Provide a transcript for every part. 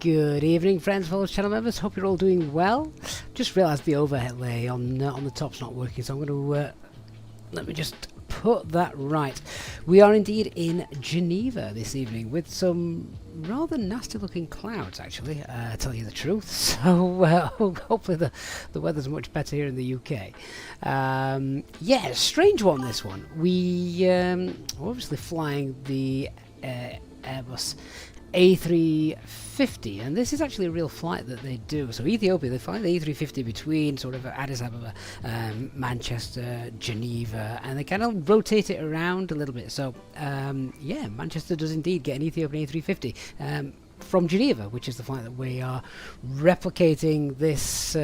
Good evening, friends, fellow channel members. Hope you're all doing well. Just realised the overlay on the top's not working, so I'm going to let me just put that right. We are indeed in Geneva this evening with some rather nasty looking clouds, actually, to tell you the truth. So hopefully the weather's much better here in the UK. Yeah, strange one, this one. We're obviously flying the Airbus A350, and this is actually a real flight that they do. So Ethiopia, they fly the A350 between sort of Addis Ababa, Manchester, Geneva, and they kind of rotate it around a little bit. So yeah, Manchester does indeed get an Ethiopian A350 from Geneva, which is the flight that we are replicating this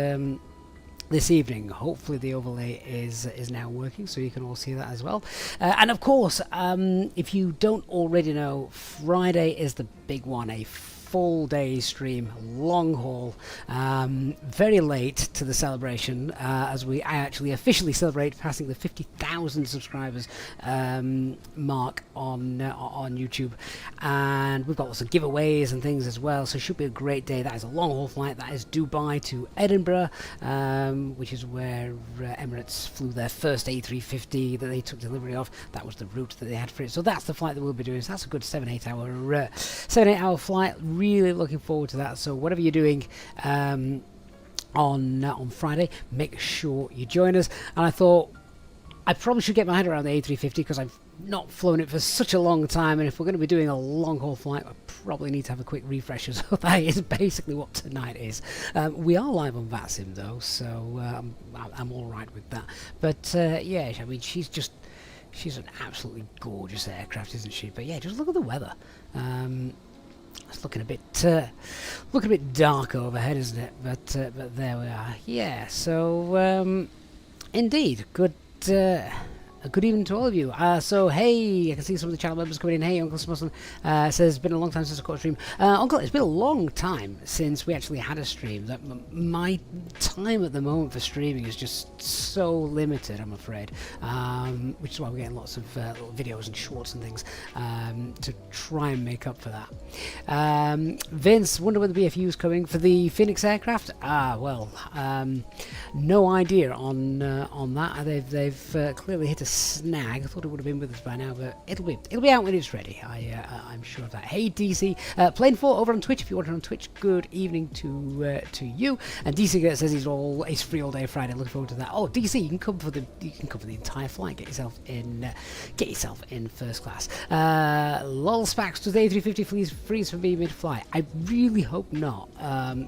this evening. Hopefully the overlay is now working, so you can all see that as well. And of course, if you don't already know, Friday is the big one, a full day stream, long haul, very late to the celebration, as I actually officially celebrate passing the 50,000 subscribers mark on YouTube, and we've got lots of giveaways and things as well, so it should be a great day. That is a long haul flight. That is Dubai to Edinburgh, which is where Emirates flew their first A350 that they took delivery of. That was the route that they had for it, so that's the flight that we'll be doing. So that's a good 7-8 hour flight. Really looking forward to that. So whatever you're doing on Friday, make sure you join us. And I thought I probably should get my head around the A350 because I've not flown it for such a long time, and if we're going to be doing a long haul flight, I probably need to have a quick refresher. So that is basically what tonight is. We are live on VATSIM though, so I'm all right with that. But yeah, I mean, she's an absolutely gorgeous aircraft, isn't she? But yeah, just look at the weather. It's looking a bit dark overhead, isn't it? But there we are. Yeah. So indeed, good evening to all of you. So hey, I can see some of the channel members coming in. Hey, Uncle Smusson says, been a long time since I caught a stream. Uncle, it's been a long time since we actually had a stream. That my time at the moment for streaming is just so limited, I'm afraid. Which is why we're getting lots of little videos and shorts and things to try and make up for that. Vince, wonder when the BFU is coming for the Fenix aircraft. Well, no idea on that. They've clearly hit a snag. I thought it would have been with us by now, but it'll be out when it's ready. I'm sure of that. Hey DC, Plane 4 over on Twitch. If you're watching on Twitch, good evening to you. And DC says he's free all day Friday. Looking forward to that. Oh, DC, you can come for the entire flight. Get yourself in first class. Lol Spax, does the A350 freeze for me mid-flight? I really hope not.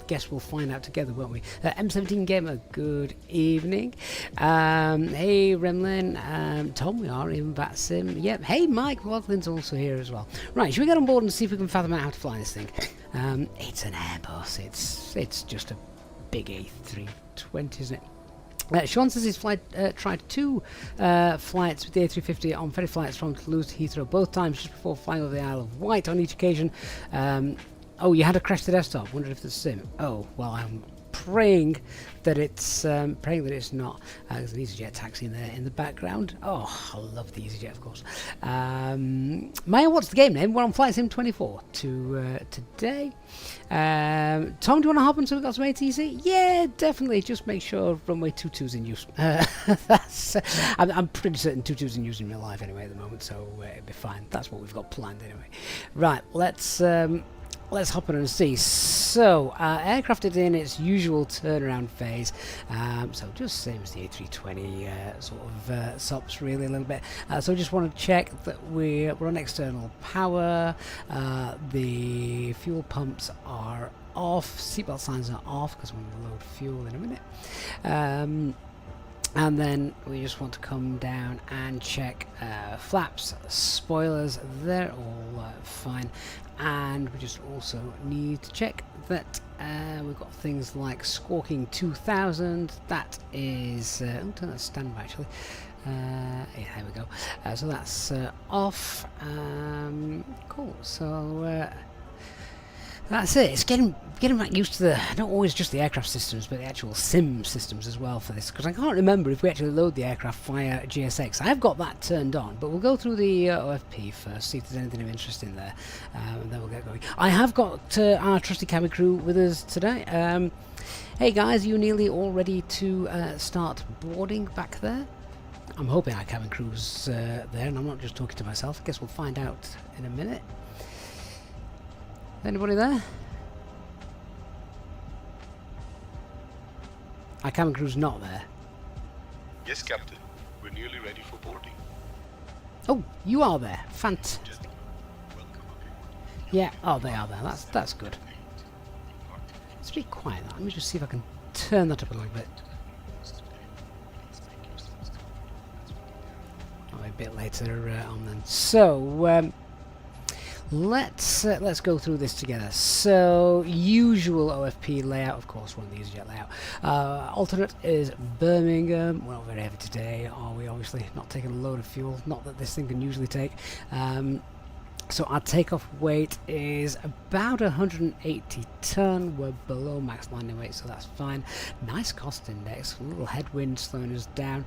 Guess we'll find out together, won't we? M17 Gamer, good evening. Hey Remlin. Tom, we are in VATSIM. Yep. Hey, Mike Waddlin's also here as well. Right, should we get on board and see if we can fathom out how to fly this thing? It's an Airbus. It's just a big A320, isn't it? Sean says he's tried 2 flights with the A350 on ferry flights from Toulouse to Heathrow, both times just before flying over the Isle of Wight. On each occasion, oh, you had to crash the desktop. Wondered if it's the sim. Oh, well, I'm praying that it's not. There's an EasyJet taxi in the background. Oh, I love the EasyJet, of course. Maya, what's the game name? We're on Flight Sim 24 today. Tom, do you want to hop on so we've got some ATC? Yeah, definitely. Just make sure runway 22's in use. I'm pretty certain 22's in use in real life anyway at the moment, so it'll be fine. That's what we've got planned anyway. Right, let's hop on and see. So, aircraft is in its usual turnaround phase. So just same as the A320 sort of SOPs really a little bit. So just want to check that we're on external power. The fuel pumps are off. Seatbelt signs are off because we're going to load fuel in a minute. And then we just want to come down and check flaps, spoilers, they're all fine. And we just also need to check that we've got things like squawking 2000. That is, turn that standby actually. Yeah, there we go. So that's off. Cool. So That's it. It's getting back used to not always just the aircraft systems, but the actual sim systems as well for this. Because I can't remember if we actually load the aircraft via GSX. I've got that turned on, but we'll go through the OFP first, see if there's anything of interest in there, and then we'll get going. I have got our trusty cabin crew with us today. Hey guys, you nearly all ready to start boarding back there? I'm hoping our cabin crew's there, and I'm not just talking to myself. I guess we'll find out in a minute. Anybody there? Our cabin crew's not there. Yes, Captain. We're nearly ready for boarding. Oh, you are there. Fantastic. Gentlemen, welcome aboard. Yeah, oh, they are there. That's good. It's pretty quiet. Let me just see if I can turn that up a little bit. Oh, a bit later on then. So, let's go through this together. So, usual OFP layout, of course, one of the EasyJet layout. Alternate is Birmingham. We're not very heavy today, are we? Obviously, not taking a load of fuel. Not that this thing can usually take. So our takeoff weight is about 180 ton. We're below max landing weight, so that's fine. Nice cost index. A little headwind slowing us down.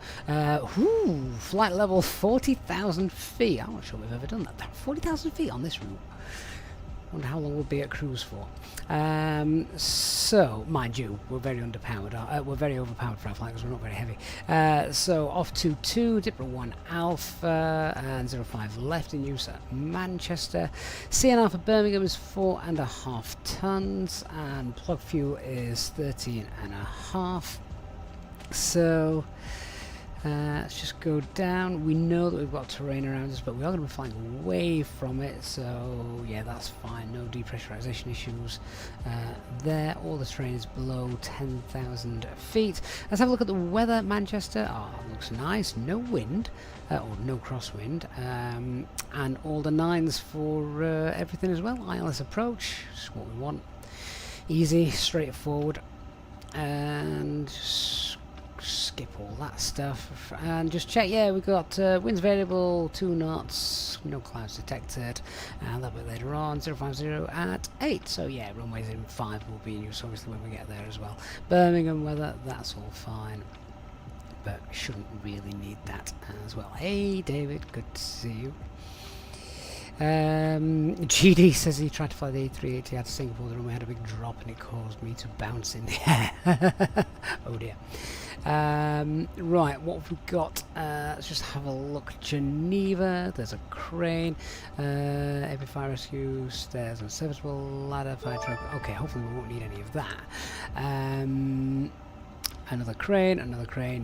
Flight level 40,000 feet. I'm not sure we've ever done that. 40,000 feet on this route. Wonder how long we'll be at cruise for. So, mind you, we're very underpowered. We're very overpowered for our flight because we're not very heavy. So, off to 2, Dipper 1 Alpha, and 05 left in use at Manchester. CNR for Birmingham is 4.5 tons, and plug fuel is 13.5. So, let's just go down. We know that we've got terrain around us, but we are going to be flying away from it, so yeah, that's fine. No depressurization issues there. All the terrain is below 10,000 feet. Let's have a look at the weather. Manchester, looks nice. No wind, or no crosswind, and all the 9s for everything as well. ILS approach, just what we want. Easy, straightforward, and skip all that stuff and just check. Yeah, we've got winds variable 2 knots, no clouds detected, and a little bit later on 050 at 8. So yeah, runways in 5 will be in use obviously when we get there as well. Birmingham weather, that's all fine, but shouldn't really need that as well. Hey David, good to see you. GD says he tried to fly the A380 out of Singapore. The runway had a big drop and it caused me to bounce in the air. Oh dear. Right, what have we got? Let's just have a look. Geneva, there's a crane, every fire rescue, stairs and serviceable ladder, fire truck. Okay, hopefully we won't need any of that. Another crane,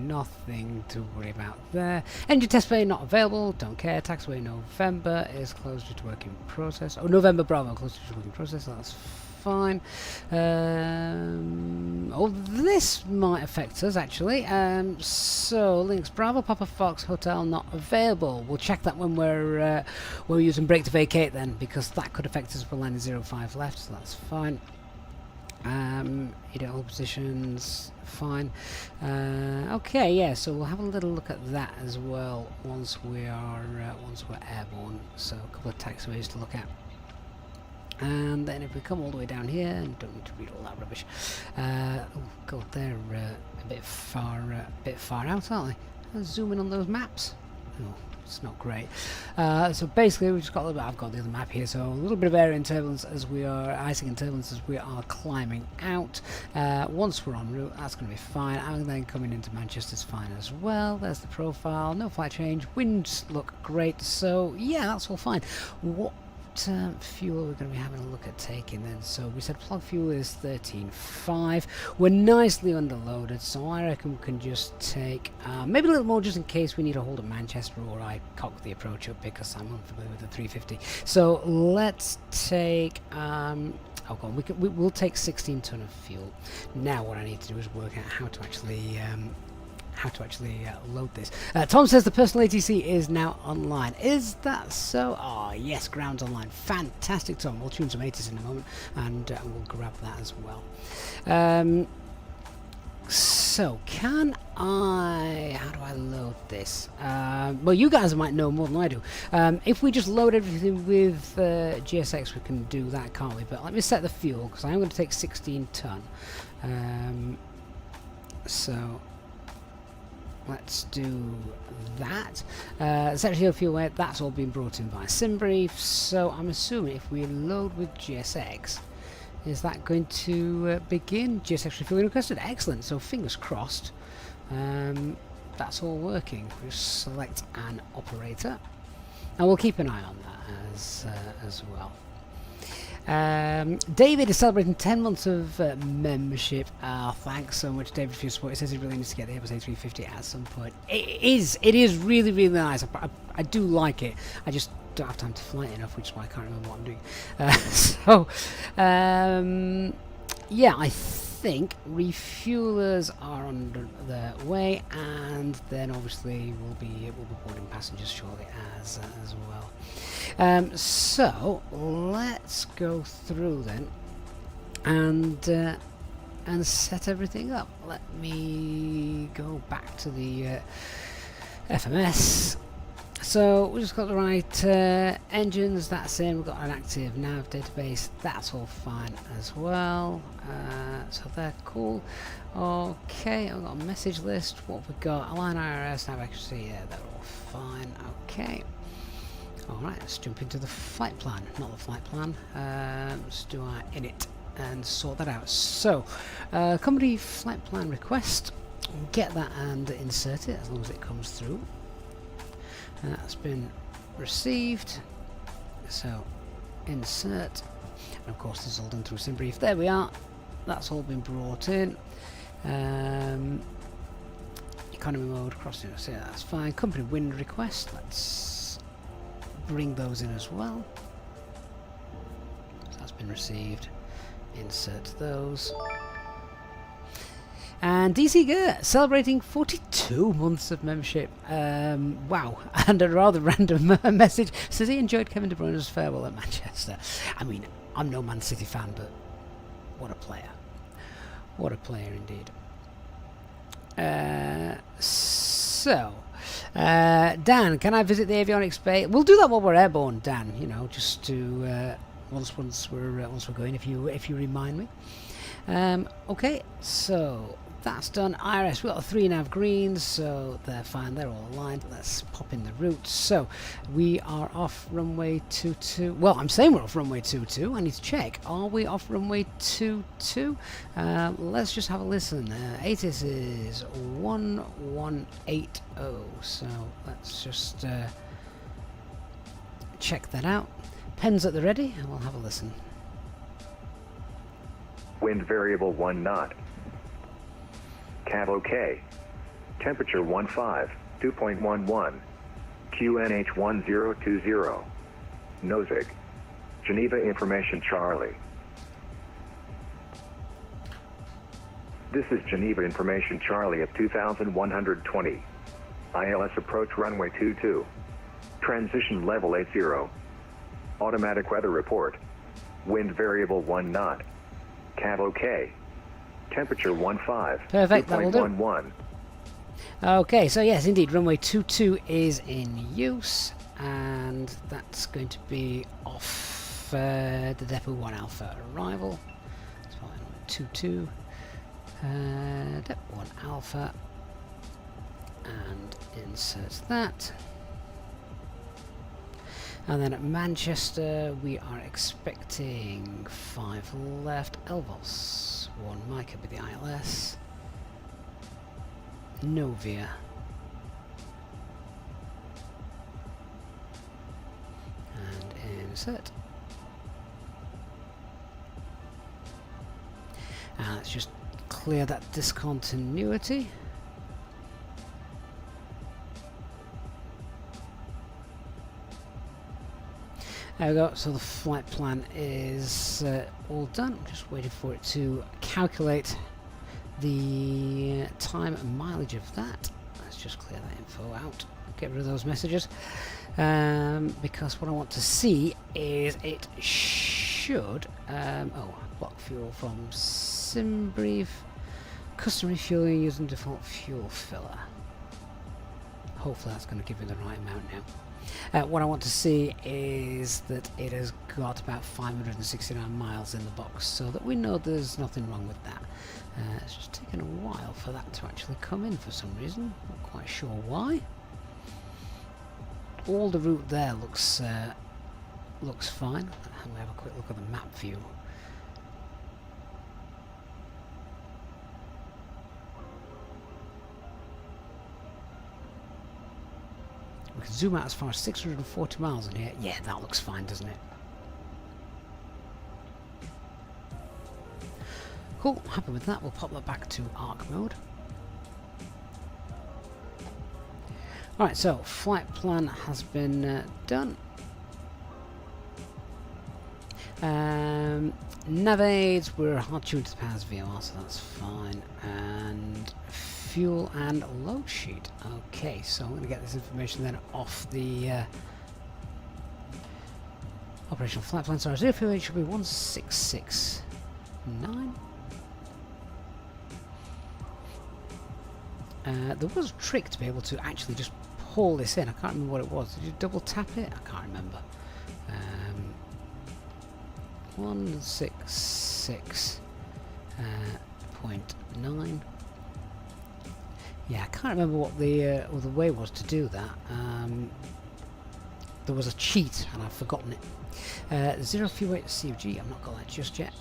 nothing to worry about there. Engine test bay not available, don't care. Taxiway November is closed due to work in process. Oh, November Bravo closed due to work in process, so that's fine. This might affect us actually. So Links Bravo Papa Fox Hotel not available. We'll check that when we're using brake to vacate then, because that could affect us. We're landing 05 left, so that's fine. All positions fine. Okay, yeah, so we'll have a little look at that as well once we're airborne. So a couple of taxiways to look at. And then if we come all the way down here, and don't need to read all that rubbish. Oh god, they're a bit far out, aren't they? Let's zoom in on those maps. Oh, it's not great. So basically, we've just got a little bit. I've got the other map here. So a little bit of area and turbulence as we are icing and turbulence as we are climbing out. Once we're en route, that's going to be fine. And then coming into Manchester is fine as well. There's the profile. No flight change. Winds look great. So yeah, that's all fine. What fuel we're going to be having a look at taking then? So we said plug fuel is 13.5. We're nicely underloaded, so I reckon we can just take maybe a little more just in case we need a hold at Manchester, or I cock the approach up because I'm unfamiliar with the 350. So let's take we'll take 16 ton of fuel. Now what I need to do is work out how to actually load this. Tom says the personal ATC is now online. Is that so? Oh yes, ground's online. Fantastic, Tom. We'll tune some ATIS in a moment and we'll grab that as well. so can I, how do I load this? Well, you guys might know more than I do. If we just load everything with GSX, we can do that, can't we? But let me set the fuel, because I am going to take 16 ton. So let's do that. Essentially, fuel weight, that's all been brought in by SimBrief. So I'm assuming if we load with GSX, is that going to begin? GSX refueling requested. Excellent. So fingers crossed. That's all working. We'll select an operator, and we'll keep an eye on that as well. David is celebrating 10 months of membership. Thanks so much, David, for your support. He says he really needs to get the Airbus A350 at some point. It is really, really nice. I do like it. I just don't have time to fly it enough, which is why I can't remember what I'm doing. Yeah, I think refuelers are on their way, and then obviously we'll be boarding passengers shortly as well. So let's go through then and set everything up. Let me go back to the FMS. So we just got the right engines, that's in. We've got an active nav database, that's all fine as well. So they're cool. Okay, I've got a message list. What have we got? Align IRS, nav accuracy, yeah, they're all fine. Okay. Alright, let's jump into the flight plan. Not the flight plan. Let's do our init and sort that out. So, company flight plan request. Get that and insert it as long as it comes through. That's been received. So, insert. And of course, this is all done through SimBrief. There we are. That's all been brought in. Economy mode, crossing. So yeah, that's fine. Company wind request. Let's bring those in as well. So that's been received. Insert those. And DC Gear celebrating 42 months of membership. Wow, and a rather random message says he enjoyed Kevin De Bruyne's farewell at Manchester. I mean, I'm no Man City fan, but what a player! What a player indeed. Dan, can I visit the avionics bay? We'll do that while we're airborne, Dan. You know, just to once we're going, if you remind me. Okay, so that's done. IRS, we've got 3 nav greens, so they're fine, they're all aligned. Let's pop in the route. So we are off runway 22. Well, I'm saying we're off runway 22. I need to check. Are we off runway 22? Let's just have a listen. ATIS is 1180. So let's just check that out. Pens at the ready, and we'll have a listen. Wind variable 1 knot. Cav OK. Temperature 15, 2.11. QNH 1020. Nosig. Geneva Information Charlie. This is Geneva Information Charlie at 2120. ILS approach runway 22. Transition level 80. Automatic weather report. Wind variable 1 knot. Cav OK. Temperature 15. Perfect, that will do. 2.11. Okay, so yes, indeed, runway 22 is in use, and that's going to be off the Depot 1 Alpha arrival. That's fine, 22. Depot 1 Alpha, and insert that. And then at Manchester, we are expecting 5 left, Elvos, 1 Micah with the ILS, Novia, and insert. And let's just clear that discontinuity. There we go, so the flight plan is all done. I'm just waiting for it to calculate the time and mileage of that. Let's just clear that info out, get rid of those messages, because what I want to see is it should, block fuel from SimBrief, custom refueling using default fuel filler. Hopefully that's going to give me the right amount now. What I want to see is that it has got about 569 miles in the box, so that we know there's nothing wrong with that. It's just taken a while for that to actually come in for some reason. Not quite sure why. All the route there looks fine. Let me have a quick look at the map view. We can zoom out as far as 640 miles in here. Yeah, that looks fine, doesn't it? Cool, happy with that. We'll pop that back to arc mode. Alright, so flight plan has been done. Nav aids, we're hard tuned to the powers VOR, so that's fine. And fuel and load sheet. Okay, so I'm going to get this information then off the operational flight plan. Sorry, 0 should be 1669. There was a trick to be able to actually just pull this in. I can't remember what it was. Did you double tap it? I can't remember. 166.9. Yeah, I can't remember what the way was to do that. There was a cheat and I've forgotten it. 0 fuel weight CFG, I've not got that just yet.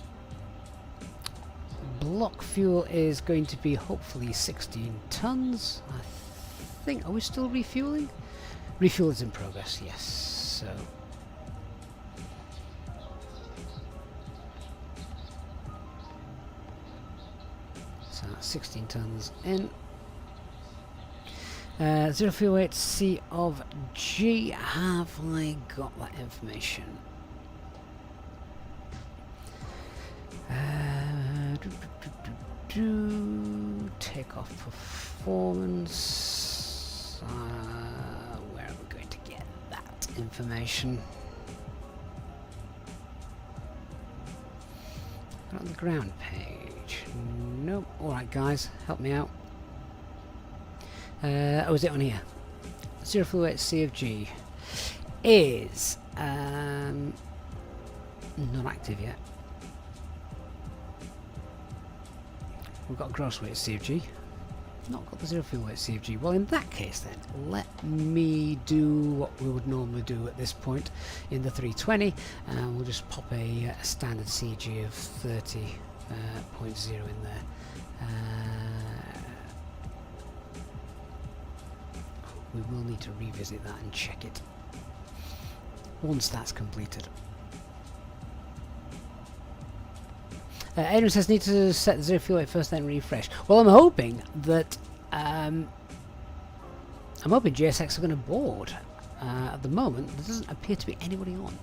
Block fuel is going to be hopefully 16 tons. I think, are we still refueling? Refuel is in progress, yes. So that's 16 tons in. 0 fuel weight C of G. Have I got that information? Takeoff performance. Where are we going to get that information? On the ground page. Nope. Alright guys, help me out. Oh, is it on here? 0 fuel weight C of G is not active yet. We've got gross weight CFG. Not got the 0 fuel weight CFG. Well, in that case then, let me do what we would normally do at this point in the 320, and we'll just pop a standard CG of 30.0 in there. We will need to revisit that and check it once that's completed. Adrian says need to set the 0 fuel weight first, then refresh. Well, I'm hoping that GSX are going to board. At the moment, there doesn't appear to be anybody on,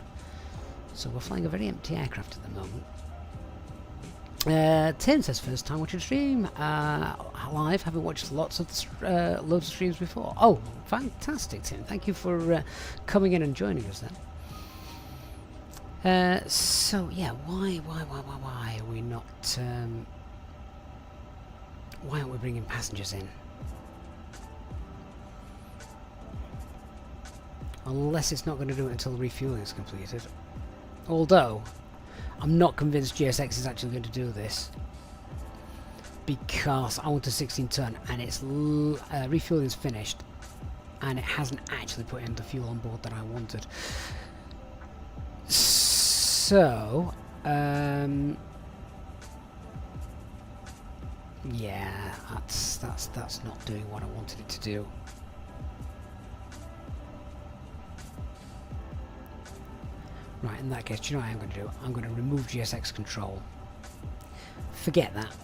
so we're flying a very empty aircraft at the moment. Tim says first time watching stream live. Haven't watched loads of streams before. Oh, fantastic, Tim! Thank you for coming in and joining us then. So yeah, why are we not? Why aren't we bringing passengers in? Unless it's not going to do it until refueling is completed. Although, I'm not convinced GSX is actually going to do this, because I want a 16 ton and it's refueling is finished, and it hasn't actually put in the fuel on board that I wanted. So, yeah, that's not doing what I wanted it to do. Right, in that case, do you know what I'm going to do? I'm going to remove GSX control. Forget that.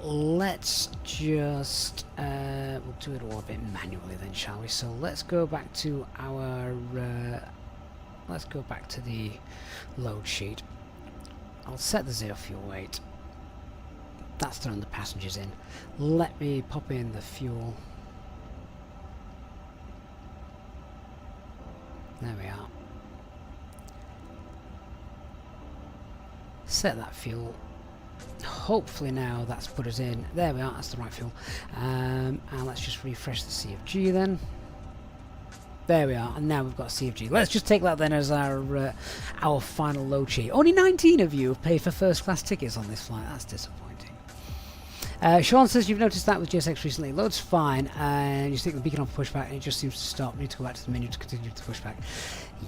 Let's just we'll do it all a bit manually then, shall we? So let's go back to our let's go back to the load sheet. I'll set the 0 fuel weight. That's throwing the passengers in. Let me pop in the fuel. There we are. Set that fuel. hopefully now that's put us in. There we are, that's the right fuel. And let's just refresh the CFG then. There we are, and now we've got CFG. Let's just take that then as our final load sheet. Only 19 of you have paid for first class tickets on this flight. That's disappointing. Sean says you've noticed that with GSX recently. Loads fine, and you stick the beacon on pushback, and it just seems to stop. You need to go back to the menu to continue to pushback.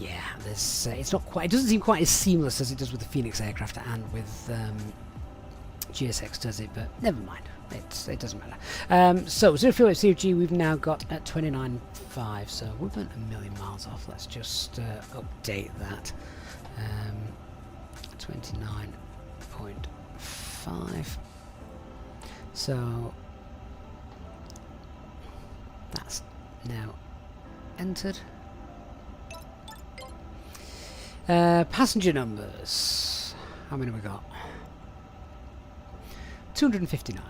Yeah, there's it's not quite. It doesn't seem quite as seamless as it does with the Fenix aircraft and with GSX does it, but never mind. It doesn't matter. So zero fuel at CFG we've now got at 29.5, so we went a million miles off. Let's just update that. 29.5. So that's now entered. Passenger numbers. How many have we got? 259.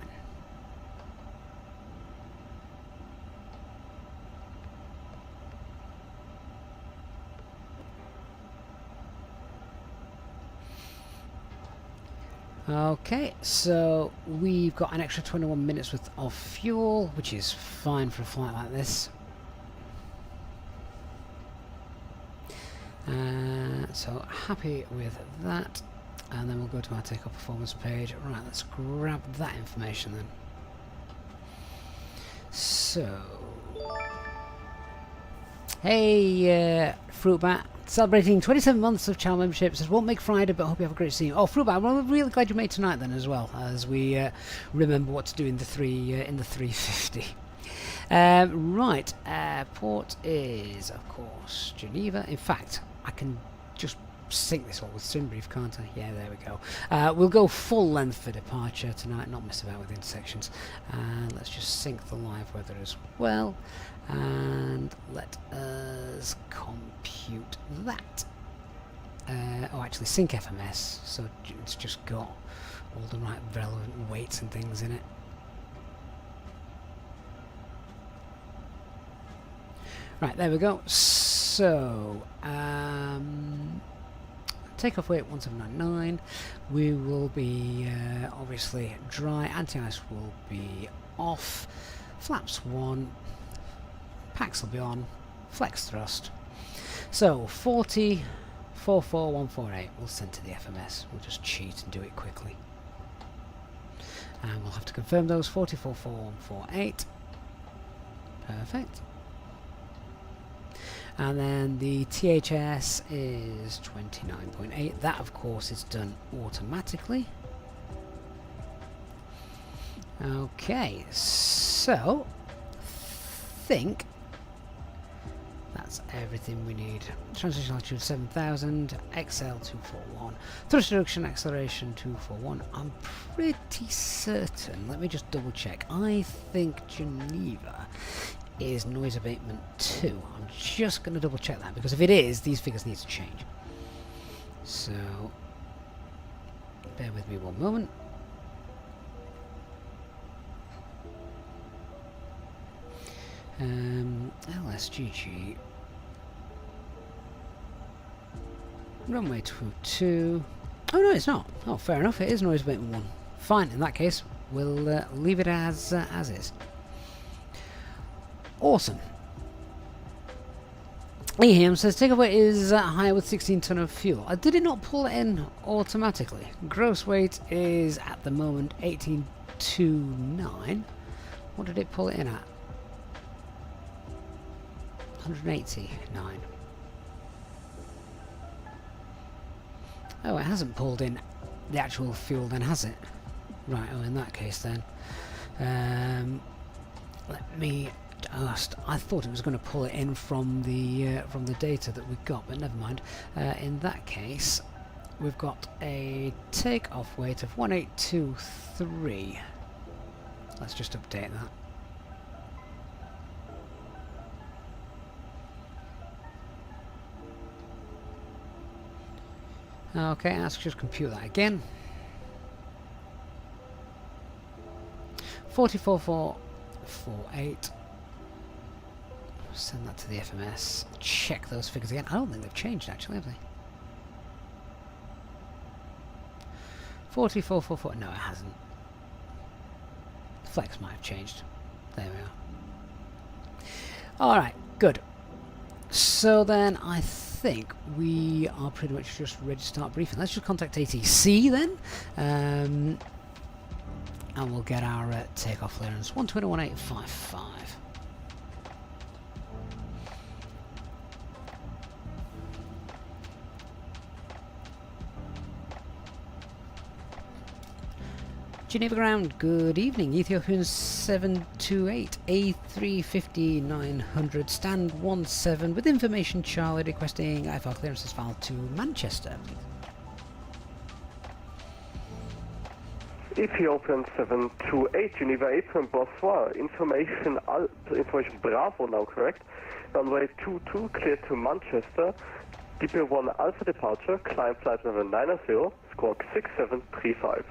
Okay, so we've got an extra 21 minutes worth of fuel, which is fine for a flight like this. So happy with that, and then we'll go to our takeoff performance page. Right, let's grab that information then. So, hey, Fruitbat, celebrating 27 months of channel membership. Says won't make Friday, but I hope you have a great scene. Oh, Fruitbat, well, I'm really glad you made tonight then as well, as we remember what to do in the 350. Right, port is of course Geneva. In fact, I can just sync this one with SimBrief, can't I? Yeah, there we go. We'll go full length for departure tonight, not mess about with intersections. And let's just sync the live weather as well. And let us compute that. Oh, actually, sync FMS, so it's just got all the right relevant weights and things in it. Right, there we go. So, takeoff weight 1799. We will be obviously dry. Anti-ice will be off. Flaps 1. Packs will be on. Flex thrust. So 4044148. We'll send to the FMS. We'll just cheat and do it quickly. And we'll have to confirm those. 4044148. Perfect. And then the THS is 29.8. That, of course, is done automatically. Okay, so think that's everything we need. Transition altitude 7000, XL 241, thrust reduction acceleration 241. I'm pretty certain. Let me just double check. I think Geneva is noise abatement 2. I'm just going to double check that, because if it is, these figures need to change. So bear with me one moment. LSGG runway 22. Oh no, it's not. Oh, fair enough, it is noise abatement 1. Fine, in that case we'll leave it as is. Awesome. Eham says takeaway is higher with 16 ton of fuel. Did it not pull it in automatically? Gross weight is at the moment 1829. What did it pull it in at? 189. Oh, it hasn't pulled in the actual fuel then, has it? Right, oh, in that case then. Let me just, I thought it was going to pull it in from the data that we got, but never mind. In that case, we've got a takeoff weight of 1823. Let's just update that. Okay, let's just compute that again. 44448. Send that to the FMS. Check those figures again. I don't think they've changed actually, have they? 4444. No, it hasn't. Flex might have changed. There we are. Alright, good. So then I think we are pretty much just ready to start briefing. Let's just contact ATC then. And we'll get our takeoff clearance. 121.855. Geneva ground, good evening. Ethiopian 728 A350-900, stand 17 with information Charlie requesting IFR clearances file to Manchester. Ethiopian 728 Geneva Apron, bonsoir. Information Bravo now, correct? Runway 22 cleared to Manchester. DP1 Alpha departure, climb flight level 90, squawk 6735.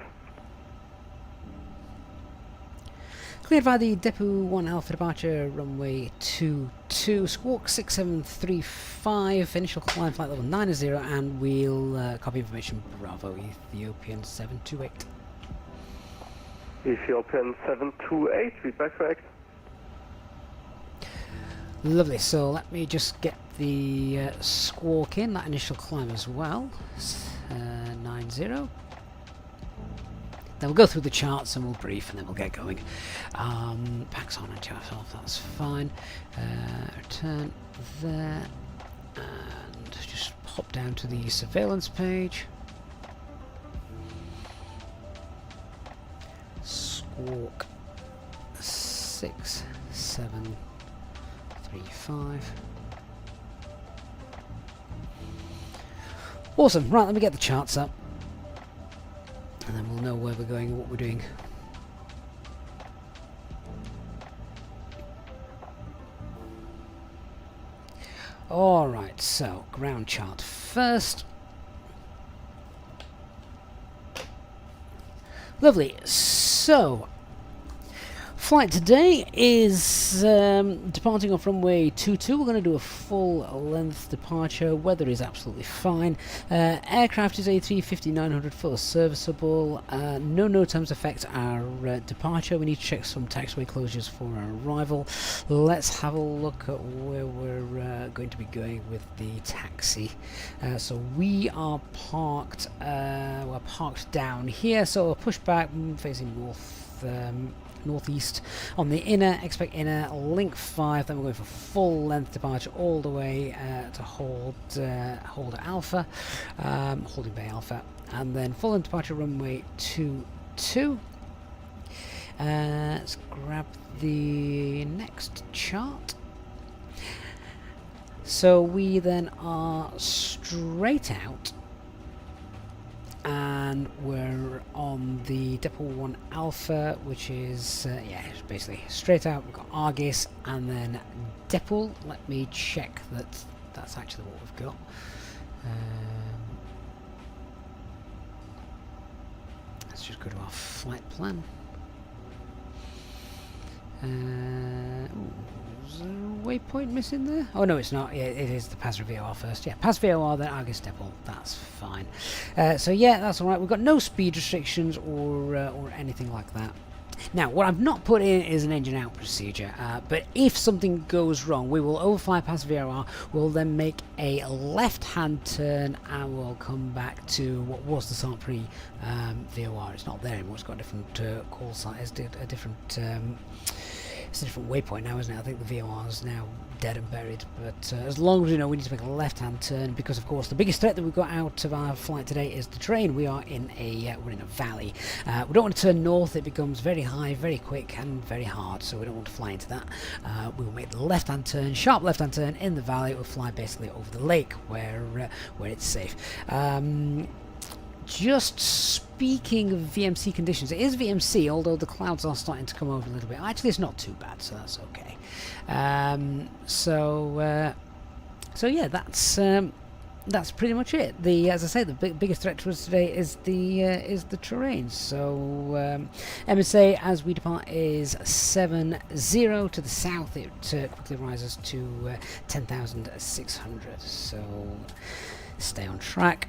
Cleared by the Depot 1 Alpha departure, runway 22, squawk 6735, initial climb flight level 90, and we'll copy information Bravo, Ethiopian 728. Ethiopian 728, feedback correct. Lovely, so let me just get the squawk in, that initial climb as well, 90. Then we'll go through the charts and we'll brief and then we'll get going. Packs on and charts off, that's fine. Return there and just hop down to the surveillance page. Squawk 6735. Awesome, right, let me get the charts up. And then we'll know where we're going and what we're doing. Alright, so ground chart first. Lovely. So, flight today is departing off runway 22. We're going to do a full length departure. Weather is absolutely fine. Aircraft is A350-900, full serviceable. No times affect our departure. We need to check some taxiway closures for our arrival. Let's have a look at where we're going to be going with the taxi. So we are parked. We're parked down here. So pushback facing north. Northeast on the inner, expect inner, link 5, then we're going for full length departure all the way to hold Alpha, holding Bay Alpha, and then full length departure runway 22. Let's grab the next chart. So we then are straight out and we're on the Depot 1 Alpha, which is it's basically straight out. We've got Argus and then Depot. Let me check that that's actually what we've got. Let's just go to our flight plan. Is there a waypoint missing there? Oh no, it's not. Yeah, it is the pass VOR first. Yeah, pass VOR, then Argus Depot. That's fine. So yeah, that's all right. We've got no speed restrictions or anything like that. Now, what I've not put in is an engine out procedure, but if something goes wrong, we will overfly past VOR, we'll then make a left-hand turn, and we'll come back to what was the start pre-VOR. It's not there anymore, it's got a different call sign, it's a different... it's a different waypoint now, isn't it? I think the VOR is now dead and buried, but as long as we know we need to make a left-hand turn, because of course the biggest threat that we've got out of our flight today is the terrain. We are in a we're in a valley. We don't want to turn north; it becomes very high, very quick, and very hard. So we don't want to fly into that. We will make the left-hand turn, sharp left-hand turn in the valley. We'll fly basically over the lake where it's safe. Just speaking of VMC conditions, it is VMC, although the clouds are starting to come over a little bit. Actually, it's not too bad, so that's okay. So yeah, that's pretty much it. As I say, the biggest threat to us today is the terrain. So MSA as we depart is 70 to the south. It quickly rises to 10,600. So stay on track.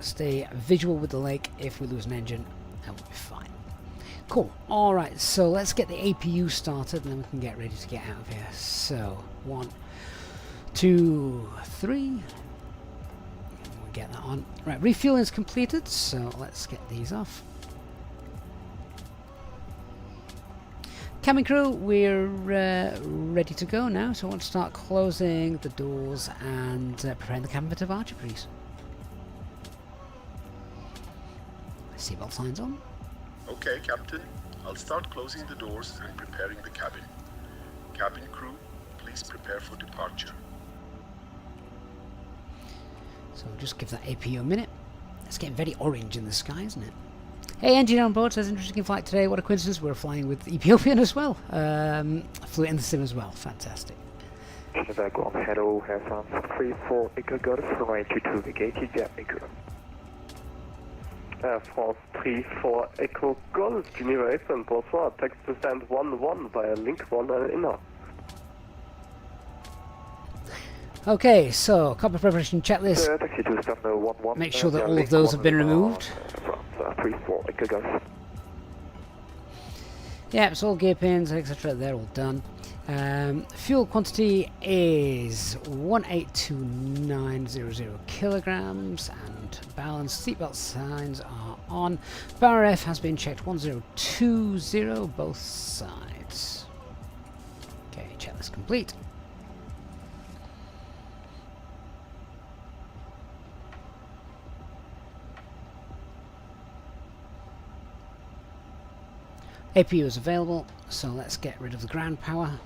stay visual with the lake. If we lose an engine, then we'll be fine. Cool. Alright, so let's get the APU started and then we can get ready to get out of here. So, 1, 2, 3. We'll get that on. Right, refueling is completed, so let's get these off. Cabin crew, we're ready to go now, so I want to start closing the doors and preparing the cabin for departure, please. Seatbelt signs on. Okay, Captain. I'll start closing the doors and preparing the cabin. Cabin crew, please prepare for departure. So we'll just give that APU a minute. It's getting very orange in the sky, isn't it? Hey, engineer on board says interesting flight today. What a coincidence, we're flying with Ethiopian as well. Flew it in the sim as well. Fantastic. Geneva, Guam, hello, have fun. 34 Echo Golf, runway 22, negated, yeah, Echo. France 34 Echo Golf, Geneva Eastern, bonsoir. Text to stand 1-1 via link 1 and inner. Okay, so cockpit preparation checklist. Taxi to stand 1-1. Make sure that all of those have been removed. France 34 Echo Golf. Yeah, it's all gear pins, etc. They're all done. Fuel quantity is 182900 kilograms, and balance seatbelt signs are on. Power F has been checked 1020 both sides. Okay, checklist complete. APU is available, so let's get rid of the ground power.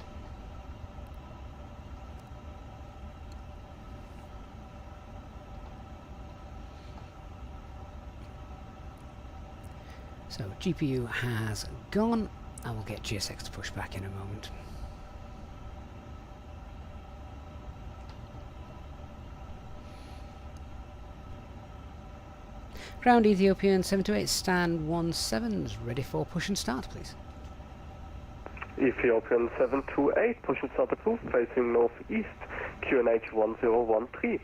So GPU has gone. I will get GSX to push back in a moment. Ground Ethiopian 728, stand 17s, ready for push and start, please. Ethiopian 728, push and start approved, facing northeast, QNH 1013.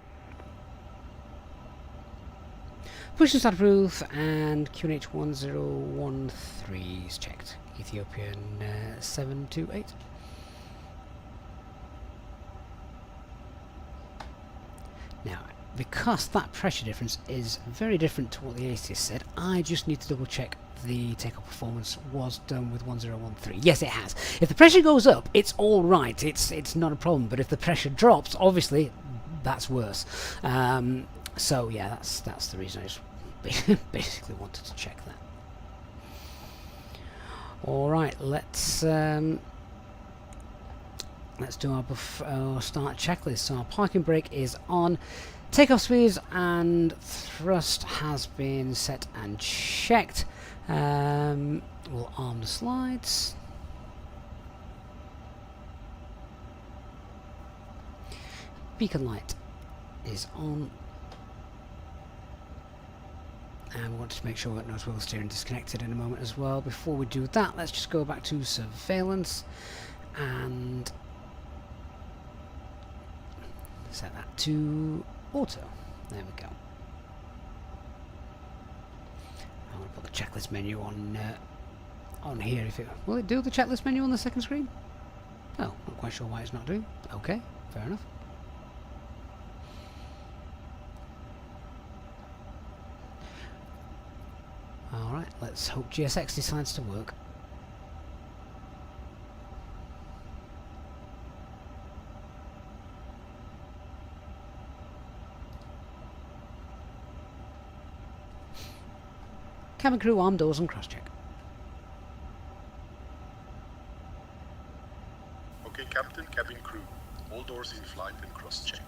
Push and start approved, and QNH 1013 is checked. Ethiopian 728. Now, because that pressure difference is very different to what the ACS said, I just need to double check the takeoff performance was done with 1013. Yes, it has. If the pressure goes up, it's all right. It's not a problem. But if the pressure drops, obviously, that's worse. So yeah, that's the reason I just basically wanted to check that. All right, let's do our start checklist. So our parking brake is on. Takeoff speeds and thrust has been set and checked. We'll arm the slides. Beacon light is on. And we want to make sure that nose wheel steering disconnected in a moment as well. Before we do that, let's just go back to surveillance and set that to auto. There we go. I want to put the checklist menu on here. If it will it do the checklist menu on the second screen? Oh, not quite sure why it's not doing. Okay, fair enough. Alright, let's hope GSX decides to work. Cabin crew, arm doors and cross-check. Okay, Captain, cabin crew. All doors in flight and cross-check.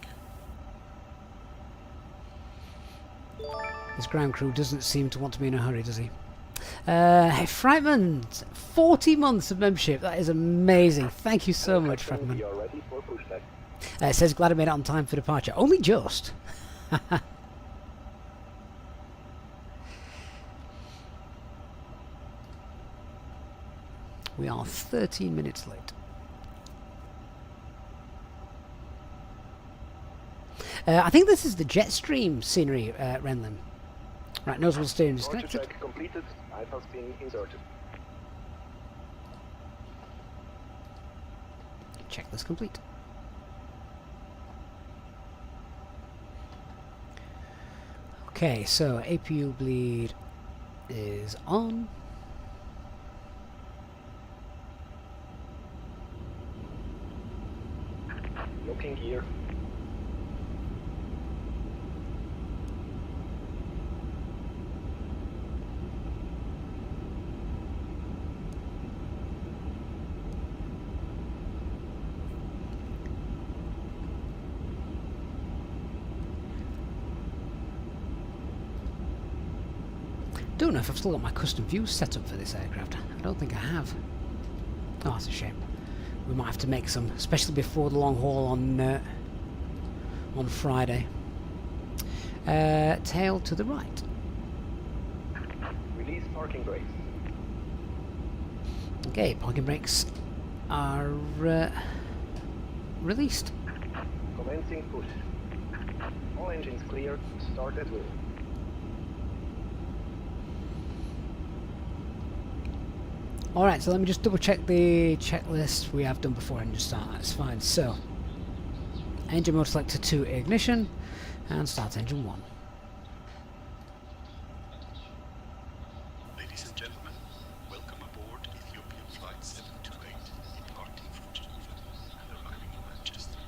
This ground crew doesn't seem to want to be in a hurry, does he? Hey, Frightman! 40 months of membership. That is amazing. Thank you so much, Frightman. We are ready for pushback. It says, glad I made it on time for departure. Only just. We are 13 minutes late. I think this is the jet stream scenery, Renlin. Right, nose wheel steering Roger disconnected. check completed. IFAS pin inserted. Checklist complete. Okay, so APU bleed is on. Locking gear. Don't know if I've still got my custom views set up for this aircraft. I don't think I have. Oh, that's a shame. We might have to make some, especially before the long haul on Friday. Tail to the right. Release parking brakes. Okay, parking brakes are released. Commencing push. All engines clear. Start at will. Alright, so let me just double check the checklist we have done before engine start. That's fine. So, engine mode selector to ignition and start engine 1. Ladies and gentlemen, welcome aboard Ethiopian Flight 728, departing from Geneva and arriving in Manchester.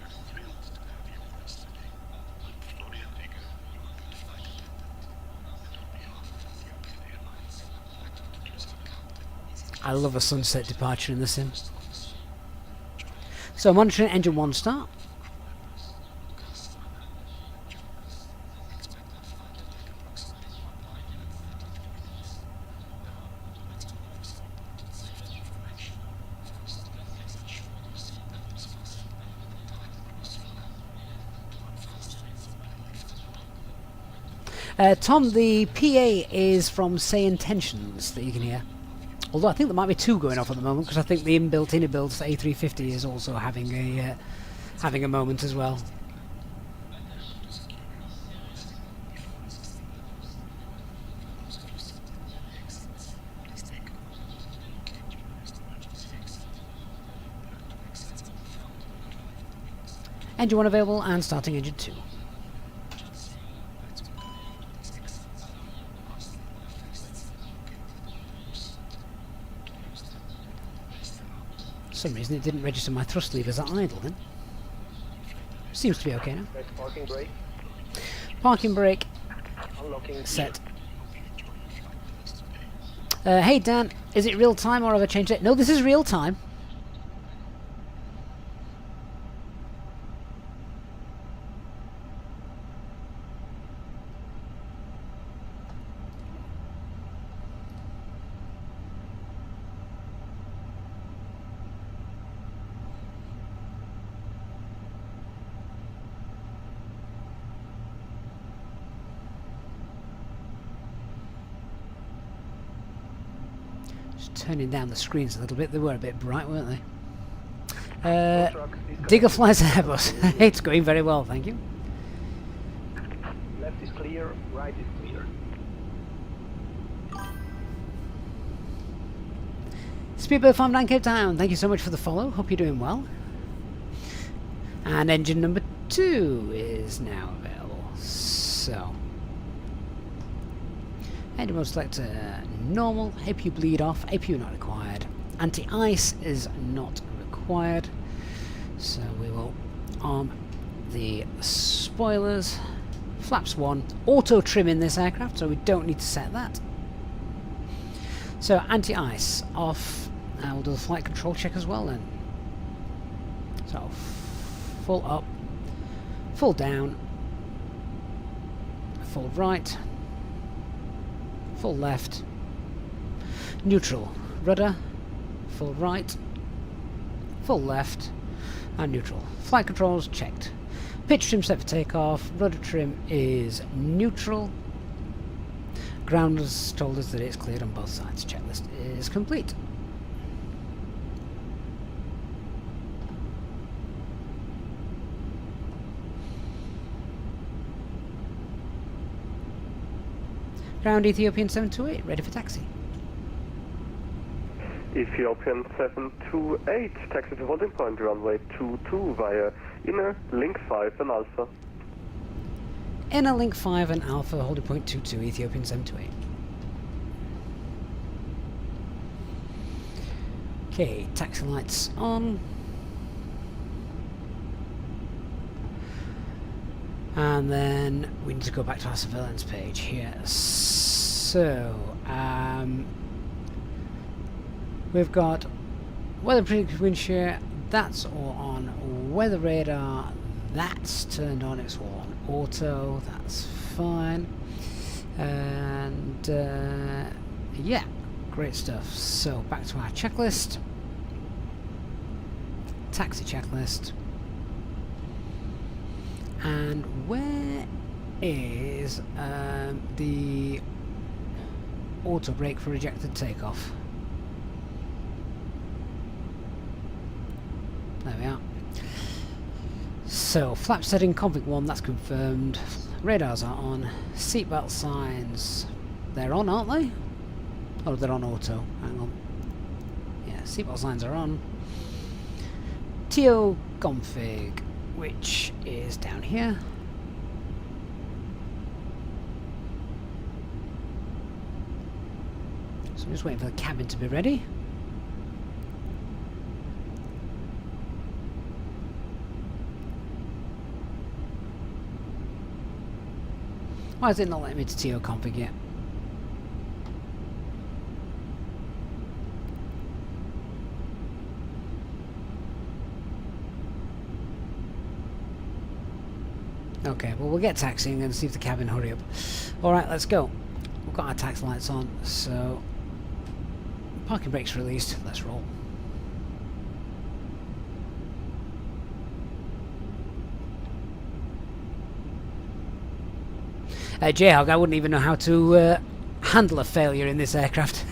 We're thrilled to have you with us today. I'm Florian Egger, your good flight attendant, and on behalf of Ethiopian Airlines, I'd like to introduce our captain. I love a sunset departure in the sim. So, monitoring engine 1 start. Tom, the PA is from Say Intentions that you can hear. Although I think there might be 2 going off at the moment, because I think the inbuilt IniBuilds A350 is also having a moment as well. Engine 1 available and starting engine 2. For some reason it didn't register my thrust levers at idle then. Seems to be okay now. Press parking brake. Parking brake Unlocking set. Hey Dan, is it real time or have I changed it? No, this is real time. Turning down the screens a little bit. They were a bit bright, weren't they? Digger flies Airbus. It's going very well, thank you. Left is clear, right is clear. Speedbird 59 Cape Town, thank you so much for the follow. Hope you're doing well. And engine number 2 is now available. So, engine mode selector normal, APU bleed off, APU not required. Anti-ice is not required. So we will arm the spoilers. Flaps 1, auto trim in this aircraft, so we don't need to set that. So anti-ice off. We'll do the flight control check as well then. So full up, full down, full right, full left, neutral, rudder, full right, full left, and neutral. Flight controls checked. Pitch trim set for takeoff, rudder trim is neutral. Ground has told us that it's cleared on both sides. Checklist is complete. Ground Ethiopian 728, ready for taxi. Ethiopian 728, taxi to holding point, runway 22 via inner link 5 and Alpha. Inner link 5 and Alpha, holding point 22, Ethiopian 728. Okay, taxi lights on. And then we need to go back to our surveillance page here. So, we've got weather predicted wind shear, that's all on. Weather radar, that's turned on, it's all on auto, that's fine. And yeah, great stuff. So back to our checklist. Taxi checklist. And where is the auto brake for rejected takeoff? There we are. So, flap setting, config 1, that's confirmed. Radars are on. Seatbelt signs, they're on, aren't they? Oh, they're on auto. Hang on. Yeah, seatbelt signs are on. TO config, which is down here. So I'm just waiting for the cabin to be ready. Why is it not letting me to TO config yet? Okay, well we'll get taxiing and see if the cabin hurry up. Alright, let's go. We've got our tax lights on, so parking brakes released, let's roll. J-Hog, I wouldn't even know how to handle a failure in this aircraft.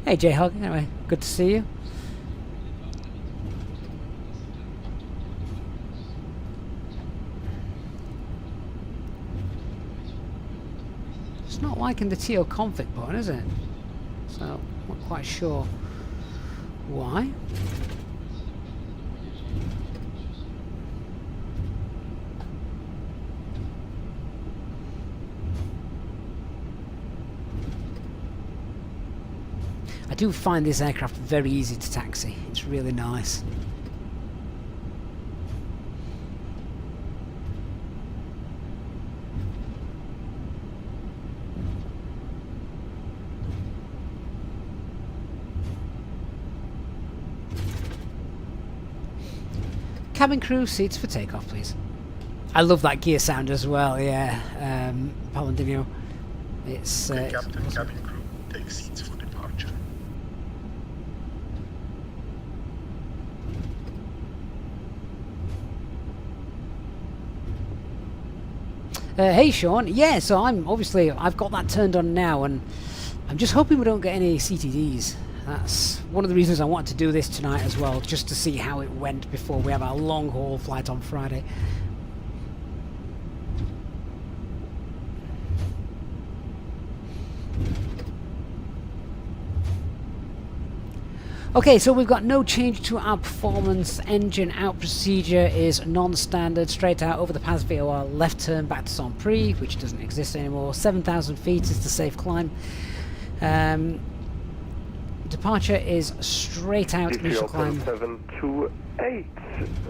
Hey J-Hog, anyway, good to see you. It's not liking the TO config button, is it? So, not quite sure why. I do find this aircraft very easy to taxi. It's really nice. Cabin crew, seats for takeoff, please. I love that gear sound as well, yeah. Palandino. It's Captain, cabin crew, take seats for departure. Hey Sean, yeah, so I've got that turned on now, and I'm just hoping we don't get any CTDs. That's one of the reasons I wanted to do this tonight as well, just to see how it went before we have our long haul flight on Friday. Okay, so we've got no change to our performance. Engine out procedure is non-standard, straight out over the pass VOR, left turn back to Saint-Prix, which doesn't exist anymore. 7,000 feet is the safe climb. Departure is straight out, initial climb. 728.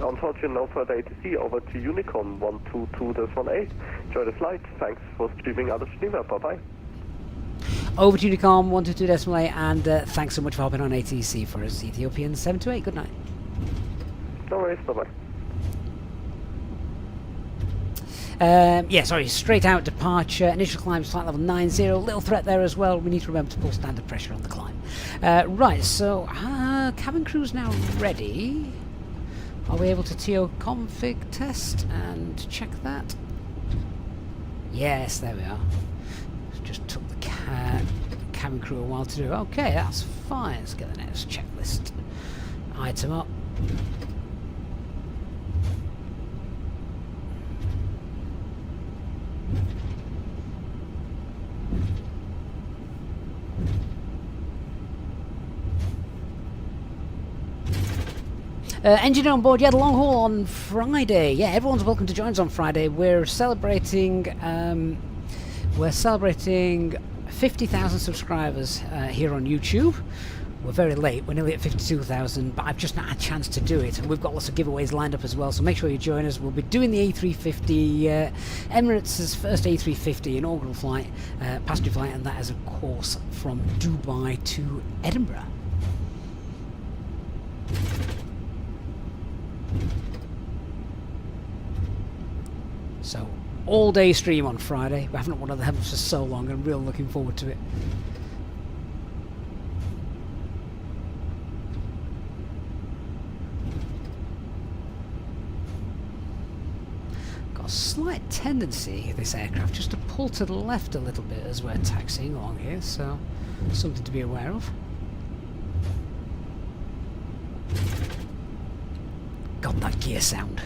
Unfortunately, no further ATC. Over to Unicorn 122.18. Enjoy the flight. Thanks for streaming out of Geneva. Bye bye. Over to Unicom 122.8, and thanks so much for hopping on ATC for us, Ethiopian 728. Good night. No worries. Bye bye. Yeah, sorry, straight out departure, initial climb, flight level 90, little threat there as well. We need to remember to pull standard pressure on the climb. Right, so cabin crew's now ready. Are we able to TO config test and check that? Yes, there we are. Just took the cabin crew a while to do. Okay, that's fine. Let's get the next checklist item up. Engineer on board, yeah, the long haul on Friday. Yeah, everyone's welcome to join us on Friday. We're celebrating 50,000 subscribers here on YouTube. We're very late, we're nearly at 52,000, but I've just not had a chance to do it. And we've got lots of giveaways lined up as well, so make sure you join us. We'll be doing the A350, Emirates' first A350 inaugural flight, passenger flight, and that is, of course, from Dubai to Edinburgh. So, all day stream on Friday. We haven't wanted to have it for so long, and I'm really looking forward to it. Got a slight tendency, this aircraft, just to pull to the left a little bit as we're taxiing along here, so something to be aware of. God, that gear sound.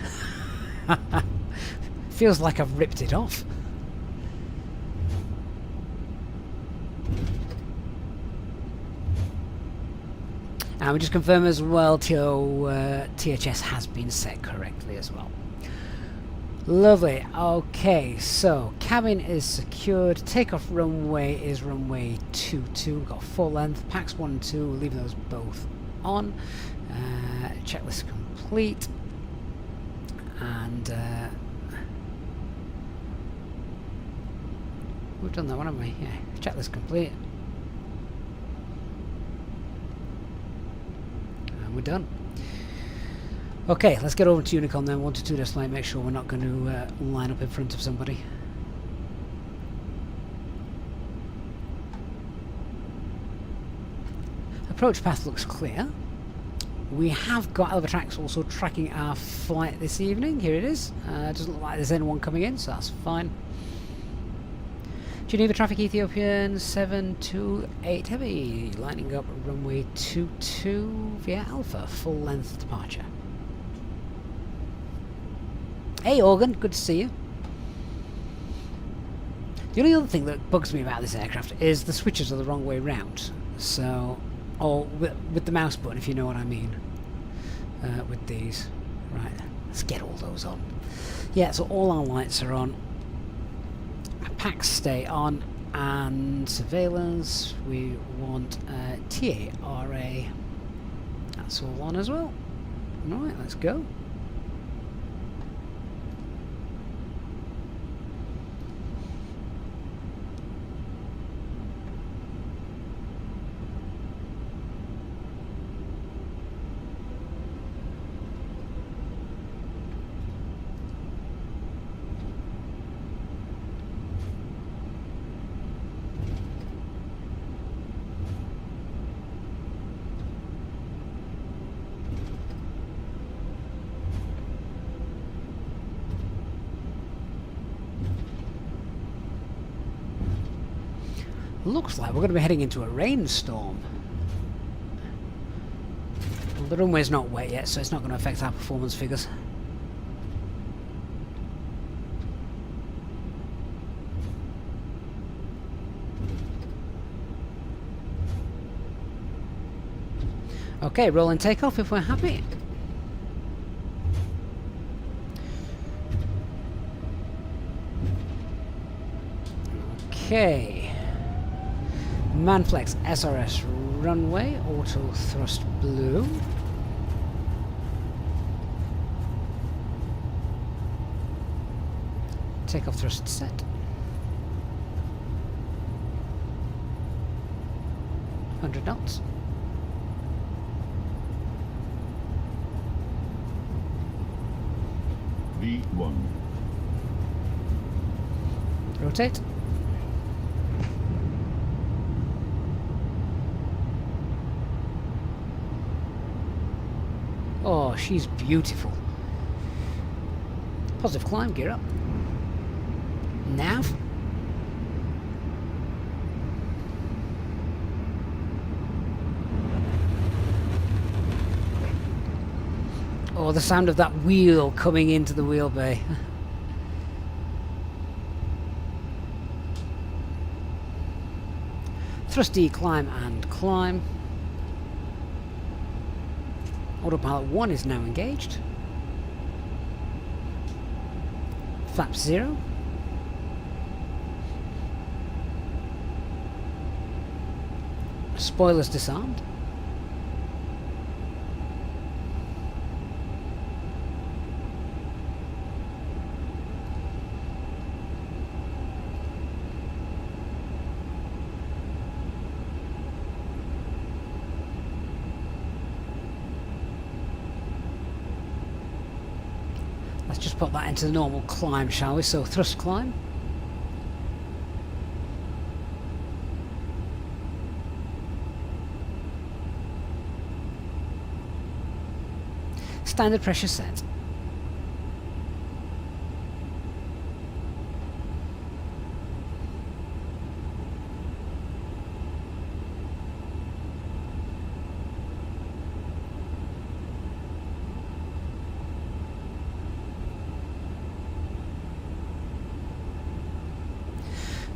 Feels like I've ripped it off. And we just confirm as well, THS has been set correctly as well. Lovely. Okay, so cabin is secured. Takeoff runway is runway 22. We've got full length. Packs 1 and 2. We're leaving those both on. Checklist complete. And we've done that one, haven't we? Yeah. Checklist complete. And we're done. Okay, let's get over to Unicon then, 122 decimal, make sure we're not going to line up in front of somebody. Approach path looks clear. We have got Albatrax also tracking our flight this evening. Here it is. Doesn't look like there's anyone coming in, so that's fine. Geneva traffic, Ethiopian 728 heavy, lining up runway 22 via Alpha, full length departure. Hey Organ, good to see you. The only other thing that bugs me about this aircraft is the switches are the wrong way round. So, or with the mouse button, if you know what I mean. With these. Right, let's get all those on. Yeah, so all our lights are on. Packs stay on, and surveillance, we want TARA. That's all on as well. Alright, let's go. Looks like we're going to be heading into a rainstorm. Well, the runway's not wet yet, so it's not going to affect our performance figures. Okay, rolling takeoff if we're happy. Okay. Manflex SRS runway, auto thrust blue. Takeoff thrust set. $100 knots. V1. Rotate. Oh, she's beautiful. Positive climb, gear up. Nav. Oh, the sound of that wheel coming into the wheel bay. Thrust D, climb and climb. Autopilot 1 is now engaged. Flaps 0. Spoilers disarmed. Let's just put that into the normal climb, shall we? So thrust climb. Standard pressure set.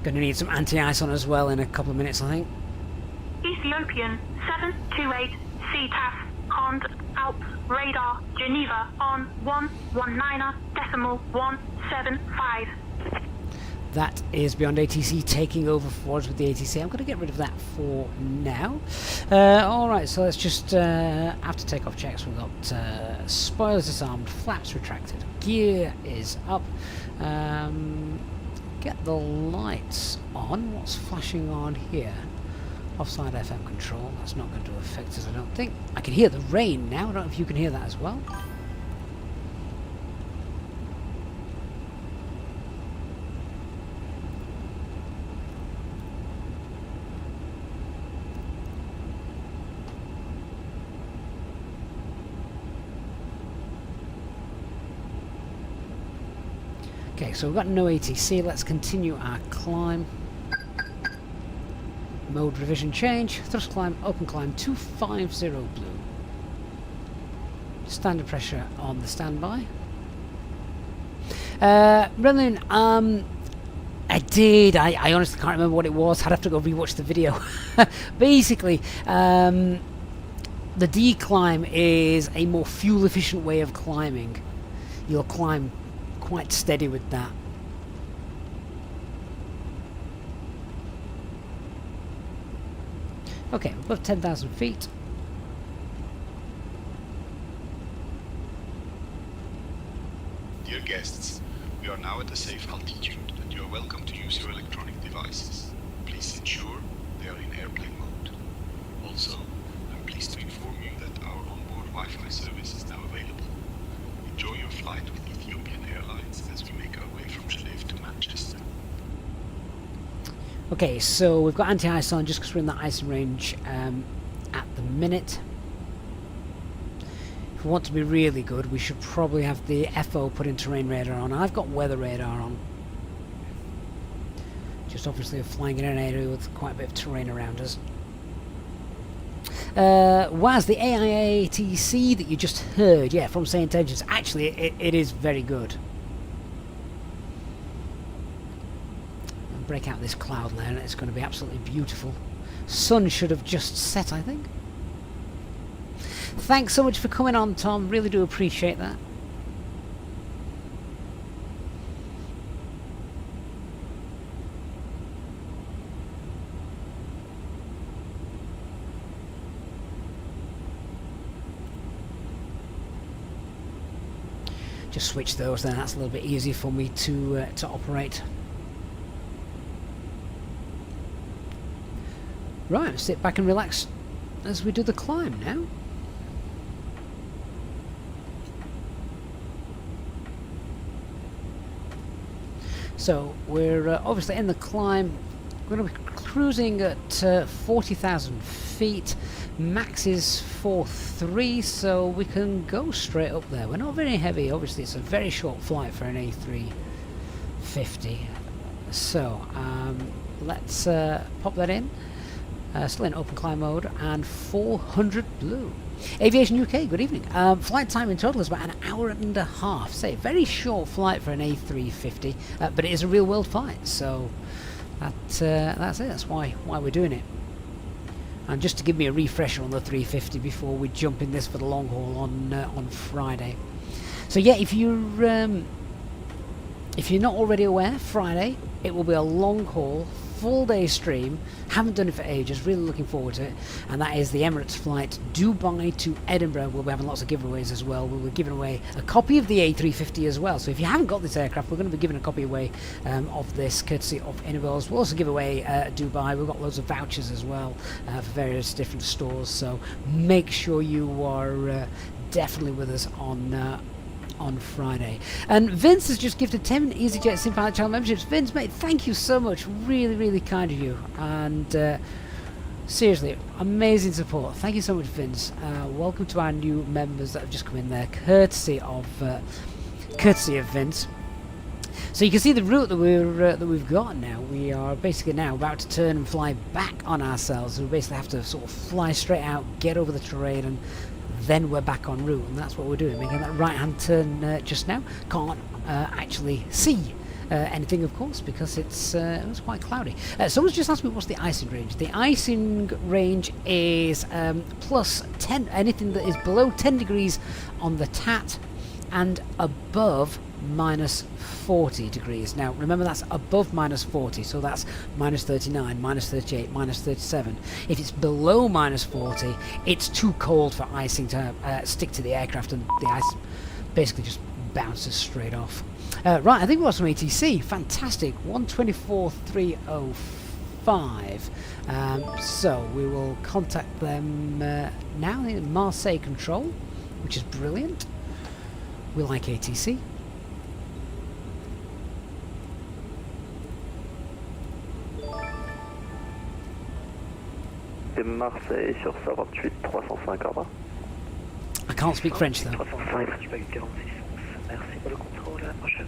Going to need some anti-ice on as well in a couple of minutes, I think. Ethiopian 728 CTAF Cond Alps radar Geneva on 119.175. That is beyond ATC taking over for us with the ATC. I'm going to get rid of that for now. Alright, so let's just, after takeoff checks, we've got spoilers disarmed, flaps retracted, gear is up. Get the lights on. What's flashing on here? Offside FM control. That's not going to affect us, I don't think. I can hear the rain now. I don't know if you can hear that as well. Okay, so we've got no ATC. Let's continue our climb. Mode revision change. Thrust climb, open climb 250 blue. Standard pressure on the standby. Brendan, I honestly can't remember what it was. I'd have to go rewatch the video. Basically, the declimb is a more fuel efficient way of climbing. You'll climb quite steady with that. Okay, above 10,000 feet. Dear guests, we are now at a safe altitude and you are welcome to use your electronic devices. Please ensure they are in airplane mode. Also, I'm pleased to inform you that our onboard Wi-Fi service is now available. Enjoy your flight with Ethiopian Airlines as we make our way from Geneva to Manchester. Okay, so we've got anti-ice on just because we're in the icing range at the minute. If we want to be really good, we should probably have the FO put in terrain radar on. I've got weather radar on. Just obviously flying in an area with quite a bit of terrain around us. Was the AIATC that you just heard, yeah, from Say Intelligence, actually it is very good. I'll break out this cloud layer and it's going to be absolutely beautiful. Sun should have just set, I think. Thanks so much for coming on, Tom. Really do appreciate that. Just switch those then, that's a little bit easier for me to operate. Right, sit back and relax as we do the climb now. So we're obviously in the climb. We're going to be cruising at 40,000 feet. Max is 4.3, so we can go straight up there. We're not very heavy. Obviously, it's a very short flight for an A350. So let's pop that in. Still in open climb mode and 400 blue. Aviation UK, good evening. Flight time in total is about an hour and a half. Say, very short flight for an A350, but it is a real world flight, so that's it. That's why we're doing it. And just to give me a refresher on the 350 before we jump in this for the long haul on Friday. So yeah, if you're not already aware, Friday it will be a long haul, full day stream. Haven't done it for ages, really looking forward to it. And that is the Emirates flight Dubai to Edinburgh. We'll be having lots of giveaways as well. We'll be giving away a copy of the A350 as well. So if you haven't got this aircraft, we're going to be giving a copy away of this courtesy of IniBuilds. We'll also give away Dubai. We've got loads of vouchers as well for various different stores. So make sure you are definitely with us on Friday. And Vince has just gifted 10 EasyJet SimPilot channel memberships. Vince, mate, thank you so much. Really, really kind of you. And seriously, amazing support. Thank you so much, Vince. Welcome to our new members that have just come in there, courtesy of Vince. So you can see the route that we've got now. We are basically now about to turn and fly back on ourselves. We basically have to sort of fly straight out, get over the terrain, and then we're back en route, and that's what we're doing, making that right-hand turn just now. Can't actually see anything, of course, because it was quite cloudy. Someone's just asked me what's the icing range. The icing range is plus 10, anything that is below 10 degrees on the TAT and above minus 40 degrees. Now remember, that's above minus 40, so that's minus 39, minus 38, minus 37. If it's below minus 40, it's too cold for icing to stick to the aircraft, and the ice basically just bounces straight off. Right, I think we've got some ATC. Fantastic. 124,305. So we will contact them now in Marseille Control, which is brilliant. We like ATC. Marseille sur 128 305 au revoir. I can't speak French though. 305, Pushback 46. Merci pour le contrôle, à la prochaine.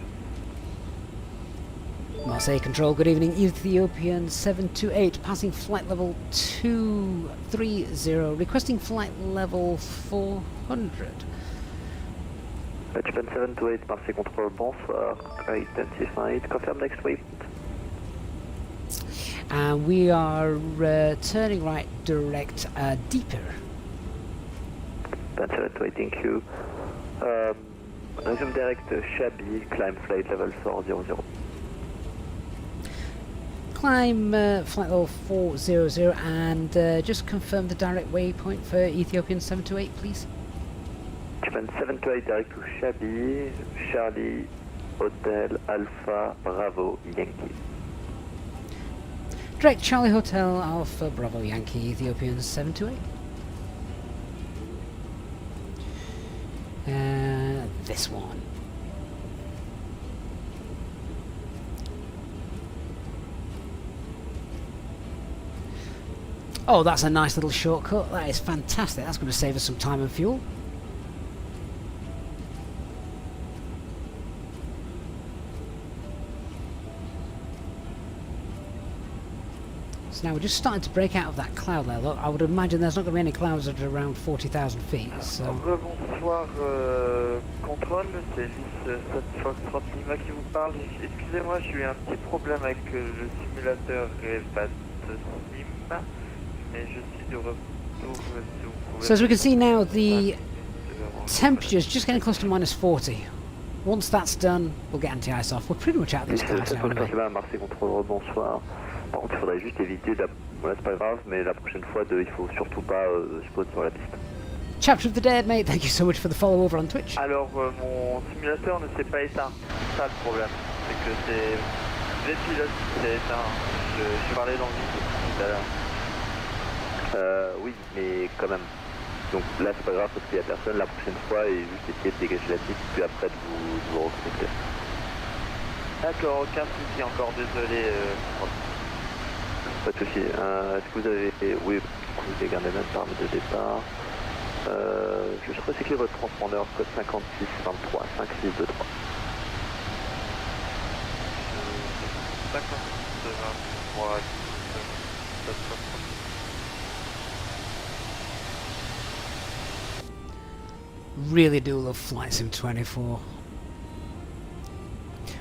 Marseille Control, good evening. Ethiopian 728, passing flight level 230, requesting flight level 400. Japan 728, Marseille Control, bonsoir. Identified, confirm next waypoint. And we are turning right direct deeper. Japan 728, thank you. Resume direct Shabi, climb flight level 400. Climb flight level 400 and just confirm the direct waypoint for Ethiopian 728, please. Japan 728 direct to Shabi, Charlie, Hotel, Alpha, Bravo, Yankee. Direct Charlie Hotel, Alpha, Bravo, Yankee, Ethiopian 728. This one. Oh, that's a nice little shortcut. That is fantastic. That's going to save us some time and fuel. So now we're just starting to break out of that cloud there. Look, I would imagine there's not going to be any clouds at around 40,000 feet. So. Bonsoir, contrôle, c'est juste Foxtrot Lima qui vous parle. Excusez-moi, j'ai eu un petit problème avec le simulateur VATSIM, mais je suis de retour. So as we can see now, the temperature is just getting close to minus 40. Once that's done, we'll get anti-ice off. We're pretty much out of these clouds now. Anyway. Marseille Control, bonsoir. Par contre, il faudrait juste éviter, voilà, c'est pas grave, mais la prochaine fois, il faut surtout pas spot sur la piste. Chapter of the Dead, mate, thank you so much for the follow over on Twitch. Alors, mon simulateur ne s'est pas éteint. C'est ça le problème. C'est que c'est le pilote qui s'est éteint. Je parlais dans le vide tout à l'heure. Oui, mais quand même. Donc là, c'est pas grave parce qu'il y a personne. La prochaine fois, et juste essayer de dégager la piste, puis après de vous reconnecter. D'accord, aucun souci. Encore désolé. Pas de souci. Est-ce que vous avez... Oui, vous avez gardé même arme de départ. Juste recycler votre transpondeur, code 5623, 5623. 5623, Really do love Flight Sim 24.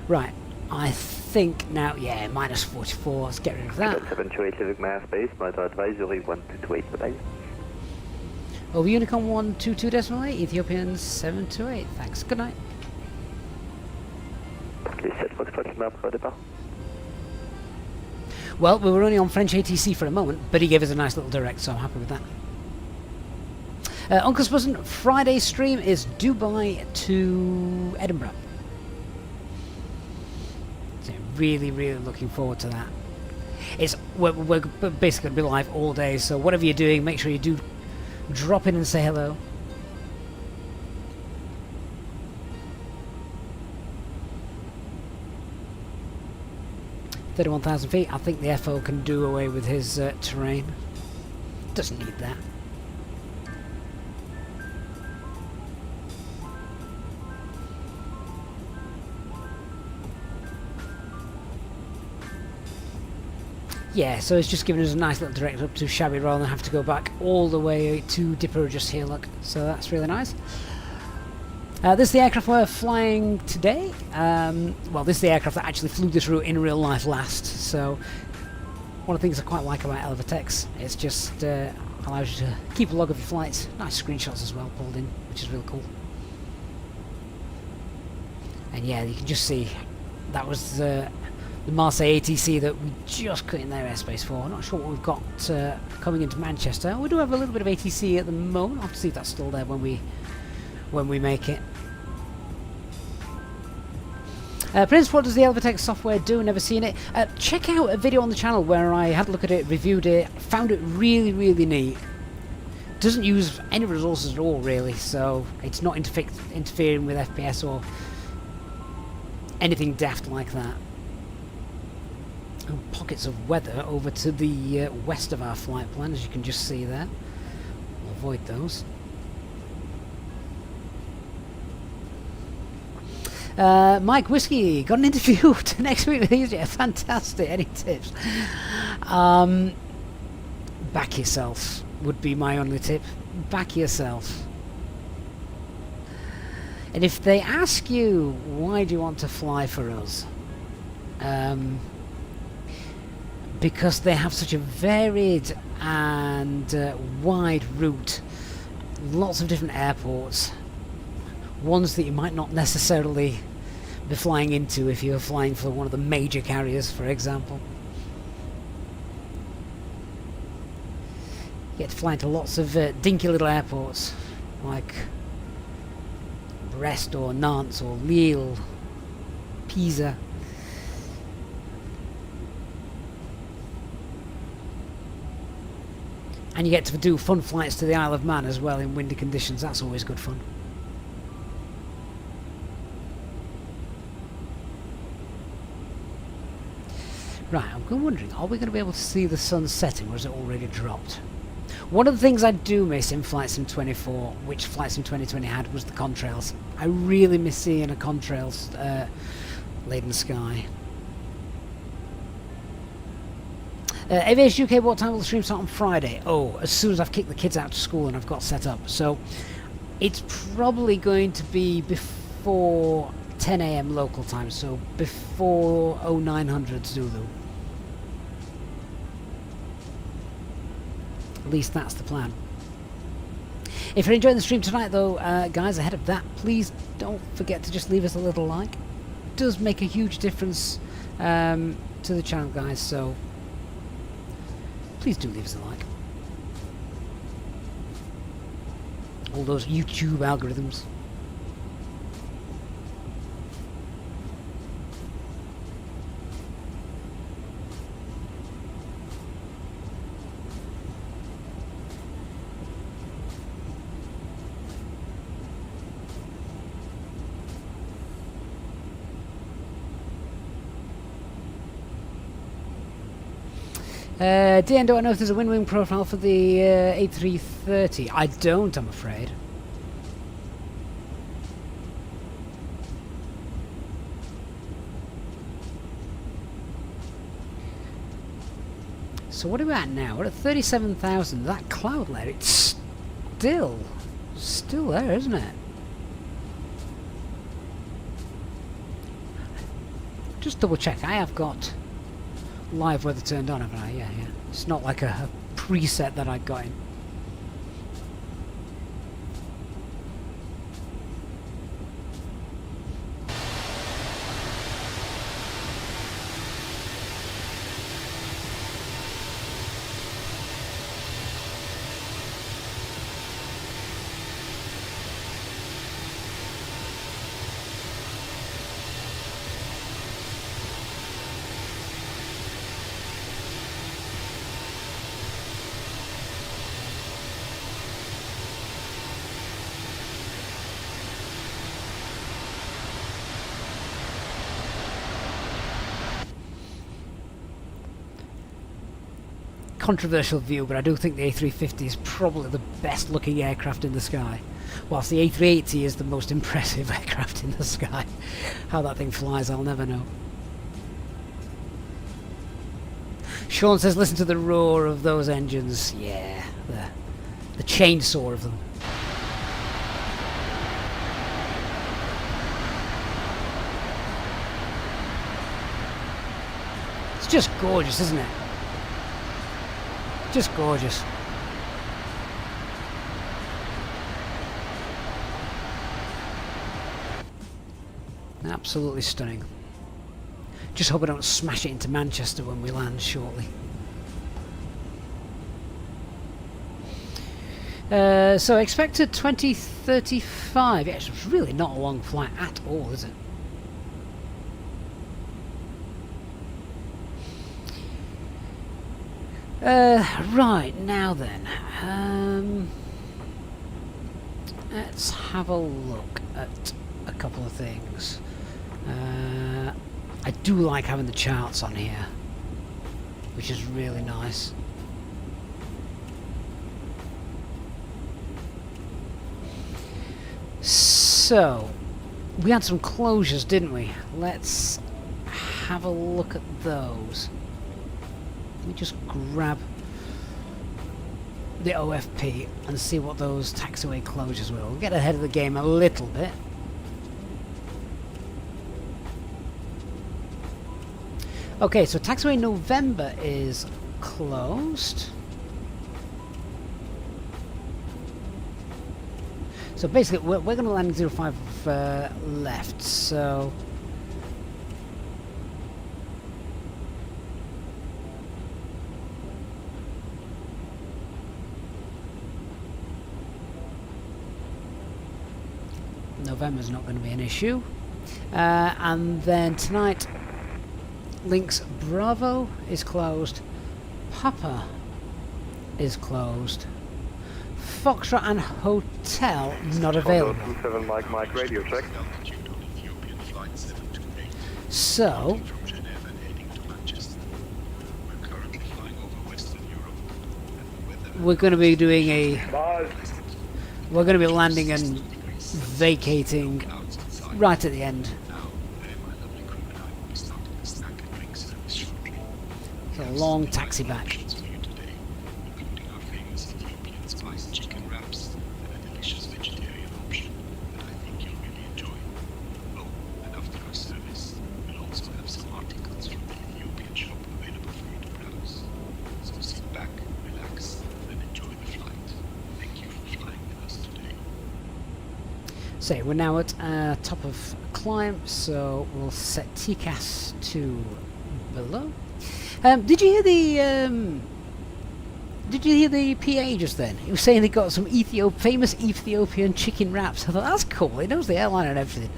Right, I think now, yeah, minus 44. Let's get rid of that. 728 Civic Mass Base, Mother Advisory 1228, bye-bye. Over Unicorn 122.8, Ethiopian 728. Thanks. Good night. Les 7 Foxtrot Lima pour départ. Well, we were only on French ATC for a moment, but he gave us a nice little direct, so I'm happy with that. Uncle's Buzzin', Friday stream is Dubai to Edinburgh. So really, really looking forward to that. We're basically going to be live all day, so whatever you're doing, make sure you do drop in and say hello. "31,000 feet. I think the FO can do away with his terrain. Doesn't need that. Yeah, so it's just giving us a nice little direct up to Shabby rather than have to go back all the way to Dipper just here, look. So that's really nice. This is the aircraft we're flying today. Well, this is the aircraft that actually flew this route in real life last. So one of the things I quite like about Elvatex, it's just allows you to keep a log of your flights. Nice screenshots as well pulled in, which is really cool. And yeah, you can just see that was the Marseille ATC that we just cut in their airspace for. I'm not sure what we've got coming into Manchester. We do have a little bit of ATC at the moment. I'll have to see if that's still there when we make it. Prince, what does the Elvatex software do? Never seen it. Check out a video on the channel where I had a look at it, reviewed it, found it really, really neat. Doesn't use any resources at all, really, so it's not interfering with FPS or anything daft like that. And pockets of weather over to the west of our flight plan, as you can just see there. We'll avoid those. Mike Whiskey, got an interview to next week with EasyJet. Fantastic. Any tips? Back yourself would be my only tip. Back yourself. And if they ask you, why do you want to fly for us? Because they have such a varied and wide route. Lots of different airports. Ones that you might not necessarily be flying into if you're flying for one of the major carriers, for example. You get to fly into lots of dinky little airports like Brest or Nantes or Lille, Pisa. And you get to do fun flights to the Isle of Man as well in windy conditions. That's always good fun. Right, I'm wondering, are we going to be able to see the sun setting, or has it already dropped? One of the things I do miss in Flight Sim 24, which Flight Sim 2020 had, was the contrails. I really miss seeing a contrails laden sky. Aviation UK, what time will the stream start on Friday? Oh, as soon as I've kicked the kids out to school and I've got set up. So it's probably going to be before 10 AM local time, so before 0900 Zulu. At least that's the plan. If you're enjoying the stream tonight though, guys, ahead of that, please don't forget to just leave us a little like. It does make a huge difference to the channel, guys, so please do leave us a like. All those YouTube algorithms. Dan, do I know if there's a wing profile for the A330? I don't, I'm afraid. So what are we at now? We're at 37,000. That cloud layer, it's still there, isn't it? Just double check. I have got live weather turned on, haven't I? Yeah, yeah. It's not like a preset that I got in. Controversial view, but I do think the A350 is probably the best looking aircraft in the sky, whilst the A380 is the most impressive aircraft in the sky. How that thing flies, I'll never know. Sean says, listen to the roar of those engines. Yeah, the chainsaw of them. It's just gorgeous, isn't it? Just gorgeous. Absolutely stunning. Just hope I don't smash it into Manchester when we land shortly. So expected 2035. Yeah, it's really not a long flight at all, is it? Right, now then, let's have a look at a couple of things. I do like having the charts on here, which is really nice. So, we had some closures, didn't we? Let's have a look at those. Let me just grab the OFP and see what those taxiway closures were. We'll get ahead of the game a little bit. Okay, so taxiway November is closed. So basically, we're going to land 05 left, so... November's not going to be an issue. And then tonight, Lynx Bravo is closed. Papa is closed. Foxtrot and Hotel not available. 27 Mike, radio check. Altitude on Ethiopian flight 728. So, From Geneva and heading to Manchester. We're currently flying over Western Europe. And the weather we're going to be doing a... We're going to be landing and vacating clouds inside. right at the end. Now, my lovely crew and I will be starting a snack and drink service shortly. It's a long taxi back. Options for you today, including our famous Ethiopian spiced chicken wraps and a delicious vegetarian option that I think you'll really enjoy. Oh, and after our service, we'll also have some articles from the Ethiopian shop available for you to browse. So sit back, relax, and enjoy the flight. Thank you for flying with us today. So we're now at top of climb, so we'll set TCAS to below. Did you hear the PA just then? He was saying they got some famous Ethiopian chicken wraps. I thought that's cool. He knows the airline and everything.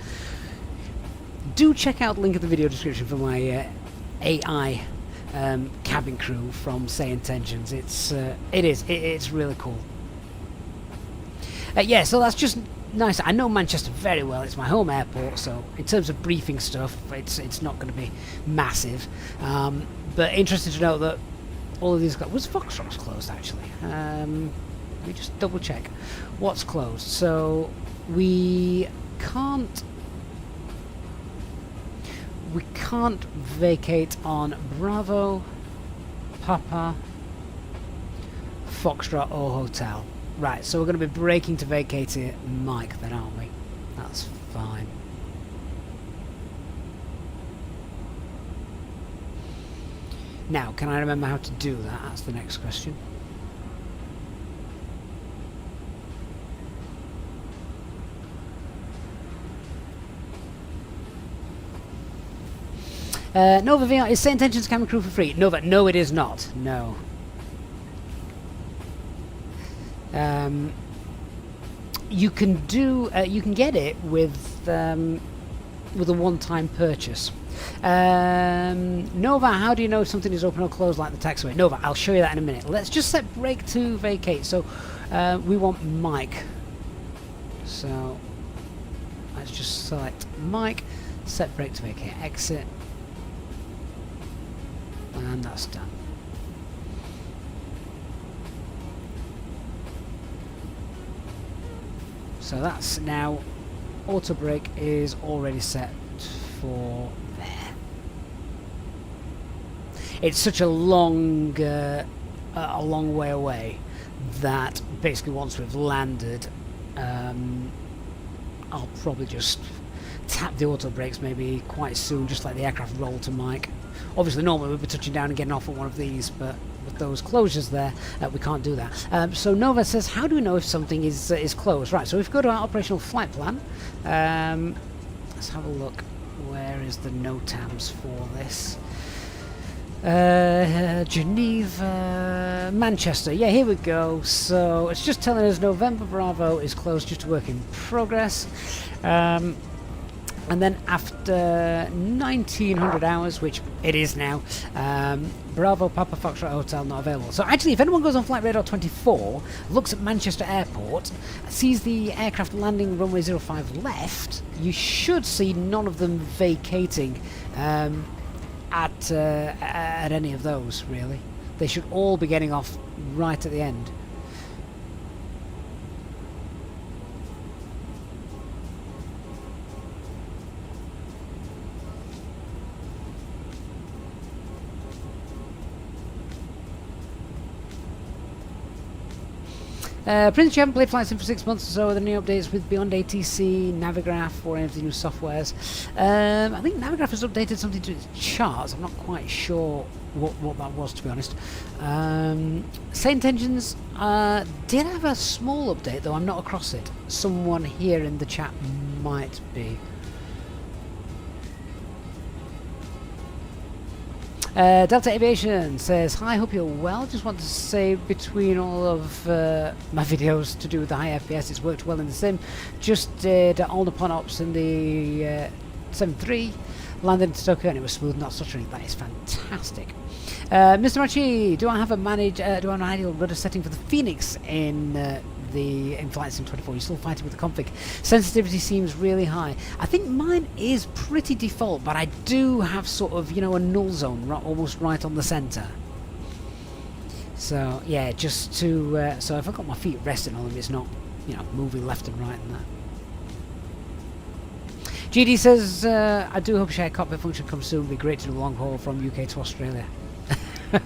Do check out the link in the video description for my AI cabin crew from Say Intentions. It's really cool. Yeah, so that's just nice. I know Manchester very well. It's my home airport, so in terms of briefing stuff, it's not going to be massive. But interesting to know that all of these... Was Foxtrot's closed, actually? Let me just double check what's closed. So we can't vacate on Bravo, Papa, Foxtrot or Hotel. Right, so we're going to be braking to vacate it, Mike, then, aren't we? That's fine. Now, can I remember how to do that? That's the next question. Nova VR is set intentions camera crew for free. Nova, no, it is not. No. You can do. You can get it with a one-time purchase. Nova, how do you know if something is open or closed like the taxiway? Nova, I'll show you that in a minute. Let's just set brake to vacate. So we want Mike. So let's just select Mike, set brake to vacate, exit, and that's done. So that's now, auto brake is already set for there. It's such a long way away that basically once we've landed, I'll probably just tap the auto brakes maybe quite soon, just let the aircraft roll to Mike. Obviously normally we'd be touching down and getting off at one of these, but with those closures there, we can't do that. So Nova says, how do we know if something is closed? Right, so if we go to our operational flight plan, let's have a look. Where is the NOTAMs for this? Geneva, Manchester. Yeah, here we go. So it's just telling us November Bravo is closed due to work in progress. And then after 1900 hours, which it is now, Bravo Papa Foxtrot Hotel not available. So actually, if anyone goes on Flight Radar 24, looks at Manchester Airport, sees the aircraft landing runway 05 left, you should see none of them vacating at any of those, really. They should all be getting off right at the end. Prince, you haven't played Flight Sim for 6 months or so. Are there any updates with Beyond ATC, Navigraph, or any of the new softwares? I think Navigraph has updated something to its charts. I'm not quite sure what that was, to be honest. Saint Engines did have a small update, though I'm not across it. Someone here in the chat might be. Delta Aviation says, hi, hope you're well. Just want to say between all of my videos to do with the high FPS, it's worked well in the sim. Just did all the pon ops in the 7.3, landed in Tokyo and it was smooth, not stuttering. That is fantastic. Mr. Machi, do I have an ideal rudder setting for the Fenix in Flight Sim 24? You're still fighting with the config. Sensitivity seems really high. I think mine is pretty default, but I do have sort of, you know, a null zone almost right on the centre. So yeah, just to so if I've got my feet resting on them, it's not, you know, moving left and right and that. GD says, I do hope shared cockpit function comes soon. It'd be great to do a long haul from UK to Australia.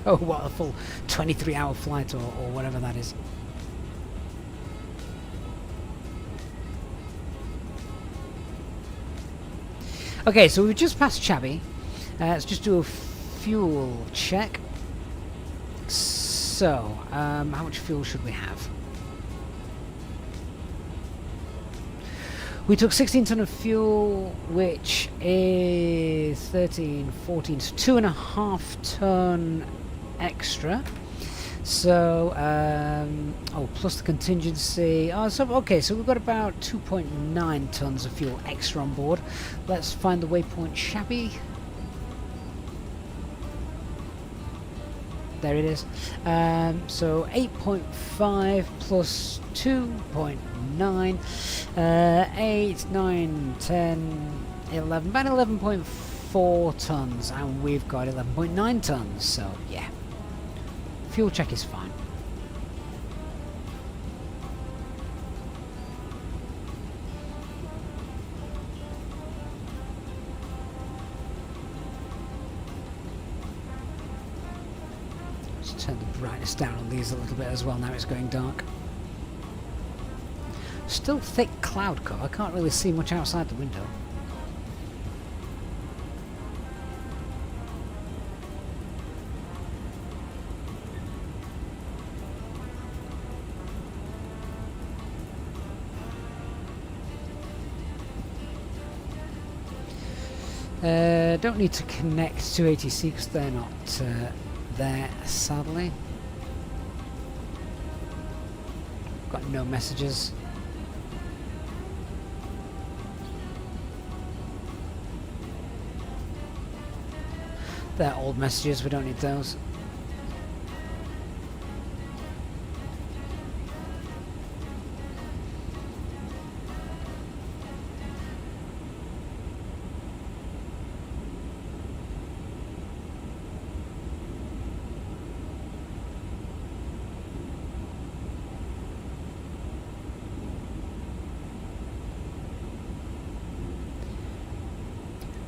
Oh, what a full 23-hour flight or whatever that is. Okay, so we've just passed Chabby. Let's just do a fuel check. So, how much fuel should we have? We took 16 ton of fuel, which is 13, 14, so 2.5 ton extra. So, plus the contingency. Oh, so okay, so we've got about 2.9 tons of fuel extra on board. Let's find the waypoint Shabby. There it is. So 8.5 plus 2.9, 8, 9, 10, 11, about 11.4 tons, and we've got 11.9 tons. So yeah. Fuel check is fine. Let's turn the brightness down on these a little bit as well, now it's going dark. Still thick cloud cover, I can't really see much outside the window. Don't need to connect to ATC because they're not there, sadly. Got no messages. They're old messages, we don't need those.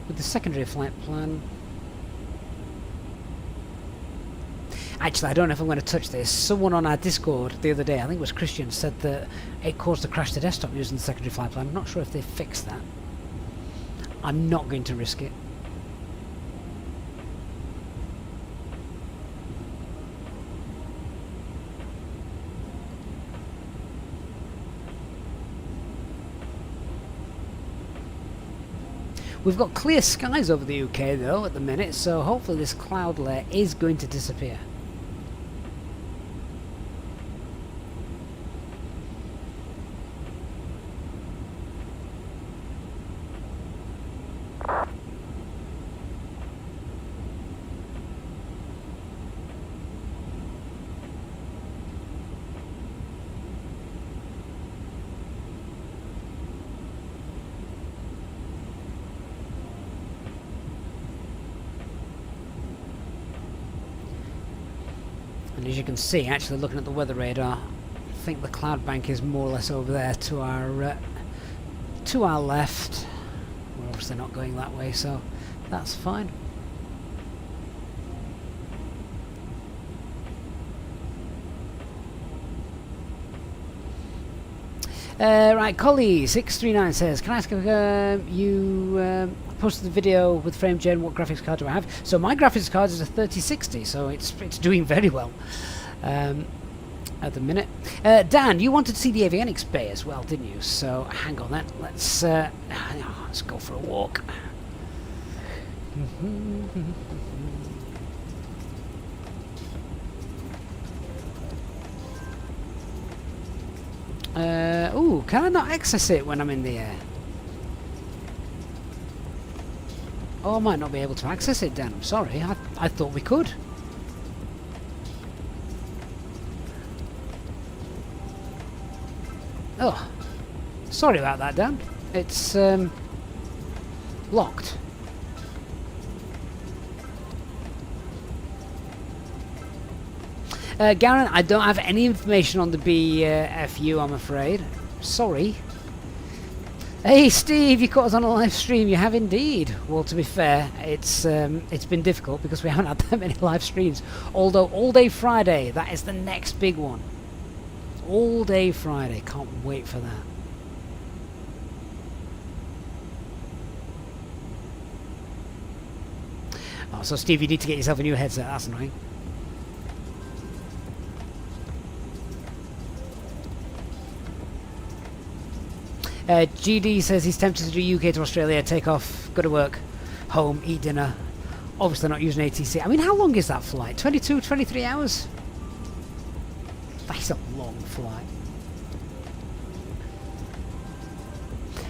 With the secondary flight plan. Actually, I don't know if I'm going to touch this. Someone on our Discord the other day, I think it was Christian, said that it caused a crash to desktop using the secondary flight plan. I'm not sure if they fixed that. I'm not going to risk it. We've got clear skies over the UK though at the minute, so hopefully this cloud layer is going to disappear. And as you can see, actually looking at the weather radar, I think the cloud bank is more or less over there to our left. We're obviously not going that way, so that's fine. Right, Collie639 says, can I ask if you posted the video with frame gen, what graphics card do I have? So my graphics card is a 3060, so it's doing very well at the minute. Dan, you wanted to see the avionics bay as well, didn't you? So hang on then, let's go for a walk. Ooh, can I not access it when I'm in the air? Oh, I might not be able to access it, Dan. I'm sorry. I thought we could. Oh, sorry about that, Dan. It's locked. Garen, I don't have any information on the BFU, I'm afraid. Sorry. Hey Steve, you caught us on a live stream. You have indeed. Well, to be fair, it's been difficult because we haven't had that many live streams. Although All Day Friday, that is the next big one. All Day Friday, can't wait for that. Oh, so Steve, you need to get yourself a new headset. That's annoying. GD says he's tempted to do UK to Australia, take off, go to work, home, eat dinner. Obviously not using ATC. I mean, how long is that flight? 22, 23 hours? That's a long flight.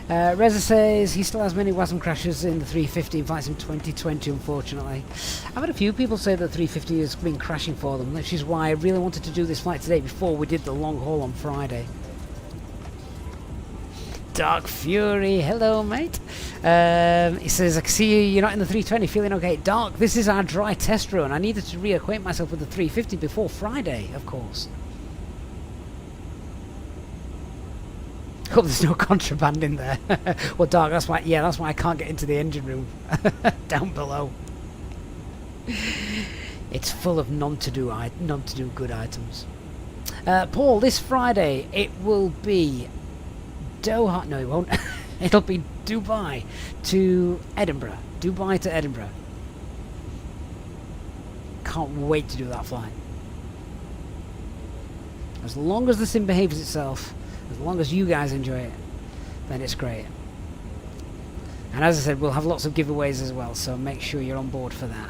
Reza says he still has many WASM crashes in the 350 and flights in 2020, unfortunately. I've had a few people say that 350 has been crashing for them, which is why I really wanted to do this flight today before we did the long haul on Friday. Dark Fury, hello mate. He says, I can see you're not in the 320, feeling okay. Dark, this is our dry test run. I needed to reacquaint myself with the 350 before Friday, of course. Hope there's no contraband in there. Well, Dark, that's why I can't get into the engine room down below. It's full of non-to-do good items. Paul, this Friday it will be Doha, no it won't. It'll be Dubai to Edinburgh. Dubai to Edinburgh. Can't wait to do that flight. As long as the sim behaves itself, as long as you guys enjoy it, then it's great. And as I said, we'll have lots of giveaways as well, so make sure you're on board for that.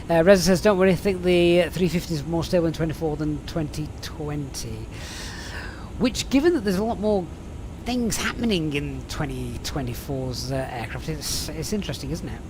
Reza says, don't worry, I think the 350 is more stable in 24 than 2020. Which, given that there's a lot more things happening in 2024's aircraft, it's interesting, isn't it?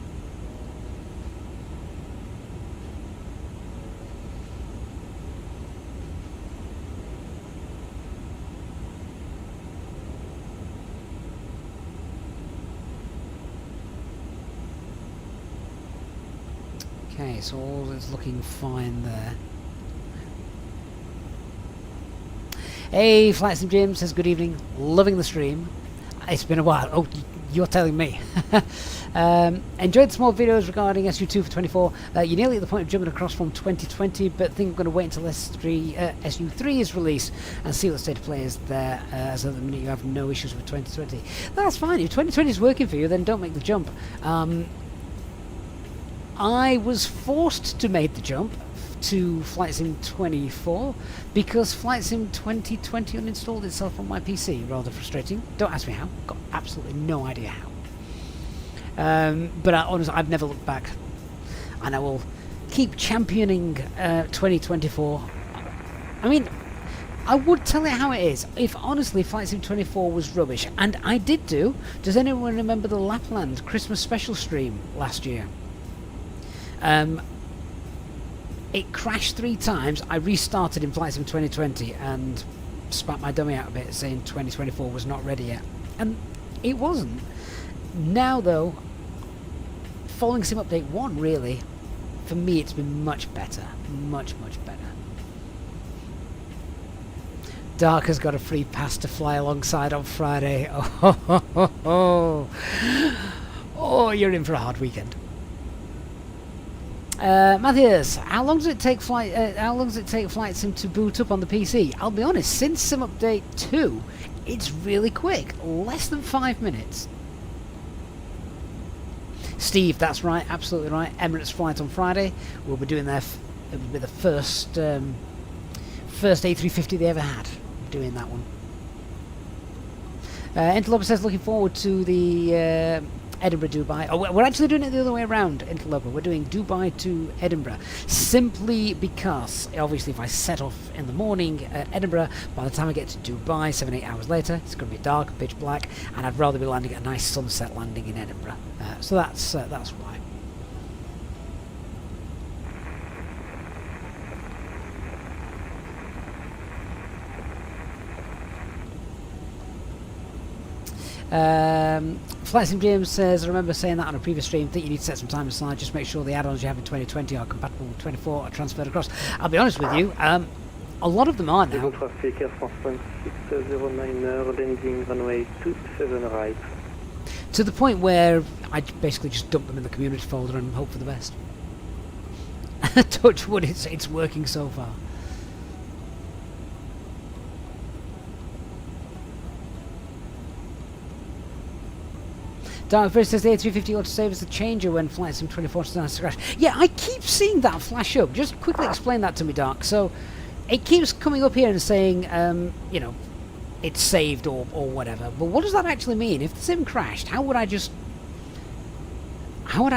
Okay, so all is looking fine there. Hey, Flight Sim Jim says good evening, loving the stream. It's been a while. Oh, you're telling me. Enjoyed the small videos regarding SU2 for 24. You're nearly at the point of jumping across from 2020, but think I'm going to wait until SU3 is released and see what the state of play is there, as at the minute you have no issues with 2020. That's fine. If 2020 is working for you, then don't make the jump. I was forced to make the jump to Flight Sim 24 because Flight Sim 2020 uninstalled itself on my PC. Rather frustrating. Don't ask me how. Got absolutely no idea how. But honestly, I've never looked back, and I will keep championing 2024. I mean, I would tell it how it is. If honestly Flight Sim 24 was rubbish, and I did do. Does anyone remember the Lapland Christmas special stream last year? It crashed 3 times. I restarted in Flight Sim 2020 and spat my dummy out a bit, saying 2024 was not ready yet, and it wasn't. Now though, following Sim Update 1, really, for me it's been much better, much better. Dark has got a free pass to fly alongside on Friday. Oh, you're in for a hard weekend. Matthias, how long does it take Flight Sim to boot up on the PC? I'll be honest, since Sim Update 2, it's really quick, less than 5 minutes. Steve, that's right, absolutely right. Emirates flight on Friday. We'll be doing it will be the first A350 they ever had. Doing that one. Interloper says looking forward to the Edinburgh, Dubai. Oh, we're actually doing it the other way around, Interloper. We're doing Dubai to Edinburgh. Simply because, obviously, if I set off in the morning at Edinburgh, by the time I get to Dubai, 7-8 hours later, it's going to be dark, pitch black, and I'd rather be landing at a nice sunset landing in Edinburgh. So that's why. Flight Sim James says, I remember saying that on a previous stream, think you need to set some time aside, just make sure the add-ons you have in 2020 are compatible with 24 are transferred across. I'll be honest with you, a lot of them are now. Traffic Air France 1609, landing runway 27 right. To the point where I basically just dump them in the community folder and hope for the best. Touch wood, it's working so far. Dark First says the A350 autosave the changer when Flight Sim 24 starts to crash. Yeah, I keep seeing that flash up. Just quickly explain that to me, Dark. So, it keeps coming up here and saying, you know, it's saved or whatever. But what does that actually mean? If the sim crashed, how would I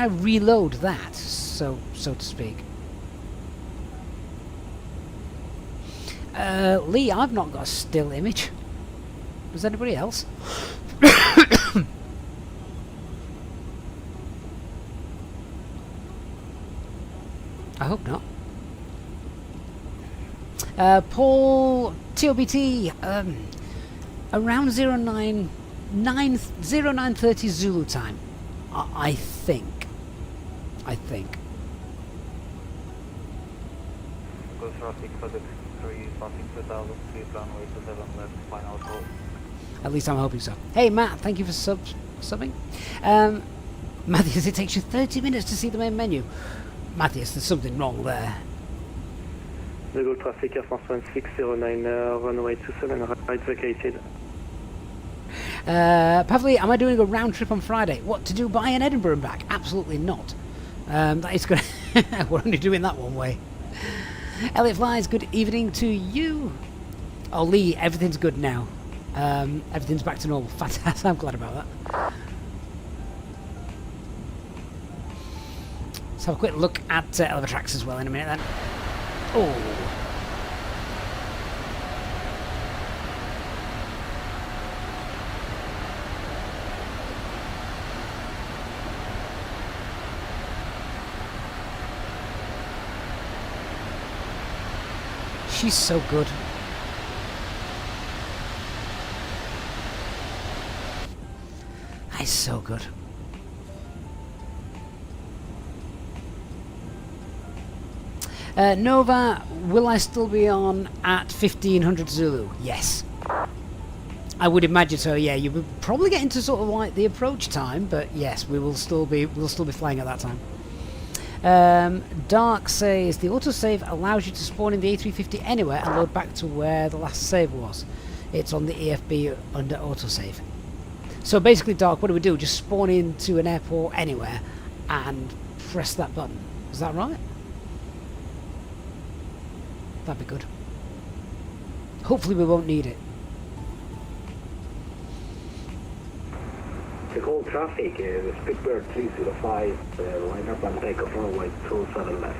reload that, so to speak? Lee, I've not got a still image. Does anybody else? I hope not. Paul TOBT, around 0930 Zulu time, I think. Go traffic for the 3 passing 2000 feet, runway 27 left, final call. At least I'm hoping so. Hey Matt, thank you for subbing. Matthias, it takes you 30 minutes to see the main menu. Matthias, there's something wrong there. The Go Traffic Air France 1609, runway 27 right vacated. Pavli, am I doing a round trip on Friday? What, to Dubai and Edinburgh and back? Absolutely not. That is going We're only doing that one way. Elliot Flies, good evening to you. Oh, Lee, everything's good now. Everything's back to normal. Fantastic. I'm glad about that. Let's have a quick look at Elevatrax as well in a minute then. Oh. She's so good. That's so good. Nova, will I still be on at 1500 Zulu? Yes. I would imagine so, yeah. You would probably get into sort of like the approach time, but yes, we'll still be flying at that time. Dark says the autosave allows you to spawn in the A350 anywhere and load back to where the last save was. It's on the EFB under autosave. So basically, Dark, what do we do? Just spawn into an airport anywhere and press that button. Is that right? That'd be good. Hopefully we won't need it. Takeoff traffic, the Speedbird 305, line up and take off runway 27 left.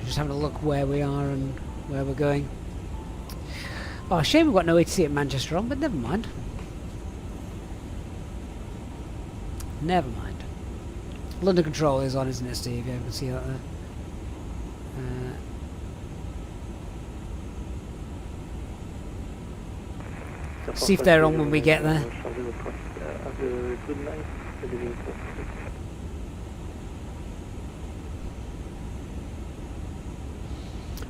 Just having a look where we are and where we're going. Oh, shame we've got no ATC at Manchester on, but never mind. Never mind. London Control is on, isn't it, Steve? Yeah, you can see that there. See if they're on when we get there.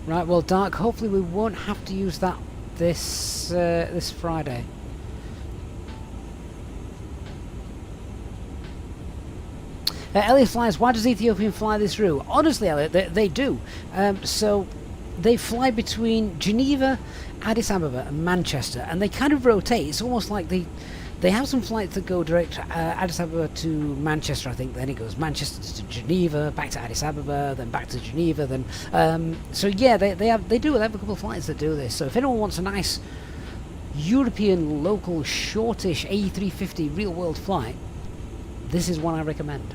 Right, well, Dark, hopefully we won't have to use that this this Friday. Elliot Flies, why does Ethiopian fly this route? Honestly, Elliot, they do. So they fly between Geneva, Addis Ababa and Manchester, and they kind of rotate. It's almost like they have some flights that go direct Addis Ababa to Manchester, I think. Then it goes Manchester to Geneva, back to Addis Ababa, then back to Geneva. Then so yeah, they have a couple of flights that do this. So if anyone wants a nice European local shortish A350 real world flight, this is one I recommend.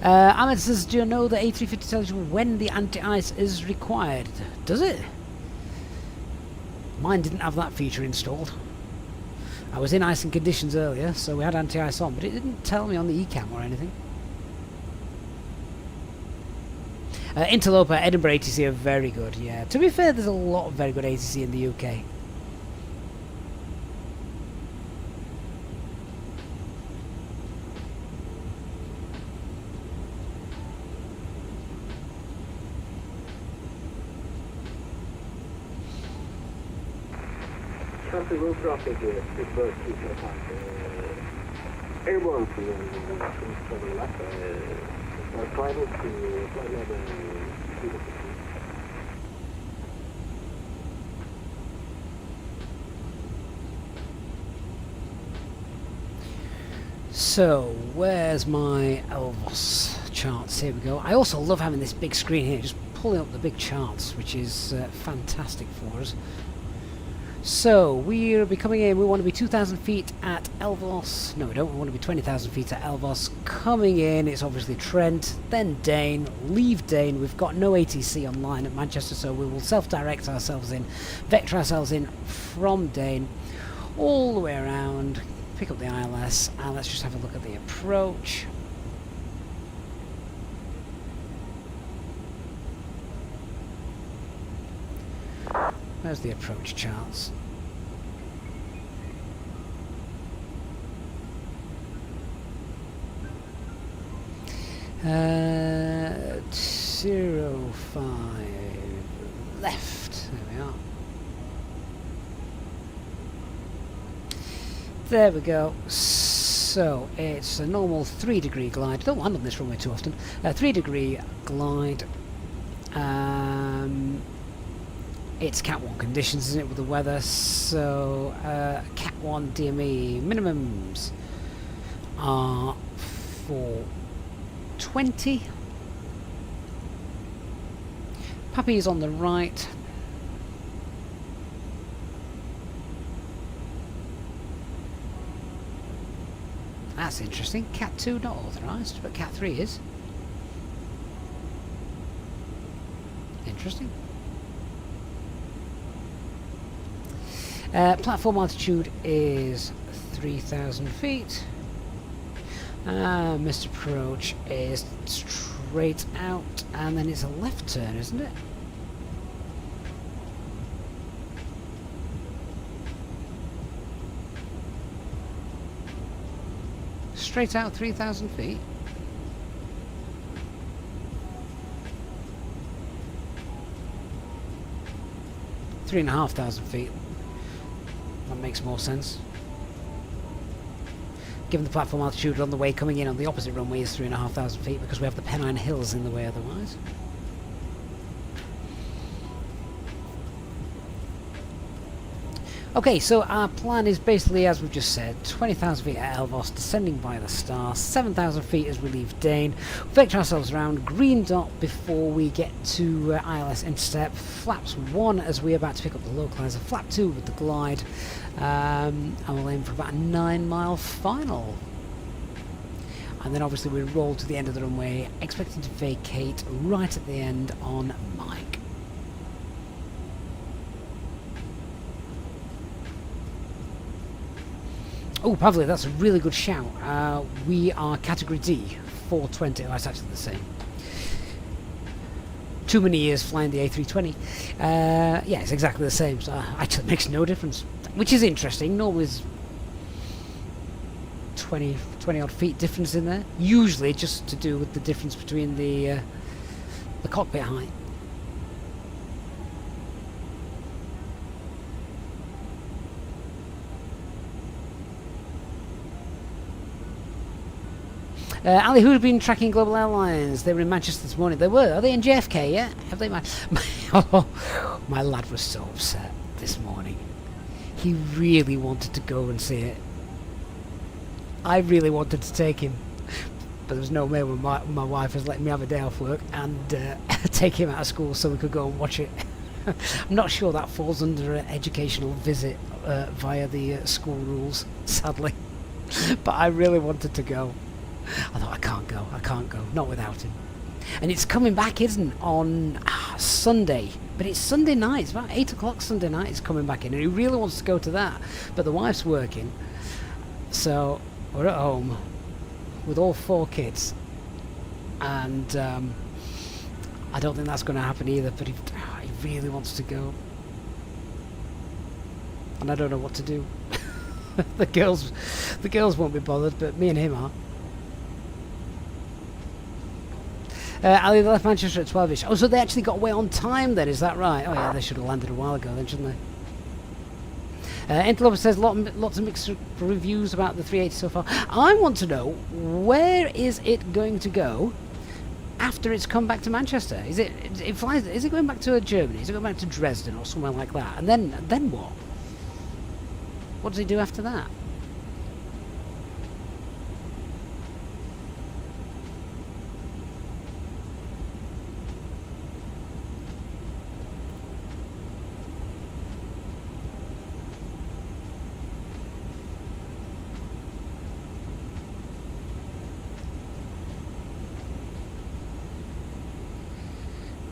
Ahmed says, do you know the A350 tells you when the anti-ice is required? Does it? Mine didn't have that feature installed. I was in icing conditions earlier, so we had anti-ice on, but it didn't tell me on the eCam or anything. Interloper, Edinburgh ATC are very good, yeah. To be fair, there's a lot of very good ATC in the UK. Traffic road traffic, Speedbird 305, airborne to 27 left, private to flight level 250. So, where's my Elvos charts? Here we go. I also love having this big screen here, just pulling up the big charts, which is fantastic for us. So, we'll be coming in, we want to be 2,000 feet at Elvos. No, we don't, we want to be 20,000 feet at Elvos. Coming in, it's obviously Trent, then Dane, leave Dane. We've got no ATC online at Manchester, so we will self-direct ourselves in, vector ourselves in from Dane, all the way around, pick up the ILS, and let's just have a look at the approach. Where's the approach charts? Uh, 05 left. There we are. There we go. So it's a normal 3-degree glide. Don't land on this runway too often. 3-degree glide. It's Cat 1 conditions, isn't it, with the weather? So Cat 1 DME minimums are 420. Puppy is on the right. That's interesting. Cat 2 not authorised, but Cat 3 is. Interesting. Platform altitude is 3,000 feet. Missed approach is straight out, and then it's a left turn, isn't it? Straight out 3,000 feet. Three and a half thousand feet. That makes more sense. Given the platform altitude on the way coming in on the opposite runway is 3,500 feet, because we have the Pennine Hills in the way otherwise. Okay, so our plan is basically, as we've just said, 20,000 feet at Elvos, descending by the star, 7,000 feet as we leave Dane, vector ourselves around, green dot before we get to ILS intercept, flaps 1 as we're about to pick up the localizer, flap 2 with the glide, and we'll aim for about a 9-mile final. And then obviously we roll to the end of the runway, expecting to vacate right at the end on Mike. Oh, Pavli, that's a really good shout. We are category D, 420. Oh, that's actually the same. Too many years flying the A320. Yeah, it's exactly the same. So actually, it makes no difference, which is interesting. Normally, there's 20 odd feet difference in there. Usually, just to do with the difference between the cockpit height. Ali, who's been tracking Global Airlines? They were in Manchester this morning. They were. Are they in JFK yet? Have they? My lad was so upset this morning. He really wanted to go and see it. I really wanted to take him, but there was no way when my wife has let me have a day off work and take him out of school so we could go and watch it. I'm not sure that falls under an educational visit via the school rules, sadly. But I really wanted to go. I thought, I can't go, not without him. And it's coming back, isn't it, on Sunday. But it's Sunday night, it's about 8 o'clock Sunday night it's coming back in. And he really wants to go to that. But the wife's working. So we're at home with all 4 kids. And I don't think that's going to happen either. But he really wants to go. And I don't know what to do. The girls won't be bothered, but me and him are. Ali, they left Manchester at 12ish. Oh, so they actually got away on time then, is that right? Oh yeah, they should have landed a while ago then, shouldn't they? Interloper says lots of mixed reviews about the 380 so far. I want to know, where is it going to go after it's come back to Manchester? Is it going back to Germany? Is it going back to Dresden or somewhere like that? And then what? What does he do after that?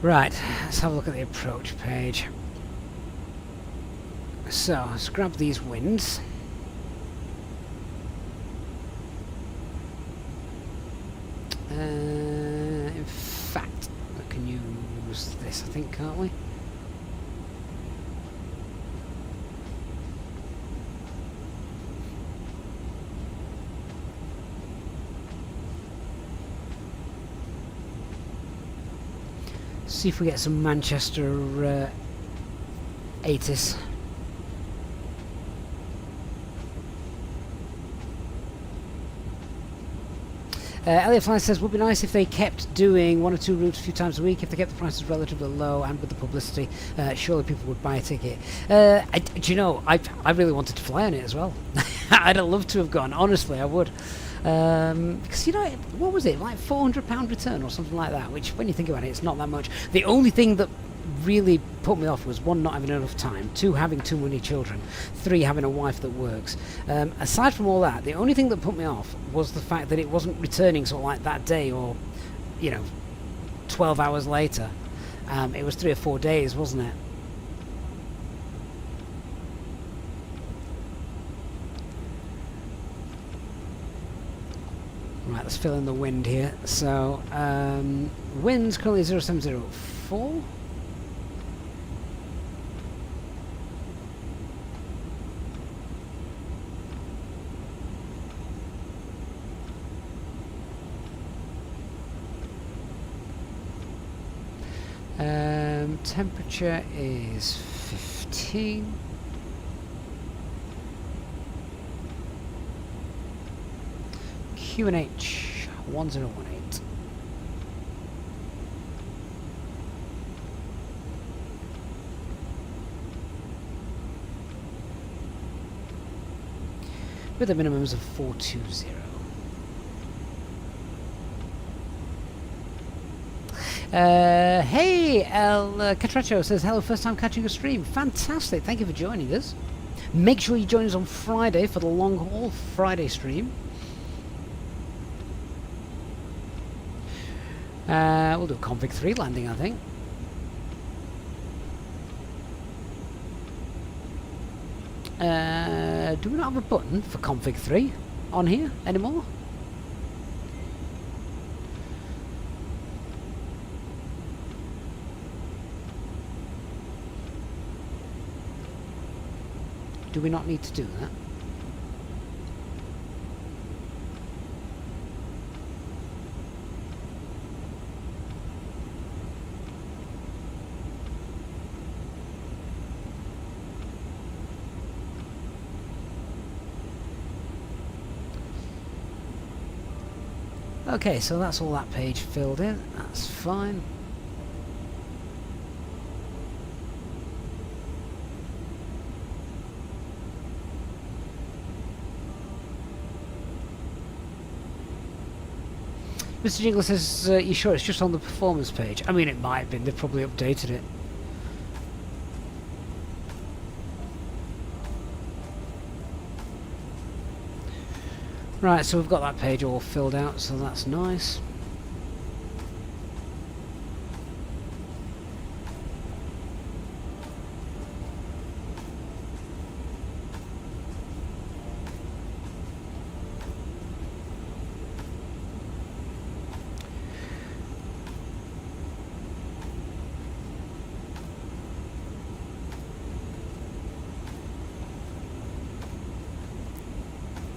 Right, let's have a look at the approach page. So, let's grab these winds. In fact, we can use this, I think, can't we? See if we get some Manchester 80s. Elliot Fly says, would be nice if they kept doing 1 or 2 routes a few times a week. If they kept the prices relatively low and with the publicity, surely people would buy a ticket. Do you know, I really wanted to fly on it as well. I'd have loved to have gone, honestly, I would. Because, you know, what was it, like £400 return or something like that, which, when you think about it, it's not that much. The only thing that really put me off was 1, not having enough time, 2, having too many children, 3, having a wife that works. Aside from all that, the only thing that put me off was the fact that it wasn't returning sort of like that day or, you know, 12 hours later. It was 3 or 4 days, wasn't it? Right, let's fill in the wind here. So, wind's currently 0704. Temperature is 15. QNH 1018. With the minimums of 420. Hey, El Catracho says, hello, first time catching a stream. Fantastic, thank you for joining us. Make sure you join us on Friday for the long haul Friday stream. We'll do a config 3 landing, I think. Do we not have a button for config 3 on here anymore? Do we not need to do that? Okay, so that's all that page filled in. That's fine. Mr. Jingle says, you sure it's just on the performance page? I mean, it might have been. They've probably updated it. Right, so we've got that page all filled out, so that's nice.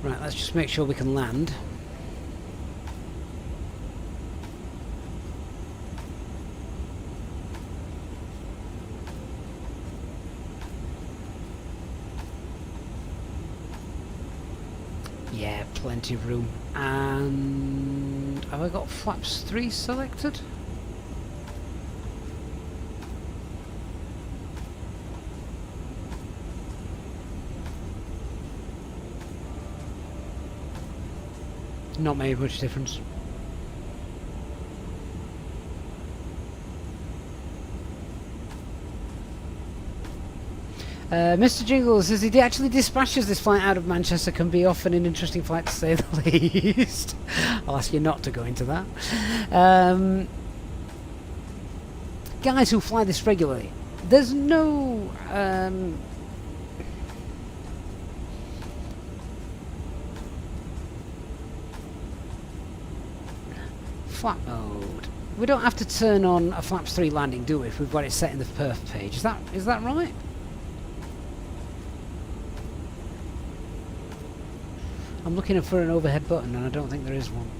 Right, let's just make sure we can land. Yeah, plenty of room. And have I got flaps 3 selected? Not made much difference. Mr. Jingle says he actually dispatches this flight out of Manchester. Can be often an interesting flight to say the least. I'll ask you not to go into that. Guys who fly this regularly, there's no flap mode. We don't have to turn on a flaps 3 landing, do we, if we've got it set in the perf page? Is that right? I'm looking for an overhead button and I don't think there is one.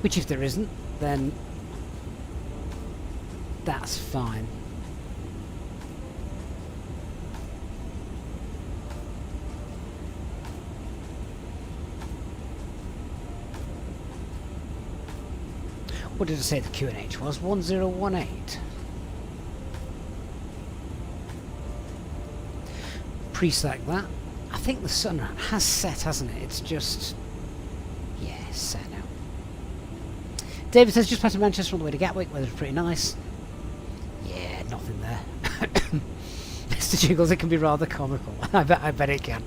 Which, if there isn't, then that's fine. What did I say the QNH was? 1018. Pre-select that. I think the sun has set, hasn't it? It's just... yeah, it's set now. David says, just past Manchester on the way to Gatwick, weather's pretty nice. Yeah, nothing there. Mr. Jiggles, it can be rather comical. I bet it can.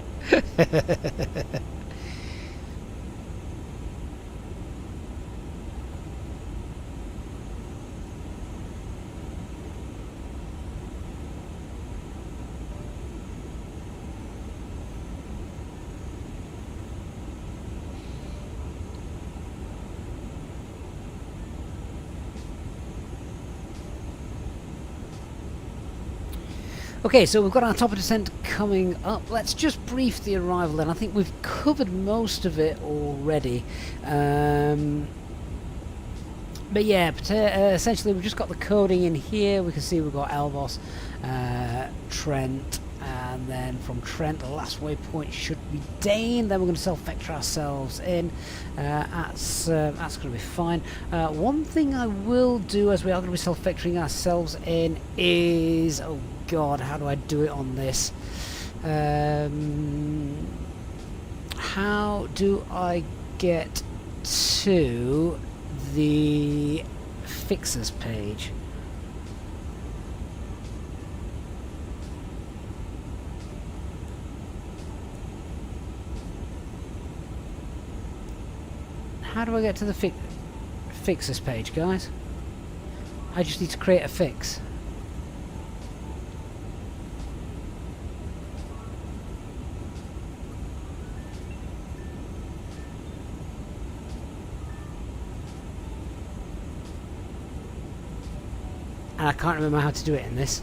Okay, so we've got our top of descent coming up. Let's just brief the arrival then. I think we've covered most of it already. But yeah, essentially we've just got the coding in here. We can see we've got Elbos, Trent, and then from Trent the last waypoint should be Dane. Then we're going to self-vector ourselves in. That's going to be fine. One thing I will do as we are going to be self-vectoring ourselves in is... oh god, how do I do it on this? How do I get to the fixes page? How do I get to the fixes page, guys? I just need to create a fix. And I can't remember how to do it in this.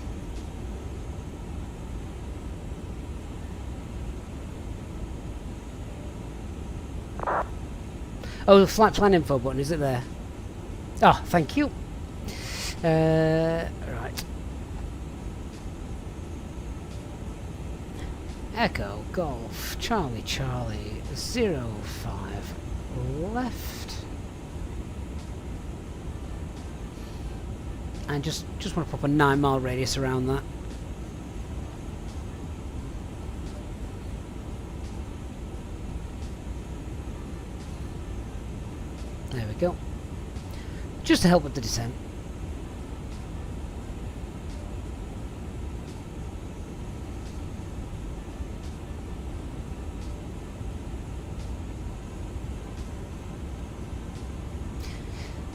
Oh, the flight plan info button, is it there? Oh, thank you. Right. Echo, Golf, Charlie, 05, left. And just want to pop a 9-mile radius around that. There we go. Just to help with the descent.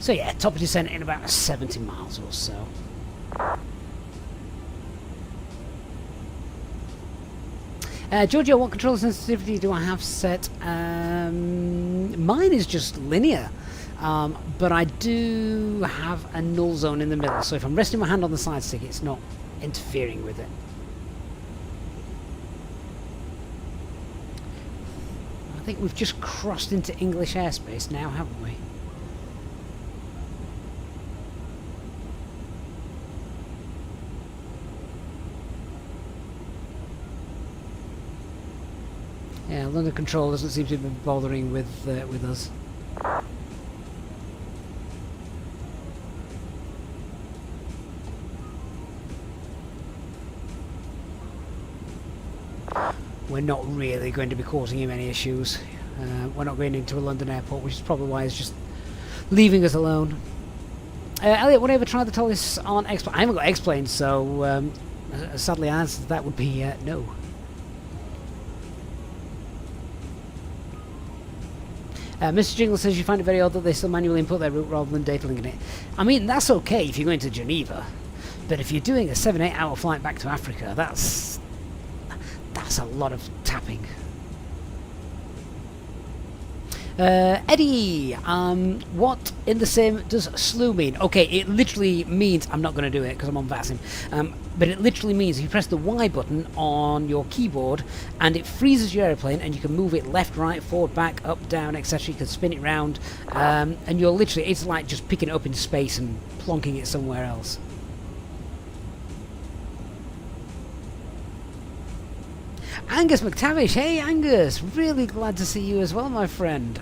So yeah, top of descent in about 70 miles or so. Giorgio, what control sensitivity do I have set? Mine is just linear, but I do have a null zone in the middle, so if I'm resting my hand on the side stick, it's not interfering with it. I think we've just crossed into English airspace now, haven't we? Yeah, London Control doesn't seem to be bothering with us. We're not really going to be causing him any issues. We're not going into a London airport, which is probably why he's just leaving us alone. Elliot, would I ever try the TALIS on X-Plane? I haven't got X-Planes, so sadly answer to that would be no. Mr. Jingle says you find it very odd that they still manually input their route rather than data linking it. I mean, that's okay if you're going to Geneva, but if you're doing a 7-8 hour flight back to Africa, that's a lot of tapping. Eddie, what in the sim does slew mean? Okay, it literally means, I'm not going to do it because I'm on VATSIM, but it literally means if you press the Y button on your keyboard and it freezes your airplane and you can move it left, right, forward, back, up, down, etc. You can spin it round, and you're literally, it's like just picking it up in space and plonking it somewhere else. Angus McTavish, hey Angus, really glad to see you as well, my friend.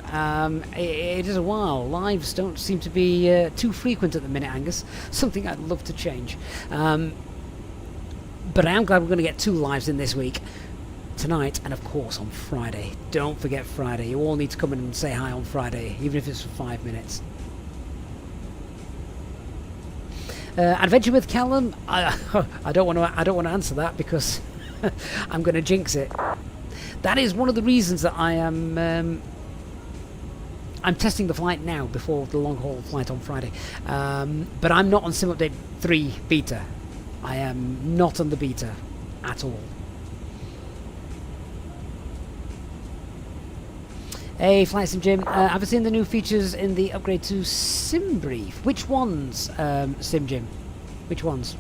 It is a while. Lives don't seem to be too frequent at the minute, Angus. Something I'd love to change. But I am glad we're going to get 2 lives in this week. Tonight and of course on Friday. Don't forget Friday. You all need to come in and say hi on Friday, even if it's for 5 minutes. Adventure with Callum. I don't want to answer that because I'm going to jinx it. That is one of the reasons that I am. I'm testing the flight now before the long haul flight on Friday. But I'm not on Sim Update 3 beta. I am not on the beta at all. Hey, Flight Sim Jim, have you seen the new features in the upgrade to Sim Brief? Which ones, Sim Jim? Which ones?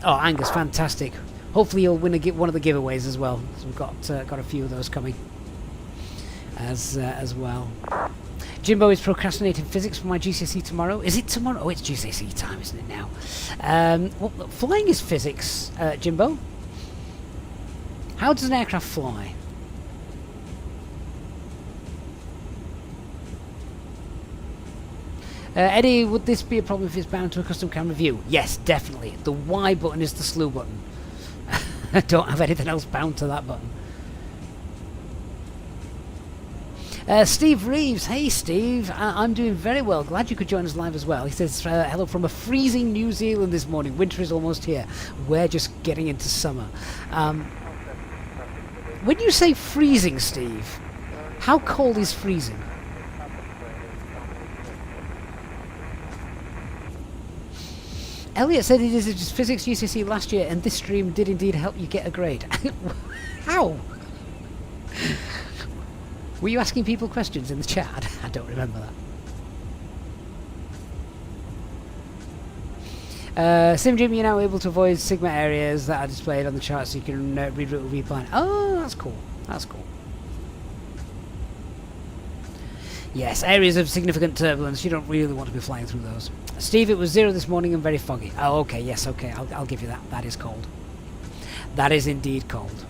Oh, Angus, fantastic. Hopefully you'll win one of the giveaways as well. So we've got a few of those coming as well. Jimbo is procrastinating physics for my GCSE tomorrow. Is it tomorrow? Oh, it's GCSE time, isn't it now? Well, flying is physics, Jimbo. How does an aircraft fly? Eddie, would this be a problem if it's bound to a custom camera view? Yes, definitely. The Y button is the slew button. I don't have anything else bound to that button. Steve Reeves. Hey, Steve. I'm doing very well. Glad you could join us live as well. He says, hello from a freezing New Zealand this morning. Winter is almost here. We're just getting into summer. When you say freezing, Steve, how cold is freezing? Elliot said he did his physics GCSE last year and this stream did indeed help you get a grade. How? Were you asking people questions in the chat? I don't remember that. SimJim, you're now able to avoid Sigma areas that are displayed on the chart so you can reroute a replan. Oh, that's cool. That's cool. Yes, areas of significant turbulence. You don't really want to be flying through those. Steve, it was 0 this morning and very foggy. Oh, okay. Yes, okay. I'll give you that. That is cold. That is indeed cold.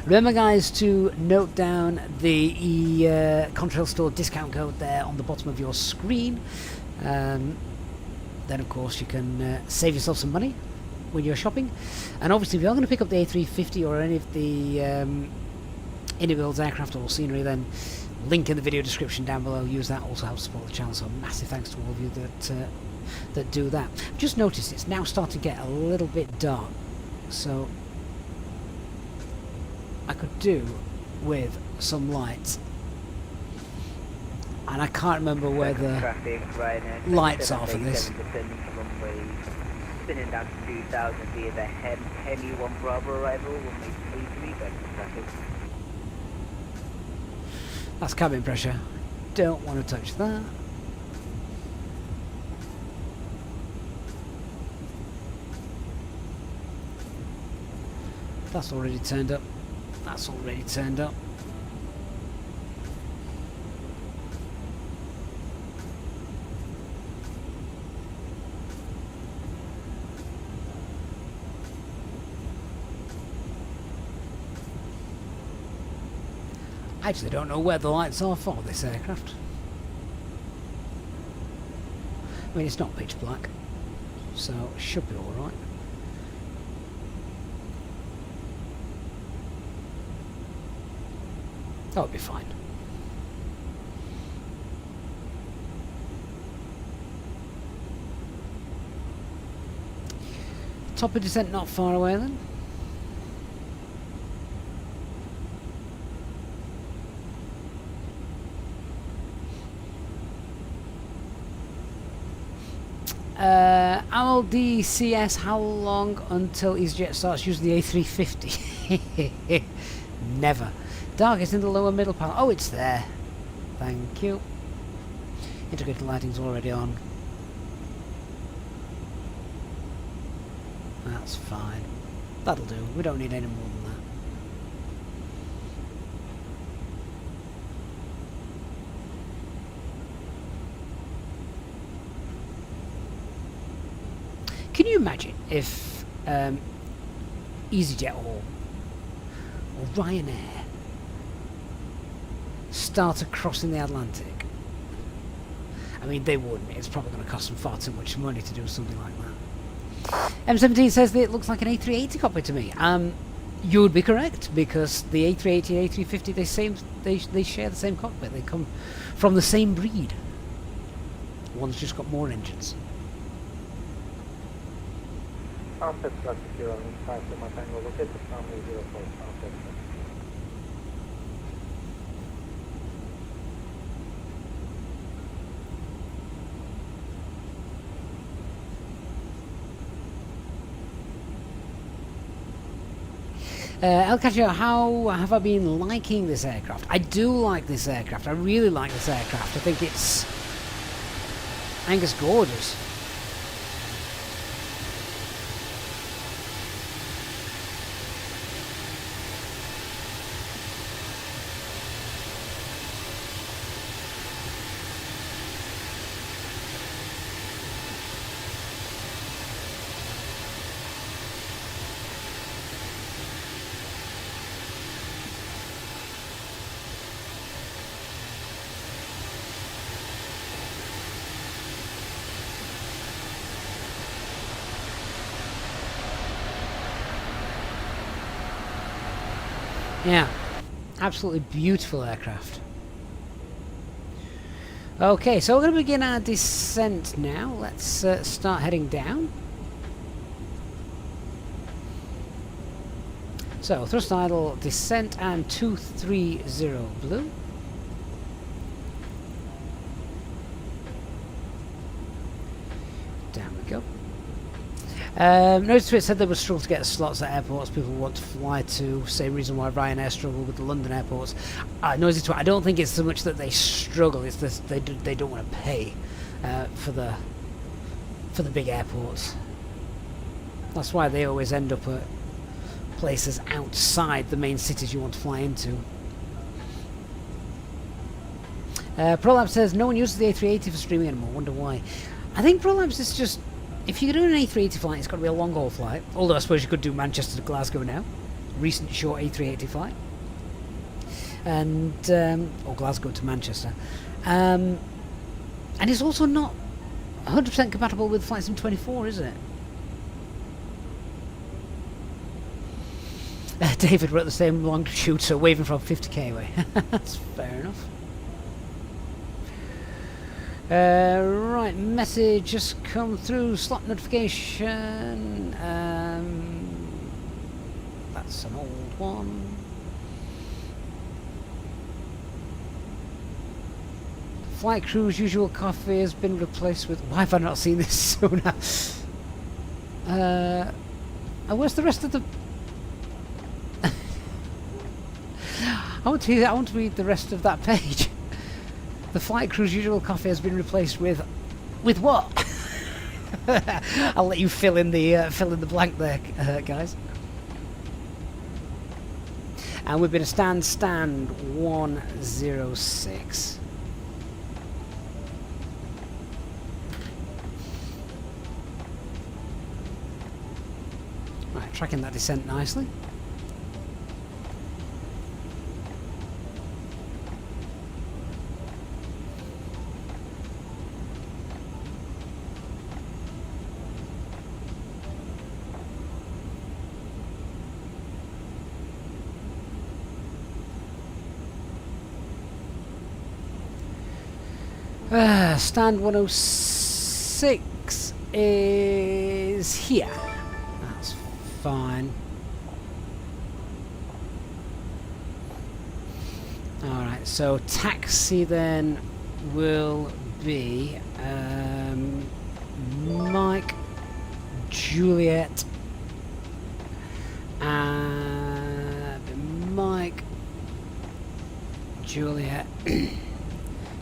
Remember, guys, to note down the Contrail Store discount code there on the bottom of your screen. Then, of course, you can save yourself some money when you're shopping. And obviously, if you're going to pick up the A350 or any of the IniBuilds aircraft or scenery, then link in the video description down below. Use that, also helps support the channel. So massive thanks to all of you that do that. Just noticed it's now starting to get a little bit dark, so I could do with some lights, and I can't remember where the lights are for this. Spinning down to 2000 via the Hemi 1 Bravo arrival, 183 vector traffic. That's cabin pressure. Don't want to touch that. That's already turned up. That's already turned up. I actually don't know where the lights are for this aircraft. I mean, it's not pitch black, so it should be alright. That'll be fine. Top of descent not far away then. DCS, how long until EasyJet starts using the A350? Never. Darkest in the lower middle panel. Oh, it's there. Thank you. Integrated lighting's already on. That's fine. That'll do. We don't need any more than that. Can you imagine if EasyJet or Ryanair started crossing the Atlantic, I mean, they wouldn't. It's probably going to cost them far too much money to do something like that. M17 says that it looks like an A380 cockpit to me. You would be correct, because the A380 and A350, they share the same cockpit. They come from the same breed. One's just got more engines. Cockpit +0 inside the Matango. Look at the family 04 cockpit. El Cacho, how have I been liking this aircraft? I do like this aircraft. I really like this aircraft. I think it's gorgeous. Yeah, absolutely beautiful aircraft. Okay, so we're going to begin our descent now. Let's start heading down. So, thrust idle, descent, and 230 blue. Down we go. Notice it said they would struggle to get slots at airports people want to fly to. Same reason why Ryanair struggle with the London airports. Noisy Twit, I don't think it's so much that they struggle, it's that they don't want to pay for the big airports. That's why they always end up at places outside the main cities you want to fly into. ProLab says no one uses the A380 for streaming anymore. Wonder why. I think ProLabs is just, if you're doing an A380 flight, it's got to be a long haul flight. Although I suppose you could do Manchester to Glasgow now. Recent short A380 flight. And or Glasgow to Manchester. And it's also not 100% compatible with Flight Sim 24, is it? David wrote the same longitude, so waving from 50k away. That's fair enough. Right, message just come through, slot notification. That's an old one. Flight crew's usual coffee has been replaced with... Why have I not seen this sooner? Where's the rest of the... I want to read the rest of that page. The flight crew's usual coffee has been replaced with what? I'll let you fill in the blank there, guys. And we've been a stand 106. Right, tracking that descent nicely. Stand 106 is here. That's fine. Alright, so taxi then will be Mike, Juliet, Mike, Juliet,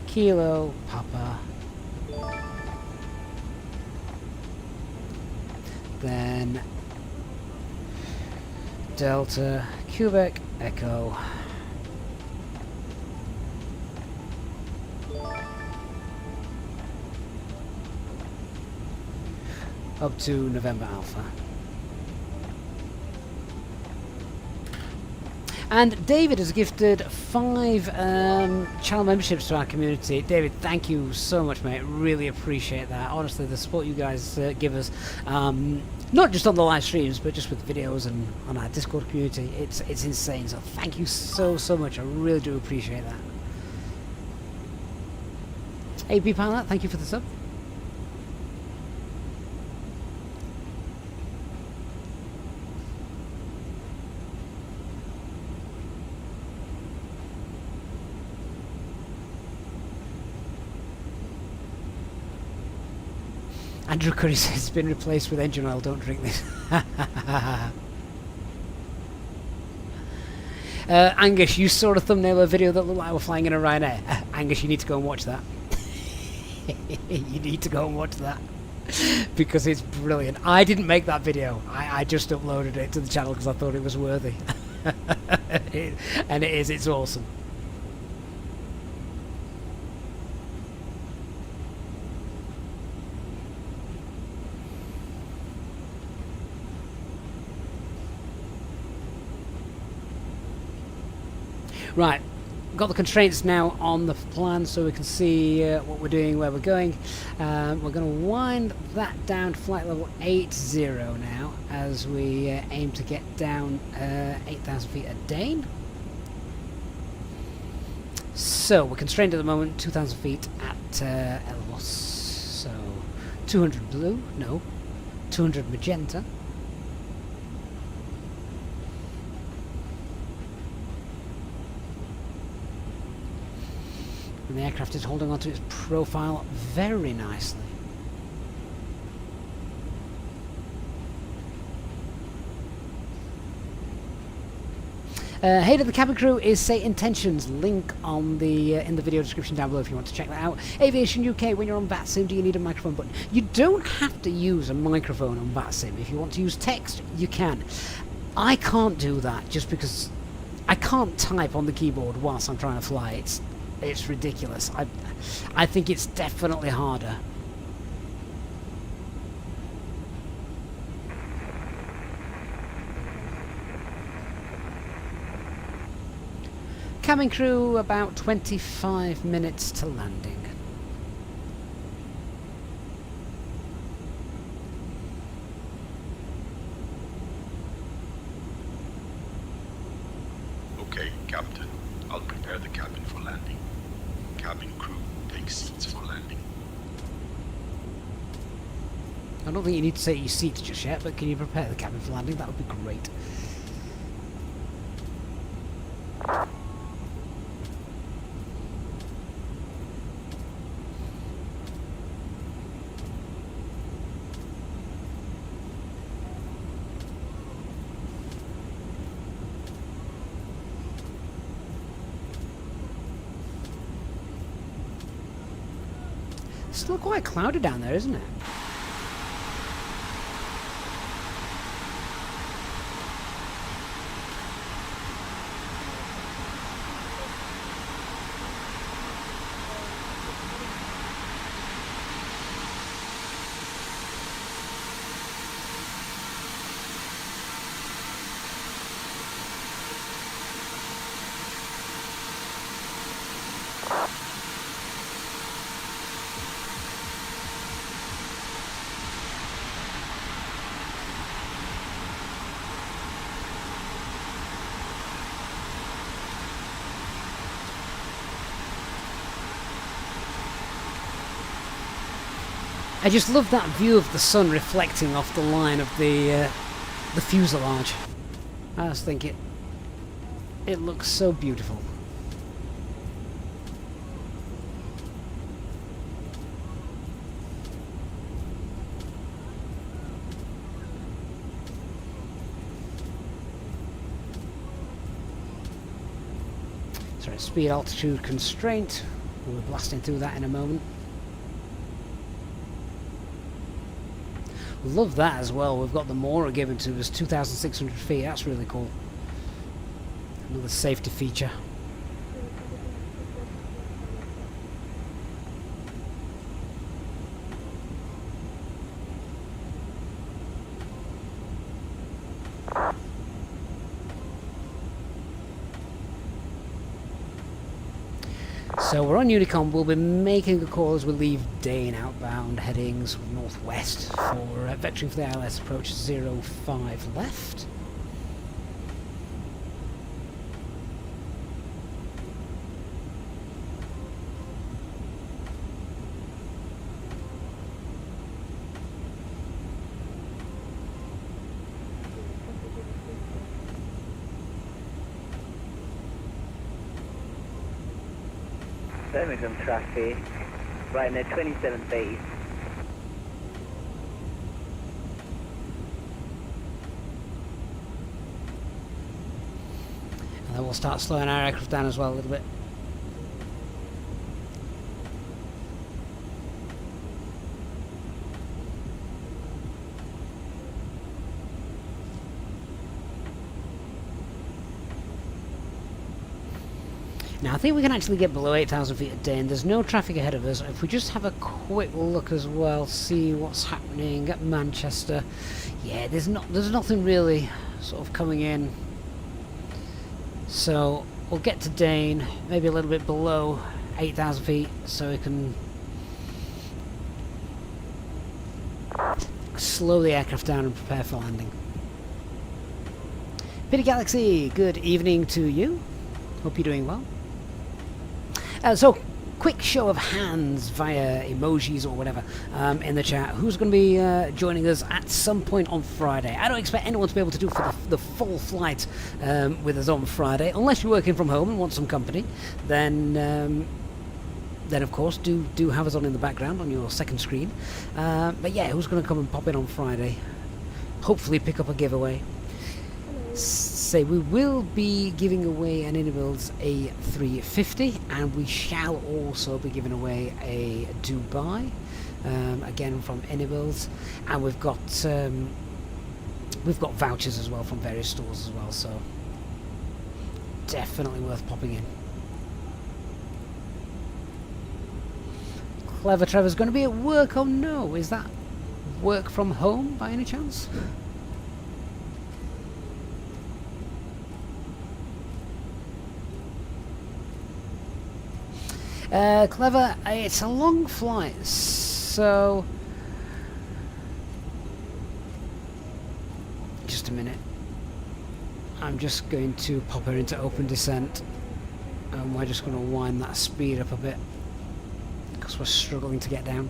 Kilo, Papa, then Delta, Quebec, Echo, up to November Alpha. And David has gifted 5 channel memberships to our community. David, thank you so much, mate. Really appreciate that. Honestly, the support you guys give us, not just on the live streams, but just with videos and on our Discord community, it's insane. So thank you so much. I really do appreciate that. AB Pilot, thank you for the sub. Andrew Curry says it's been replaced with engine oil, don't drink this. Angus, you saw a thumbnail of a video that looked like we're flying in a Ryanair. Angus, you need to go and watch that. You need to go and watch that. Because it's brilliant. I didn't make that video. I just uploaded it to the channel because I thought it was worthy. And it is, it's awesome. Right, got the constraints now on the plan so we can see what we're doing, where we're going. We're going to wind that down to flight level 80 now as we aim to get down 8,000 feet a day. So we're constrained at the moment, 2,000 feet at Elvos. So 200 blue, no, 200 magenta. And the aircraft is holding onto its profile very nicely. Hey to the cabin crew is Say Intentions, link on the in the video description down below if you want to check that out. Aviation UK, when you're on VATSIM, do you need a microphone button? You don't have to use a microphone on VATSIM. If you want to use text, you can. I can't do that just because I can't type on the keyboard whilst I'm trying to fly. It's ridiculous. I think it's definitely harder. Cabin crew, about 25 minutes to landing. Okay, Captain. I'll prepare the cabin for landing. Cabin crew, take seats for landing. I don't think you need to take your seats just yet, but can you prepare the cabin for landing? That would be great. It's still quite cloudy down there, isn't it? I just love that view of the sun reflecting off the line of the fuselage. I just think it looks so beautiful. Sorry, speed altitude constraint. We'll be blasting through that in a moment. Love that as well. We've got the Mora given to us, 2,600 feet. That's really cool. Another safety feature. So we're on Unicom. We'll be making a call as we leave Dane outbound, heading sort of northwest for vectoring for the ILS approach 05 left. Birmingham traffic, right in the 27th base. And then we'll start slowing our aircraft down as well a little bit. Now I think we can actually get below 8,000 feet a day, and there's no traffic ahead of us. If we just have a quick look as well, see what's happening at Manchester. Yeah, there's nothing really sort of coming in. So we'll get to Dane, maybe a little bit below 8,000 feet, so we can slow the aircraft down and prepare for landing. Peter Galaxy, good evening to you. Hope you're doing well. So, quick show of hands via emojis or whatever in the chat. Who's going to be joining us at some point on Friday? I don't expect anyone to be able to do for the full flight with us on Friday, unless you're working from home and want some company. Then of course, do have us on in the background on your second screen. But yeah, who's going to come and pop in on Friday? Hopefully pick up a giveaway. Say we will be giving away an IniBuilds A350, and we shall also be giving away a Dubai, again from IniBuilds, and we've got vouchers as well from various stores as well, so definitely worth popping in. Clever Trevor's going to be at work. Oh no, is that work from home by any chance? Clever, it's a long flight, so just a minute. I'm just going to pop her into open descent, and we're just going to wind that speed up a bit because we're struggling to get down.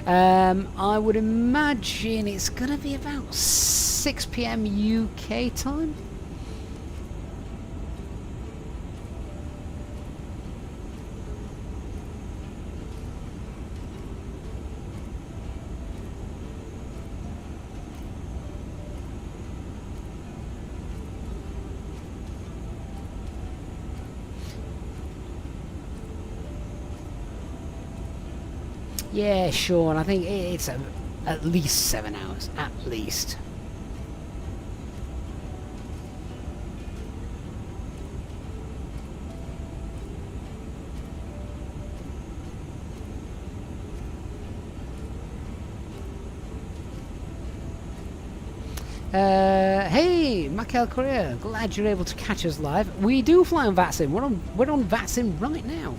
I would imagine it's going to be about 6 PM UK time. Yeah, sure, and I think it's at least 7 hours, at least. Hey, Michael Correa, glad you're able to catch us live. We do fly on VATSIM. We're on VATSIM right now.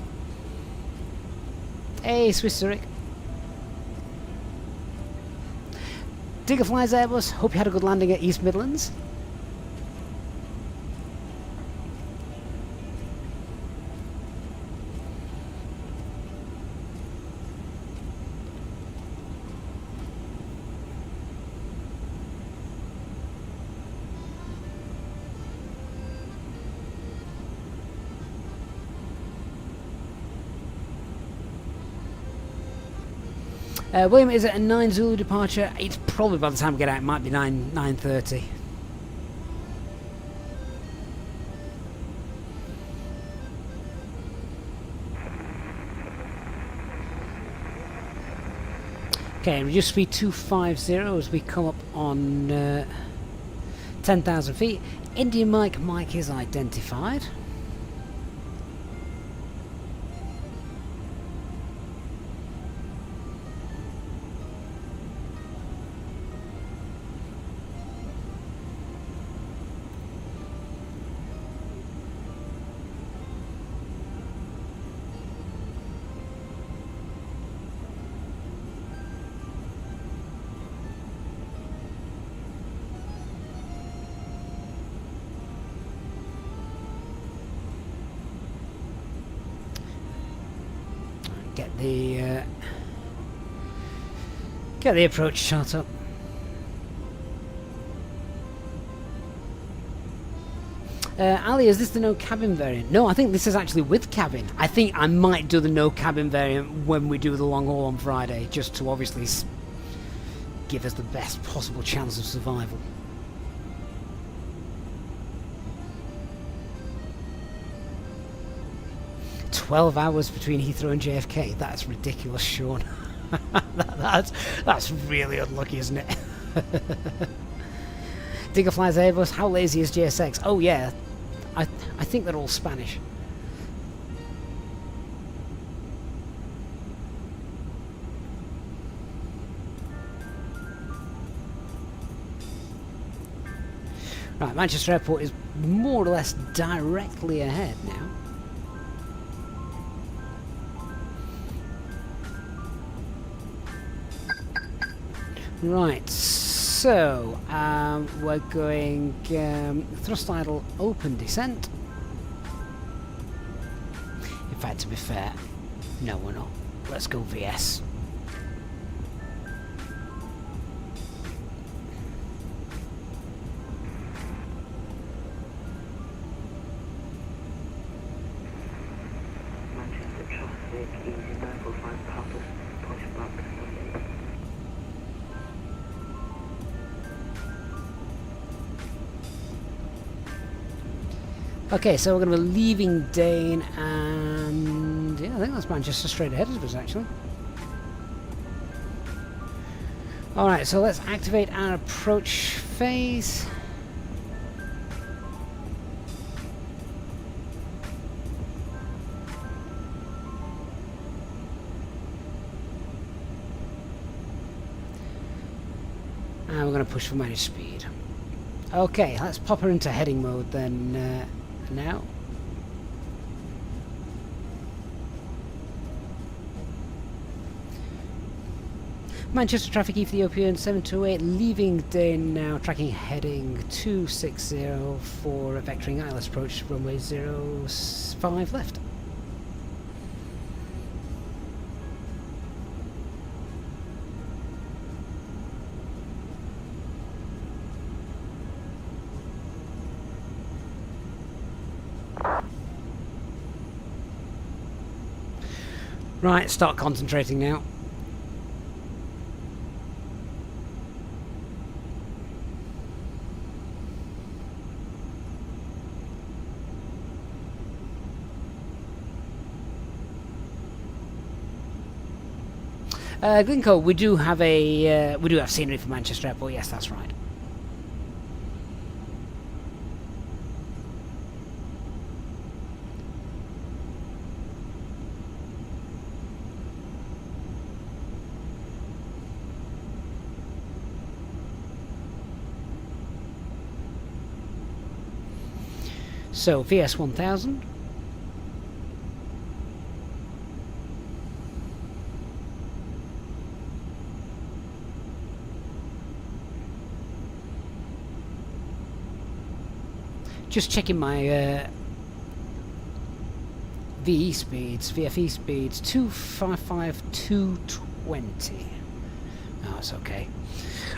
Hey, Swiss Zurich. Digger flies Airbus. Hope you had a good landing at East Midlands. William, is it a 9 Zulu departure? It's probably, by the time we get out, it might be 9:30. Okay, reduce speed 250 as we come up on 10,000 feet. Indian Mike is identified. the approach chart up. Ali, is this the no cabin variant? No, I think this is actually with cabin. I think I might do the no cabin variant when we do the long haul on Friday, just to obviously give us the best possible chance of survival. "12 hours between Heathrow and JFK. That's ridiculous, Sean." that's really unlucky, isn't it? Digger flies Airbus. How lazy is JSX? Oh yeah, I think they're all Spanish. Right, Manchester Airport is more or less directly ahead now. Right, so we're going thrust idle open descent. In fact, to be fair, no, we're not. Let's go VS. Manchester traffic, easy 945 Papa, pushback. Okay, so we're going to be leaving Dane, and yeah, I think that's Manchester straight ahead of us actually. Alright, so let's activate our approach phase. And we're going to push for managed speed. Okay, let's pop her into heading mode then now. Manchester traffic, Ethiopian 728, leaving Dane now, tracking heading 260 for a vectoring ILS approach, runway 05 left. Right, start concentrating now. Glencoe, we do have scenery for Manchester Airport. Yes, that's right. So VS 1000. Just checking my VE speeds, VFE speeds, 255, 220. Oh, it's okay.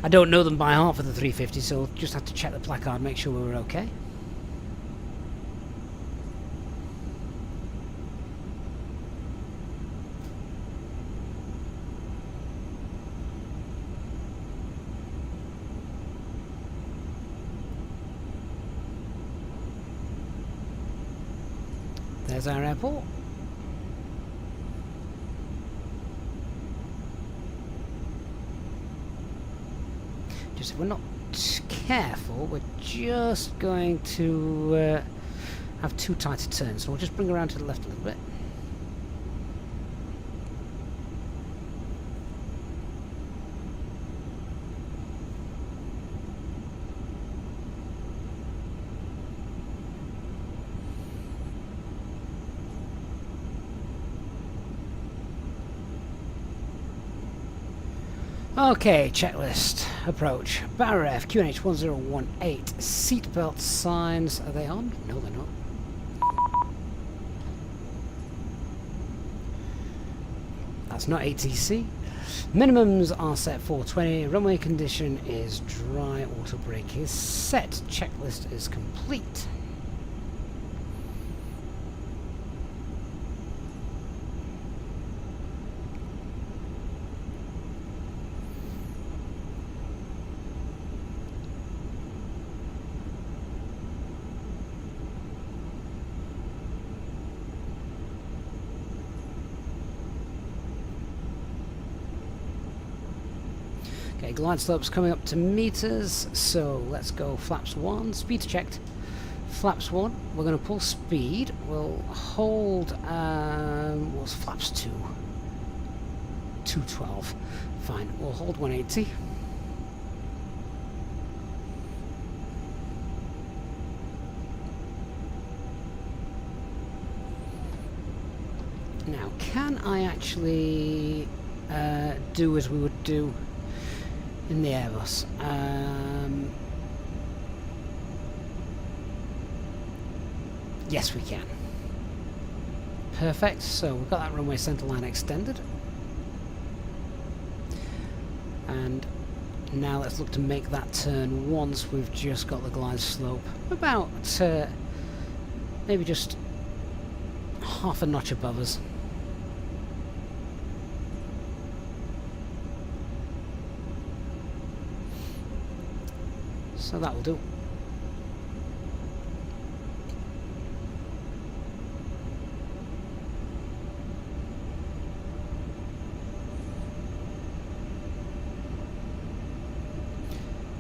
I don't know them by heart for the 350, so just have to check the placard, make sure we were okay. There's our airport. Just if we're not careful, we're just going to have too tight a turn, so we'll just bring around to the left a little bit. Okay, checklist. Approach. Barref, QNH 1018. Seatbelt signs. Are they on? No, they're not. that's not ATC. Minimums are set 420. Runway condition is dry. Auto brake is set. Checklist is complete. Okay, glide slope's coming up to meters, so let's go flaps 1, speed's checked. Flaps 1, we're going to pull speed, we'll hold, what's flaps 2? 212, fine, we'll hold 180. Now, can I actually do as we would do in the Airbus? Yes, we can. Perfect. So we've got that runway center line extended. And now let's look to make that turn once we've just got the glide slope about maybe just half a notch above us. So that will do.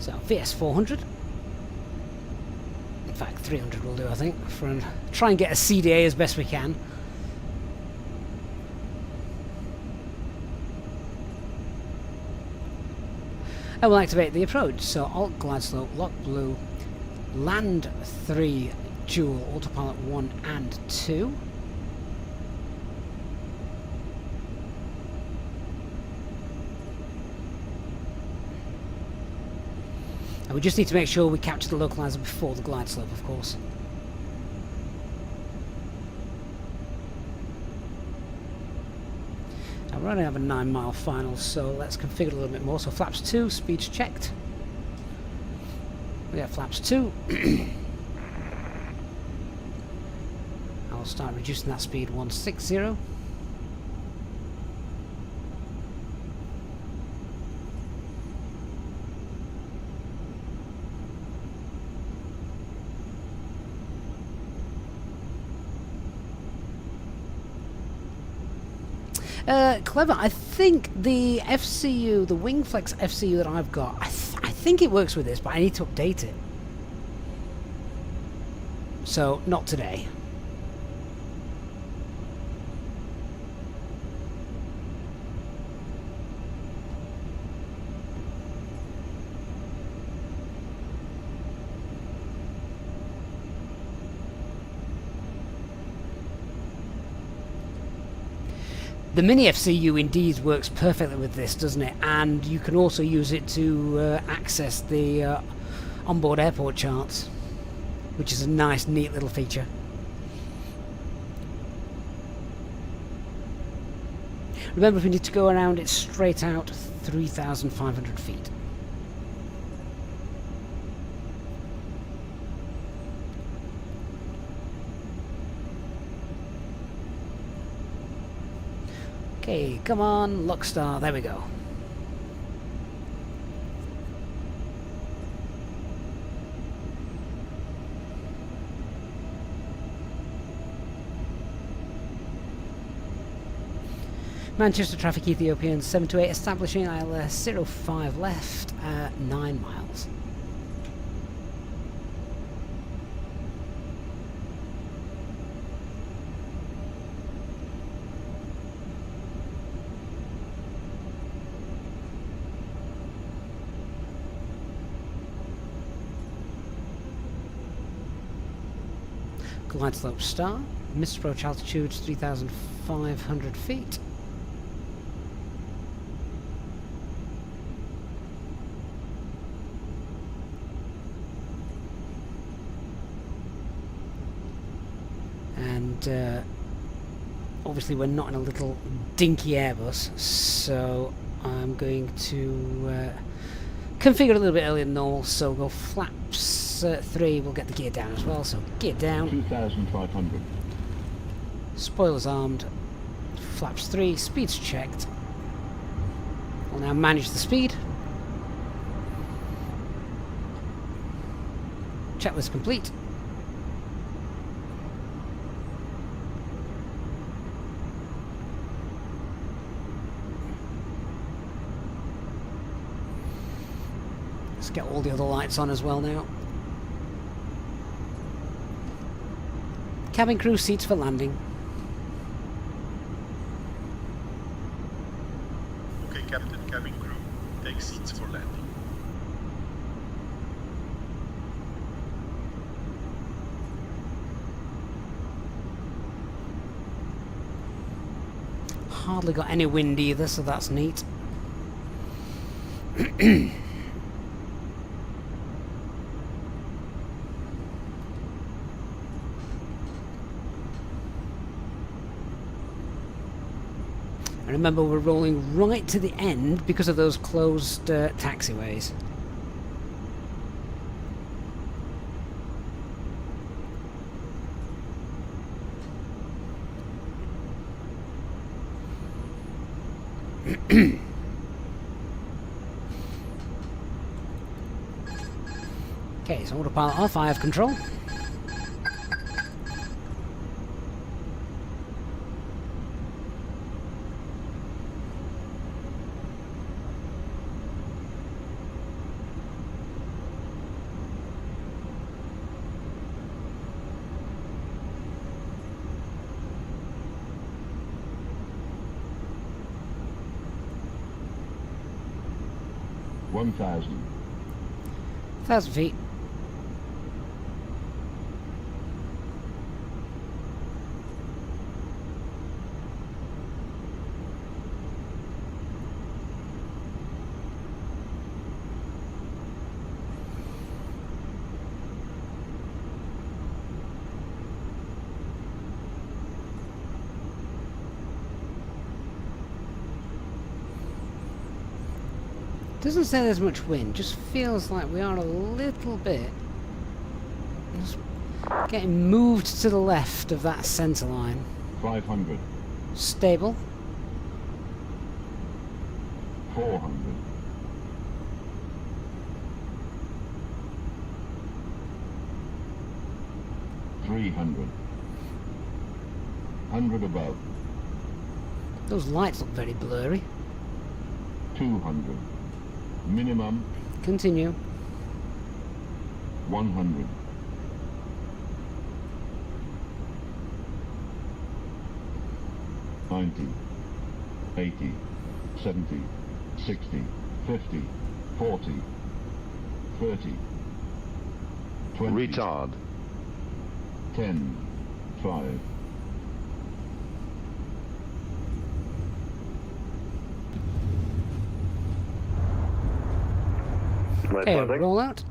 So VS 400. In fact, 300 will do, I think. Try and get a CDA as best we can. And we'll activate the approach. So alt glide slope, lock blue, land 3, dual, autopilot 1 and 2. And we just need to make sure we capture the localizer before the glide slope, of course. We're only have a 9-mile final, so let's configure a little bit more. So flaps 2, speed's checked. We got flaps 2. I'll start reducing that speed 160. Clever. I think the FCU, the Wingflex FCU that I've got, I think it works with this, but I need to update it. So, not today. The mini FCU indeed works perfectly with this, doesn't it? And you can also use it to access the onboard airport charts, which is a nice, neat little feature. Remember, if we need to go around it straight out, 3,500 feet. Okay, come on, Lockstar, there we go. Manchester traffic, Ethiopian 728, establishing ILS 05 left, 9 miles. Glide slope star, missed approach altitude 3,500 feet. And Obviously we're not in a little dinky Airbus, so I'm going to configure a little bit earlier than normal, so we'll go flaps 3, we'll get the gear down as well, so gear down. 2,500. Spoilers armed, flaps 3, speed's checked. We'll now manage the speed. Checklist complete. Let's get all the other lights on as well now. Cabin crew seats for landing. Okay, Captain, cabin crew, take seats for landing. Hardly got any wind either, so that's neat. And remember, we're rolling right to the end because of those closed taxiways. Okay, so autopilot off, I have control. One 1,000. 1,000 feet. Doesn't say there's much wind, just feels like we are a little bit just getting moved to the left of that centre line. 500. Stable. 400. 300. 100 above. Those lights look very blurry. 200. Minimum. Continue. 100. 90. 80. 70. 60. 50. 40. 30. 20. Retard. 10. 5. Okay, roll out.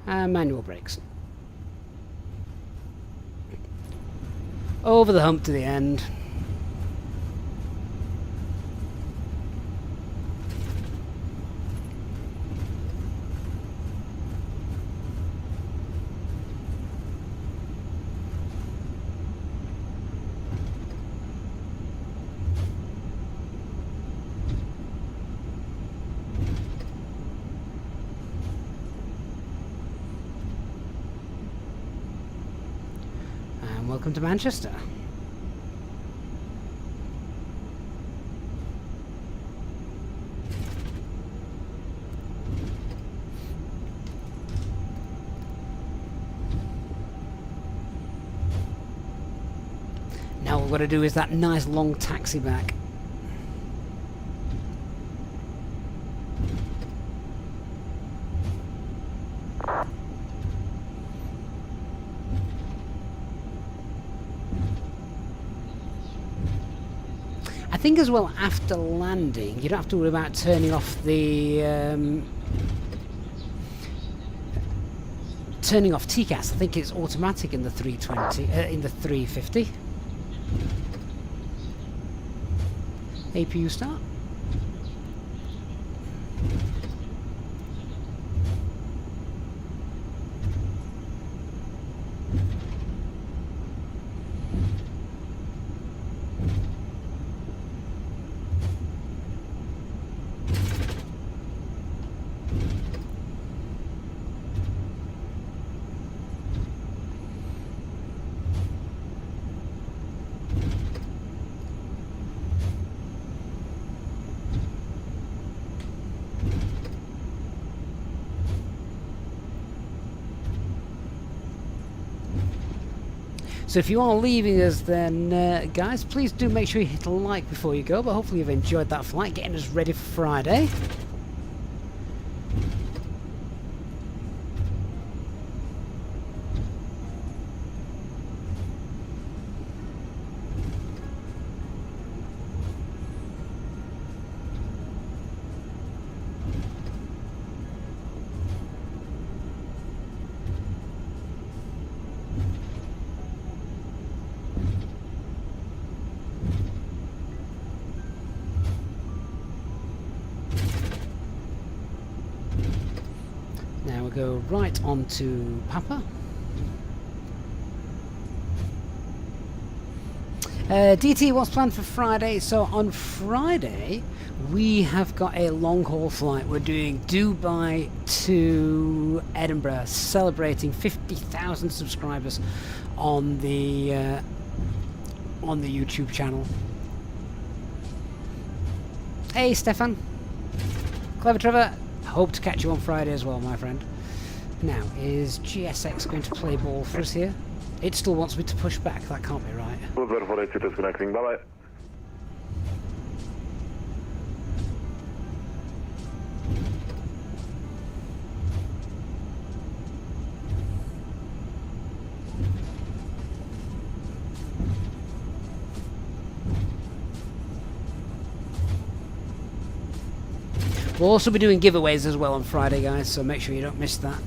And manual brakes. Over the hump to the end. Welcome to Manchester. Now what we've got to do is that nice long taxi back. I think as well after landing, you don't have to worry about turning off the turning off TCAS. I think it's automatic in the 320, in the 350. APU start. So if you are leaving us, then guys, please do make sure you hit a like before you go. But hopefully you've enjoyed that flight, getting us ready for Friday. Now we'll go right on to Papa. DT, what's planned for Friday? So on Friday we have got a long haul flight. We're doing Dubai to Edinburgh, celebrating 50,000 subscribers on the YouTube channel. Hey Stefan, Clever Trevor, hope to catch you on Friday as well, my friend. Now, is GSX going to play ball for us here? It still wants me to push back, that can't be right. Disconnecting, bye-bye. We'll also be doing giveaways as well on Friday, guys, so make sure you don't miss that.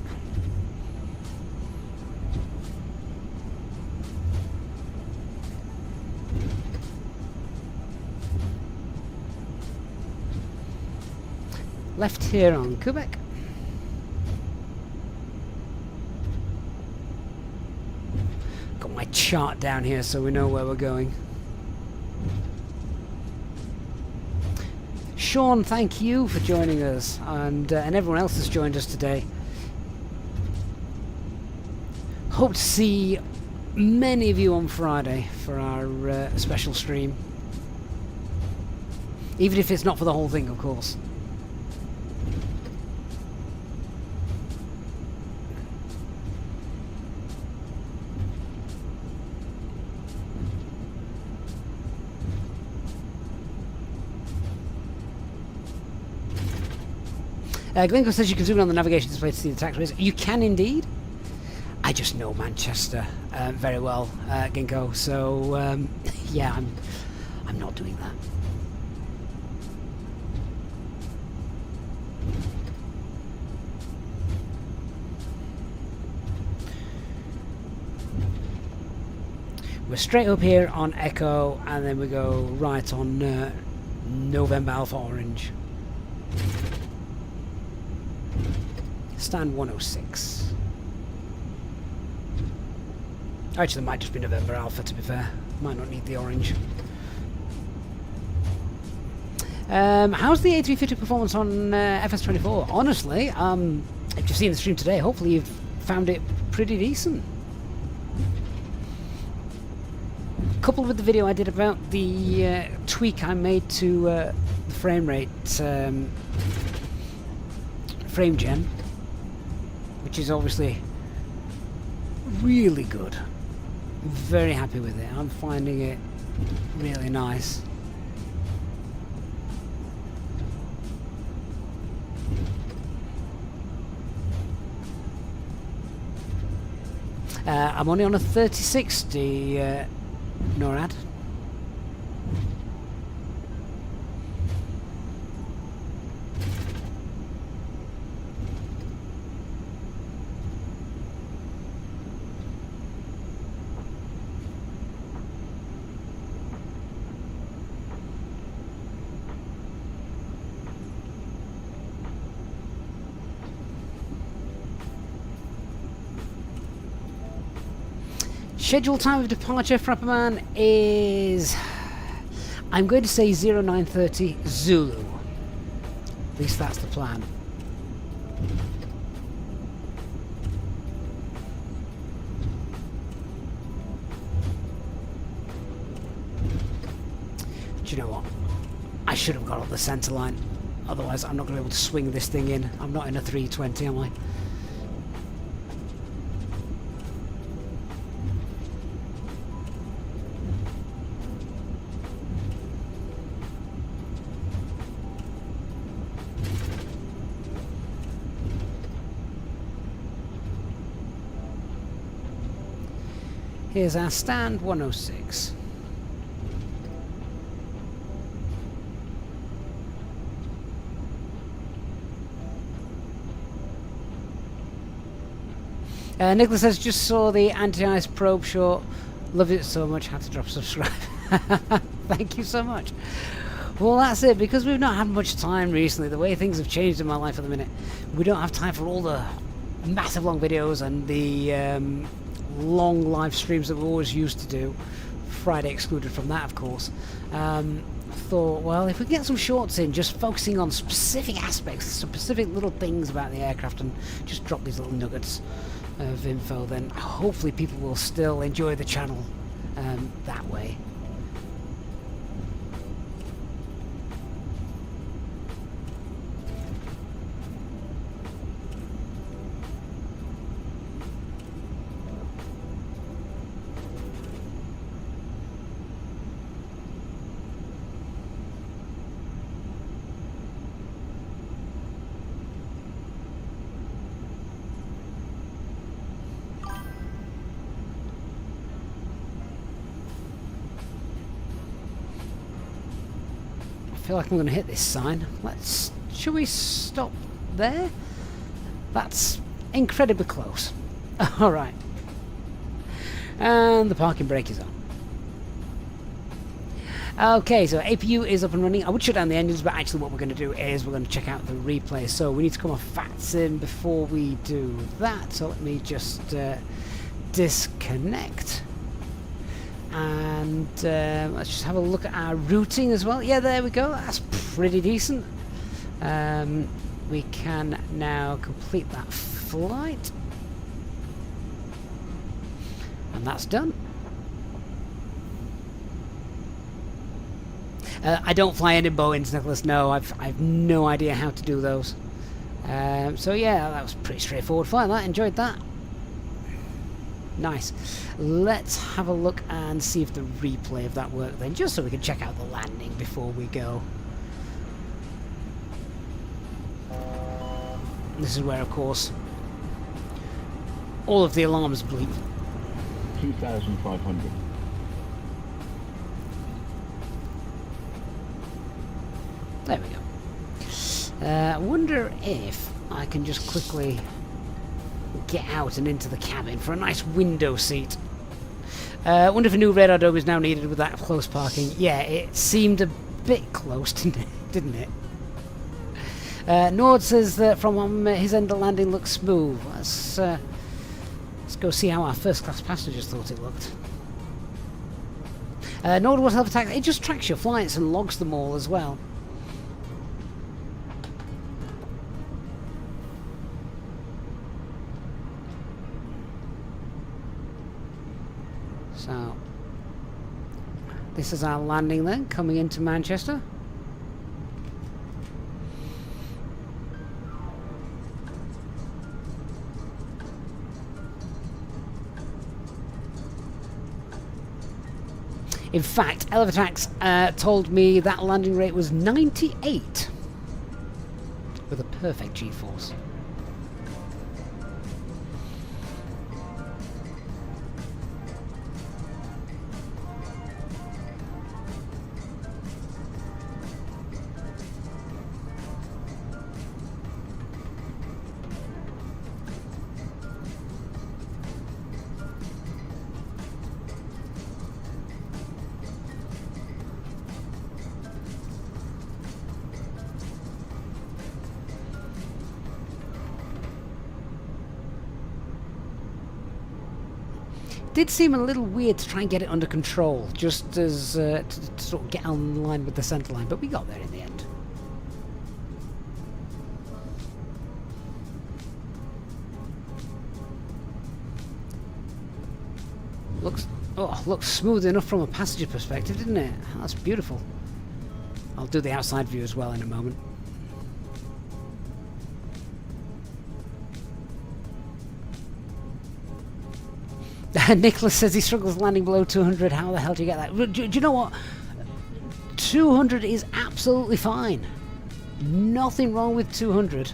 Left here on Quebec. Got my chart down here so we know where we're going. Sean, thank you for joining us, and everyone else has joined us today. Hope to see many of you on Friday for our special stream. Even if it's not for the whole thing, of course. Glencoe says you can zoom in on the navigation display to see the taxiways. You can indeed. I just know Manchester very well, Ginkgo. So yeah, I'm not doing that. We're straight up here on Echo, and then we go right on November Alpha Orange. Stand 106. Actually, it might just be November Alpha, to be fair. Might not need the orange. How's the A350 performance on FS24? Honestly, if you've seen the stream today, hopefully you've found it pretty decent. Coupled with the video I did about the tweak I made to the frame rate frame gen, which is obviously really good. I'm very happy with it. I'm finding it really nice. I'm only on a 3060 NORAD. Scheduled time of departure, Frapperman, is... I'm going to say 0930 Zulu. At least that's the plan. Do you know what? I should have got on the centre line. Otherwise, I'm not going to be able to swing this thing in. I'm not in a 320, am I? Here's our stand 106. Nicholas says, just saw the anti-ice probe short. Loved it so much, had to drop subscribe. Thank you so much. Well, that's it. Because we've not had much time recently, the way things have changed in my life at the minute, we don't have time for all the massive long videos and the long live streams that we always used to do. Friday excluded from that, of course. Thought, well, if we can get some shorts in, just focusing on specific aspects, specific little things about the aircraft, and just drop these little nuggets of info, then hopefully people will still enjoy the channel that way. I feel like I'm going to hit this sign. Shall we stop there? That's incredibly close. Alright. And the parking brake is on. Okay, so APU is up and running. I would shut down the engines, but actually what we're going to do is we're going to check out the replay. So we need to come off VATSIM before we do that. So let me just disconnect. And let's just have a look at our routing as well. Yeah, there we go. That's pretty decent. We can now complete that flight. And that's done. I don't fly any Boeings, Nicholas. No, I've no idea how to do those. So yeah, that was pretty straightforward flight. I enjoyed that. Nice. Let's have a look and see if the replay of that worked then, just so we can check out the landing before we go. This is where, of course, all of the alarms bleep. 2,500. There we go. I wonder if I can just quickly get out and into the cabin for a nice window seat. I wonder if a new radar dome is now needed with that close parking. Yeah, it seemed a bit close, didn't it? Nord says that from his end the landing looks smooth. Let's go see how our first class passengers thought it looked. Nord will help attack. It just tracks your flights and logs them all as well. So, this is our landing then, coming into Manchester. In fact, Elevatrax told me that landing rate was 98 with a perfect G-force. did seem a little weird to try and get it under control, just as to sort of get on line with the centre line, but we got there in the end. Looks smooth enough from a passenger perspective, didn't it? That's beautiful. I'll do the outside view as well in a moment. Nicholas says he struggles landing below 200. How the hell do you get that? Do you know what? 200 is absolutely fine. Nothing wrong with 200.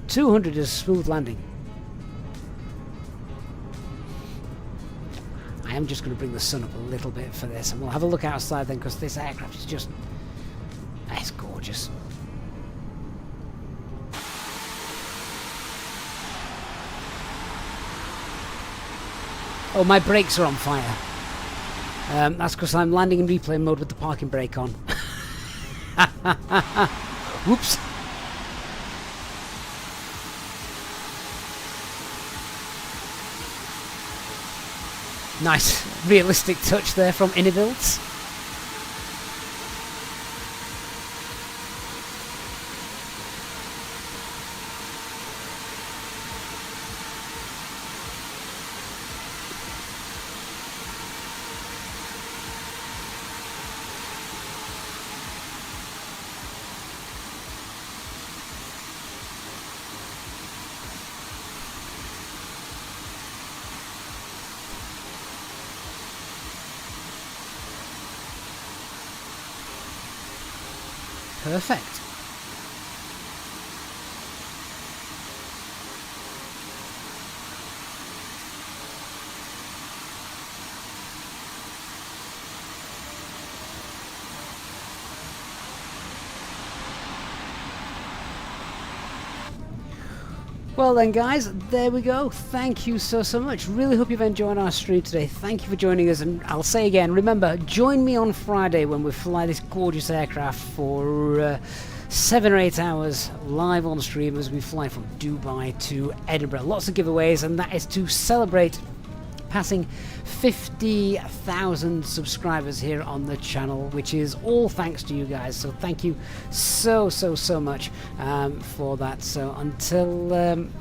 200 is smooth landing. I am just going to bring the sun up a little bit for this, and we'll have a look outside then, because this aircraft is just... it's gorgeous. Oh, my brakes are on fire. That's because I'm landing in replay mode with the parking brake on. Whoops. Nice realistic touch there from IniBuilds. Perfect. Well then guys, there we go. Thank you so much. Really hope you've enjoyed our stream today. Thank you for joining us, and I'll say again, remember, join me on Friday when we fly this gorgeous aircraft for 7 or 8 hours live on stream as we fly from Dubai to Edinburgh. Lots of giveaways, and that is to celebrate passing 50,000 subscribers here on the channel, which is all thanks to you guys, so thank you so much for that. So until then,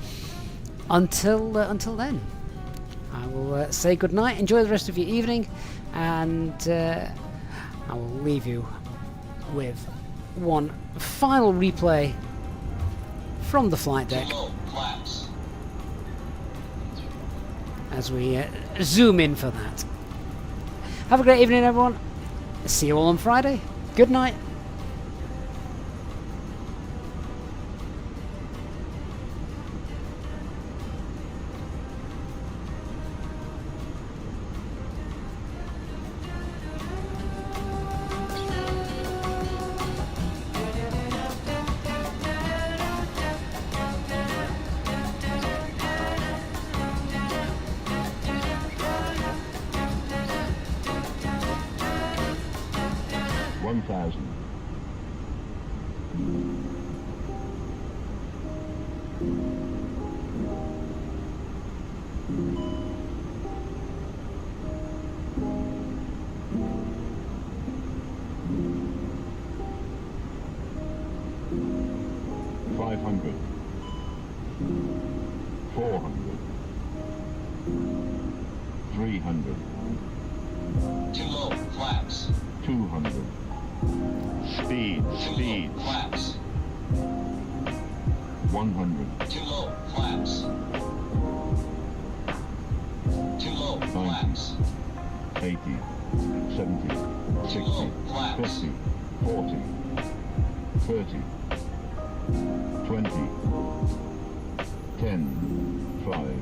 I will say good night, enjoy the rest of your evening, and I will leave you with one final replay from the flight deck as we zoom in for that. Have a great evening, everyone. See you all on Friday. Good night. Ten, 5,